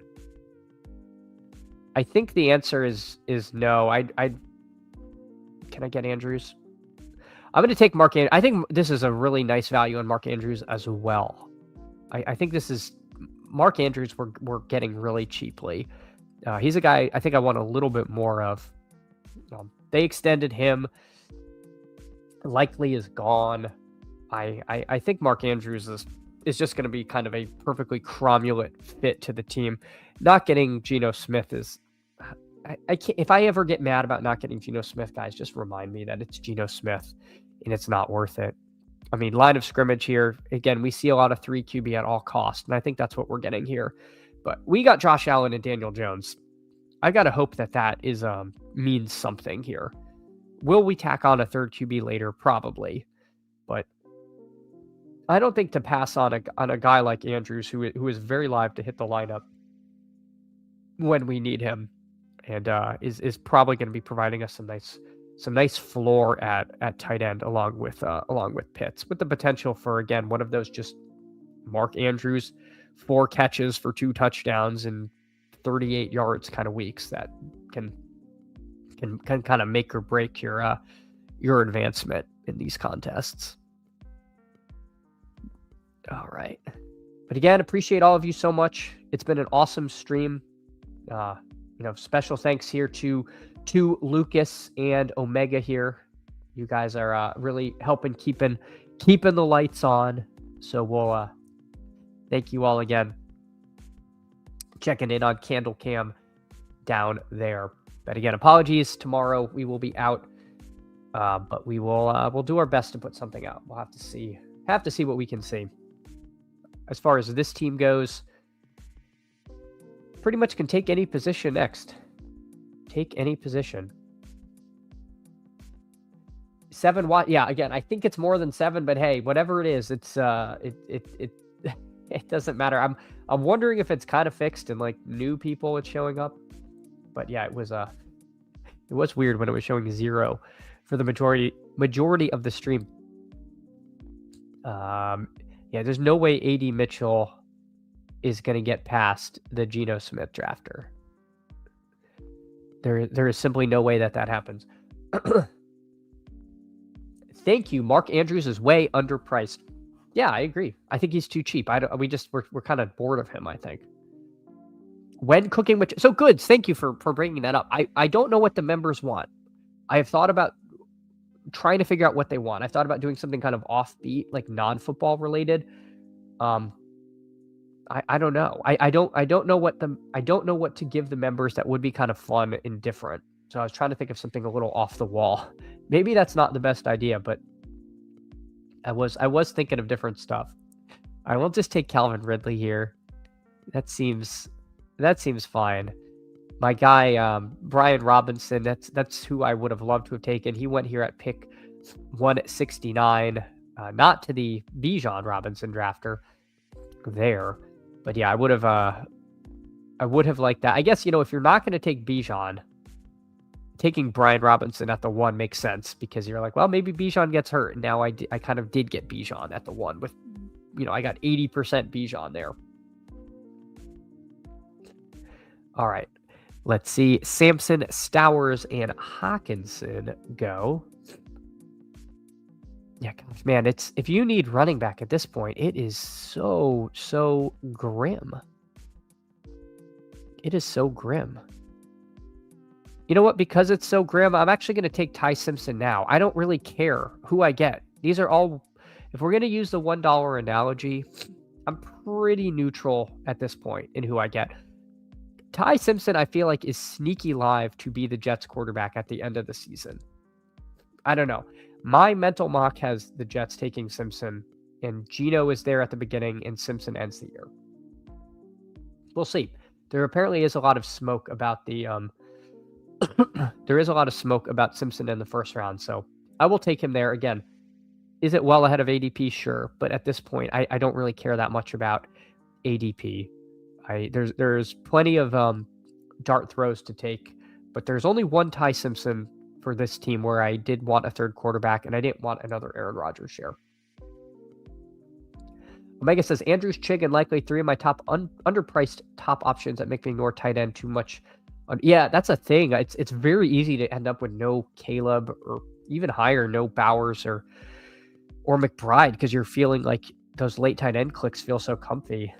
I think the answer is no. Can I get Andrews? I'm going to take Mark Andrews. I think this is a really nice value on Mark Andrews as well. I think this is Mark Andrews we're getting really cheaply. He's a guy I think I want a little bit more of. They extended him. Likely is gone. I think Mark Andrews is just going to be kind of a perfectly cromulent fit to the team. Not getting Geno Smith is I can't. If I ever get mad about not getting Geno Smith, guys, just remind me that it's Geno Smith and it's not worth it. I mean, line of scrimmage here. Again, we see a lot of 3 QB at all costs, and I think that's what we're getting here. But we got Josh Allen and Daniel Jones. I got to hope that is means something here. Will we tack on a third QB later? Probably. But I don't think to pass on a guy like Andrews, who is very live to hit the lineup when we need him, and is probably going to be providing us some nice floor at tight end along with Pitts, with the potential for, again, one of those just Mark Andrews 4 catches for 2 touchdowns and 38 yards kind of weeks that can kind of make or break your advancement in these contests. All right. But again, appreciate all of you so much. It's been an awesome stream. Special thanks here to Lucas and Omega here. You guys are really helping keeping the lights on. So we'll thank you all again. Checking in on Candle Cam down there. But again, apologies. Tomorrow we will be out, but we'll do our best to put something out. We'll have to see what we can see. As far as this team goes, pretty much can take any position next. Take any position. 7 watt. Yeah, again, I think it's more than 7, but hey, whatever it is, it's it doesn't matter. I'm wondering if it's kind of fixed and like new people it's showing up. But yeah, it was weird when it was showing 0 for the majority of the stream. Yeah, there's no way AD Mitchell is going to get past the Geno Smith drafter. There is simply no way that happens. Thank you. Mark Andrews is way underpriced. Yeah, I agree. I think he's too cheap. We're kind of bored of him, I think. When cooking with... So goods, thank you for bringing that up. I don't know what the members want. I have thought about trying to figure out what they want. I've thought about doing something kind of offbeat, like non-football related. I don't know. I don't know what to give the members that would be kind of fun and different. So I was trying to think of something a little off the wall. Maybe that's not the best idea, but I was thinking of different stuff. I will just take Calvin Ridley here. That seems fine. My guy, Brian Robinson, that's who I would have loved to have taken. He went here at pick 169, not to the Bijan Robinson drafter there. But yeah, I would have liked that. I guess, if you're not going to take Bijan, taking Brian Robinson at the 1 makes sense, because you're like, well, maybe Bijan gets hurt. And now I kind of did get Bijan at the 1 with, I got 80% Bijan there. All right. Let's see. Sampson, Stowers, and Hawkinson go. Yeah, gosh, man, if you need running back at this point, it is so grim. It is so grim. You know what? Because it's so grim, I'm actually going to take Ty Simpson now. I don't really care who I get. These are all... If we're going to use the $1 analogy, I'm pretty neutral at this point in who I get. Ty Simpson, I feel like, is sneaky live to be the Jets quarterback at the end of the season. I don't know. My mental mock has the Jets taking Simpson, and Geno is there at the beginning, and Simpson ends the year. We'll see. There apparently is a lot of smoke about the there is a lot of smoke about Simpson in the first round, so I will take him there. Again, is it well ahead of ADP? Sure, but at this point, I don't really care that much about ADP. There's plenty of dart throws to take, but there's only one Ty Simpson for this team where I did want a third quarterback, and I didn't want another Aaron Rodgers share. Omega says, Andrews, Chig, and likely three of my top underpriced top options that make me ignore tight end too much. Yeah, that's a thing. It's very easy to end up with no Caleb, or even higher, no Bowers or McBride, because you're feeling like those late tight end clicks feel so comfy.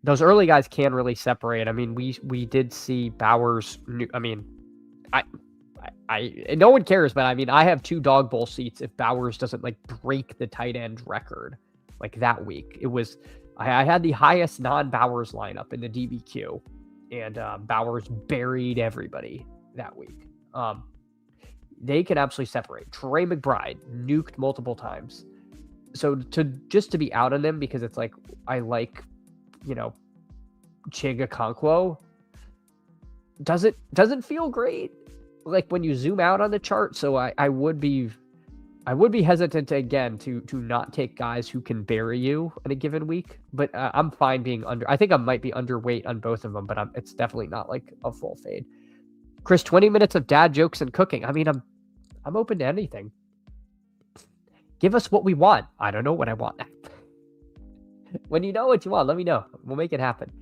Those early guys can really separate. I mean, we did see Bowers. I mean, I no one cares, but I mean, I have 2 dog bowl seats if Bowers doesn't like break the tight end record like that week. It was I had the highest non-Bowers lineup in the DBQ, and Bowers buried everybody that week. They can absolutely separate. Trey McBride nuked multiple times. So to be out on them because it's like I like, Chig Okonkwo doesn't feel great like when you zoom out on the chart. So I would be hesitant to not take guys who can bury you in a given week, but I'm fine being under. I think I might be underweight on both of them, but it's definitely not like a full fade. Chris, 20 minutes of dad jokes and cooking. I mean, I'm open to anything. Give us what we want. I don't know what I want. When you know what you want, let me know. We'll make it happen.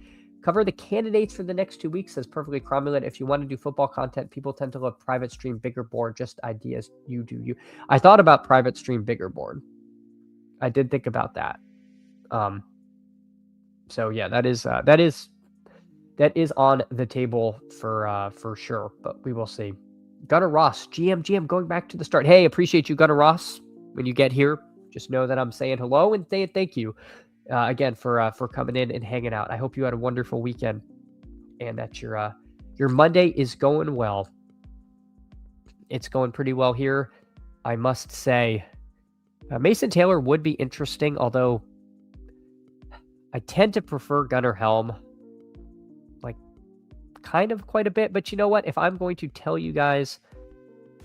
Cover the candidates for the next 2 weeks, says Perfectly Cromulent. If you want to do football content, people tend to love private stream, bigger board, just ideas. You do you. I thought about private stream, bigger board. I did think about that. So yeah, that is on the table for sure, but we will see. Gunnar Ross, GM, going back to the start. Hey, appreciate you, Gunnar Ross. When you get here, just know that I'm saying hello and saying thank you. Again for coming in and hanging out. I hope you had a wonderful weekend and that your Monday is going well. It's going pretty well here, I must say. Mason Taylor would be interesting, although I tend to prefer Gunnar Helm, like kind of quite a bit. But you know what? If I'm going to tell you guys,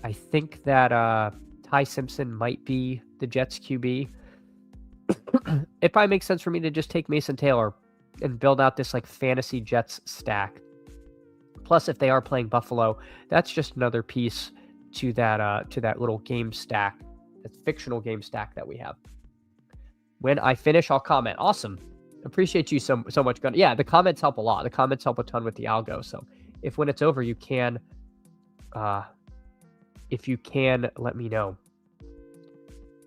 I think that Ty Simpson might be the Jets QB. It probably makes sense for me to just take Mason Taylor and build out this like fantasy Jets stack. Plus, if they are playing Buffalo, that's just another piece to that little game stack, that fictional game stack that we have. When I finish, I'll comment. Awesome. Appreciate you so much, Gunnar. Yeah, the comments help a lot. The comments help a ton with the algo. So if when it's over, you can, if you can, let me know.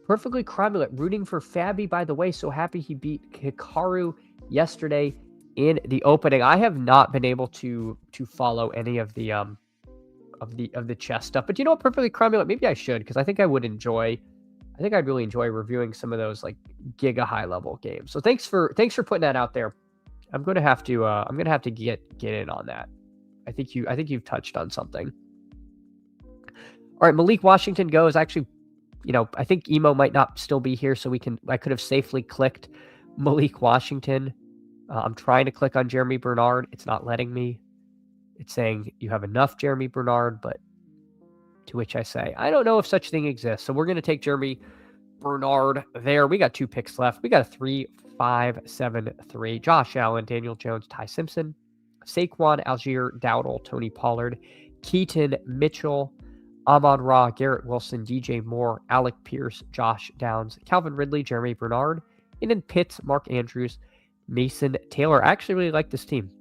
Perfectly Cromulent, rooting for Fabby, by the way. So happy he beat Hikaru yesterday in the opening. I have not been able to follow any of the chess stuff, but you know what, Perfectly Cromulent, maybe I should, because I think I'd really enjoy reviewing some of those like giga high level games. So thanks for putting that out there. I'm gonna have to get in on that. I think you've touched on something. All right, Malik Washington goes. Actually, I think Emo might not still be here, so I could have safely clicked Malik Washington. I'm trying to click on Jeremy Bernard. It's not letting me. It's saying you have enough Jeremy Bernard, but to which I say, I don't know if such thing exists. So we're going to take Jeremy Bernard there. We got 2 picks left. We got a 3, 5, 7, 3. Josh Allen, Daniel Jones, Ty Simpson, Saquon, Algier, Dowdle, Tony Pollard, Keaton Mitchell, Amon-Ra, Garrett Wilson, DJ Moore, Alec Pierce, Josh Downs, Calvin Ridley, Jeremy Bernard, and then Pitts, Mark Andrews, Mason Taylor. I actually really like this team.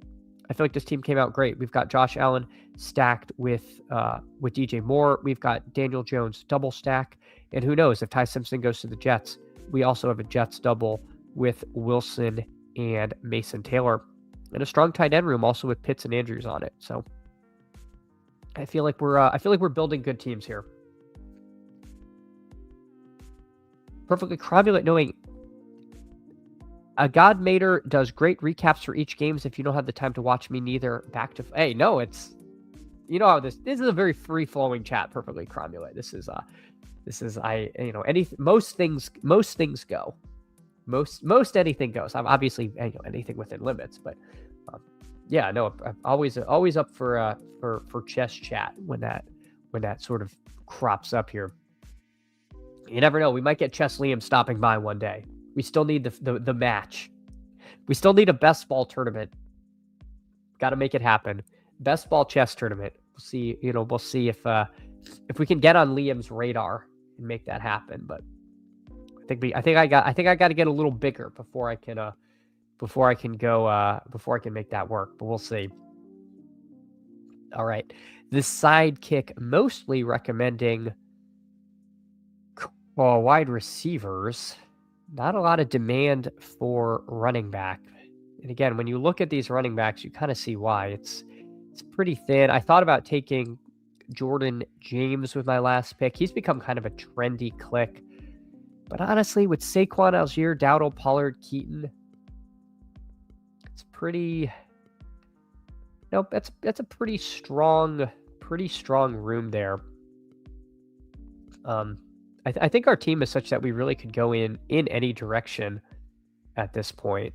I feel like this team came out great. We've got Josh Allen stacked with DJ Moore. We've got Daniel Jones double stack. And who knows, if Ty Simpson goes to the Jets, we also have a Jets double with Wilson and Mason Taylor. And a strong tight end room also with Pitts and Andrews on it. So I feel like we're building good teams here. Perfectly Cromulent, knowing a Godmater does great recaps for each games. If you don't have the time to watch me, neither. Back to hey, no, it's You know how this is a very free flowing chat. Perfectly cromulate. This is most things go. Most anything goes. I'm obviously anything within limits, but yeah, no, I'm always up for chess chat when that sort of crops up here. You never know. We might get Chess Liam stopping by one day. We still need the match. We still need a best ball tournament. Got to make it happen. Best ball chess tournament. We'll see. We'll see if we can get on Liam's radar and make that happen. But I think I got to get a little bigger before I can make that work. But we'll see. All right. The sidekick mostly recommending wide receivers. Not a lot of demand for running back. And again, when you look at these running backs, you kind of see why. It's pretty thin. I thought about taking Jordan James with my last pick. He's become kind of a trendy click. But honestly, with Saquon, Algier, Dowdle, Pollard, Keaton, it's pretty... Nope, that's a pretty strong room there. I think our team is such that we really could go in any direction at this point.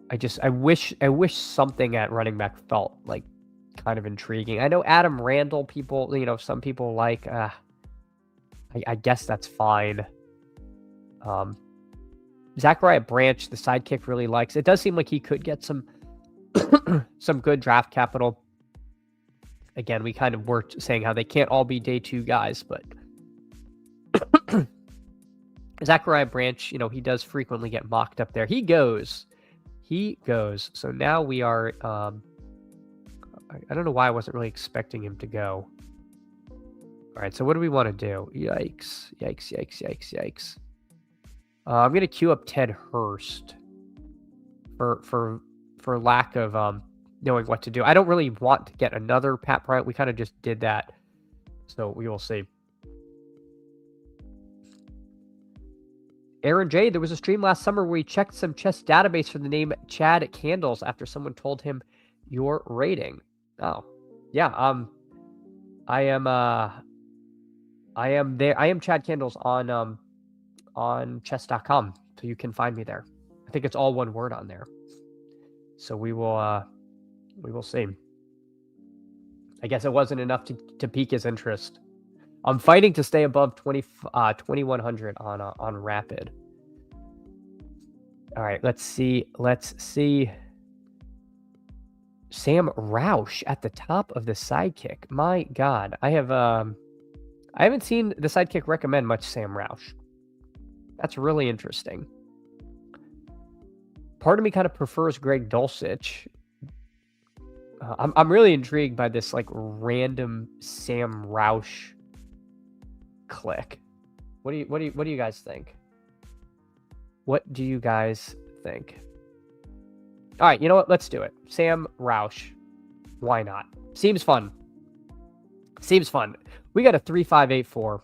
I wish something at running back felt like kind of intriguing. I know Adam Randall, some people like. I guess that's fine. Zachariah Branch, the sidekick, really likes. It does seem like he could get some some good draft capital. Again, we kind of were saying how they can't all be day 2 guys, but Zachariah Branch, he does frequently get mocked up there. He goes. So now we are, I don't know why I wasn't really expecting him to go. All right, so what do we want to do? Yikes. I'm going to queue up Ted Hurst for lack of knowing what to do. I don't really want to get another Pat Bryant. We kind of just did that. So we will see. Aaron J., there was a stream last summer where he checked some chess database for the name Chad Candles after someone told him your rating. Oh, yeah. I am there. I am Chad Candles on chess.com. So you can find me there. I think it's all one word on there. So we will see. I guess it wasn't enough to pique his interest. I'm fighting to stay above 2100 on Rapid. All right, let's see. Sam Roush at the top of the sidekick. My God, I haven't seen the sidekick recommend much Sam Roush. That's really interesting. Part of me kind of prefers Greg Dulcich. I'm really intrigued by this like random Sam Roush click. What do you guys think? What do you guys think? All right, you know what? Let's do it. Sam Roush. Why not? Seems fun. We got a 3-5-8-4.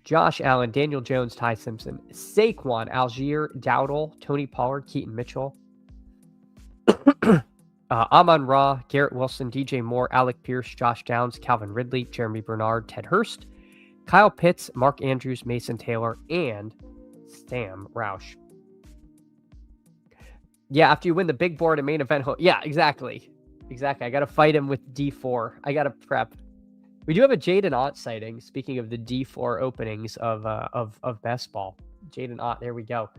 Josh Allen, Daniel Jones, Ty Simpson, Saquon, Algier, Dowdle, Tony Pollard, Keaton Mitchell, Amon-Ra, Garrett Wilson, DJ Moore, Alec Pierce, Josh Downs, Calvin Ridley, Jeremy Bernard, Ted Hurst, Kyle Pitts, Mark Andrews, Mason Taylor, and Sam Roush. Yeah, after you win the big board and main event. Yeah, exactly. I got to fight him with D4. I got to prep. We do have a Jaden Ott sighting. Speaking of the D4 openings of best ball, Jaden Ott. There we go.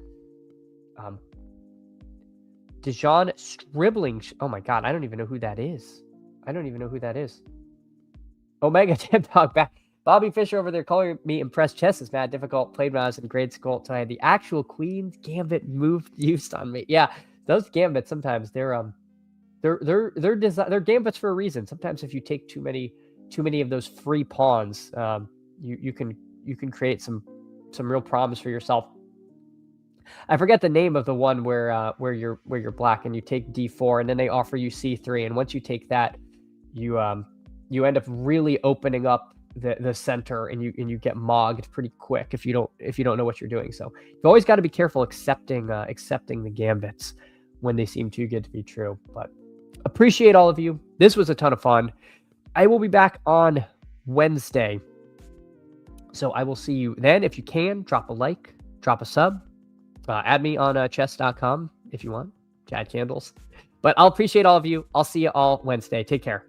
Dejon Stribling. Oh my God, I don't even know who that is. Omega Tip Dog back. Bobby Fisher over there calling me impressed chess is mad difficult. Played when I was in grade school until I had the actual Queen's Gambit move used on me. Yeah, those gambits sometimes they're gambits for a reason. Sometimes if you take too many of those free pawns, you can create some real problems for yourself. I forget the name of the one where you're black and you take D4 and then they offer you C3, and once you take that, you end up really opening up the center, and you get mogged pretty quick if you don't know what you're doing. So you've always got to be careful accepting the gambits when they seem too good to be true. But appreciate all of you. This was a ton of fun. I will be back on Wednesday. So I will see you then. If you can, drop a like, drop a sub, add me on chess.com if you want, Chad Candles. But I'll appreciate all of you. I'll see you all Wednesday. Take care.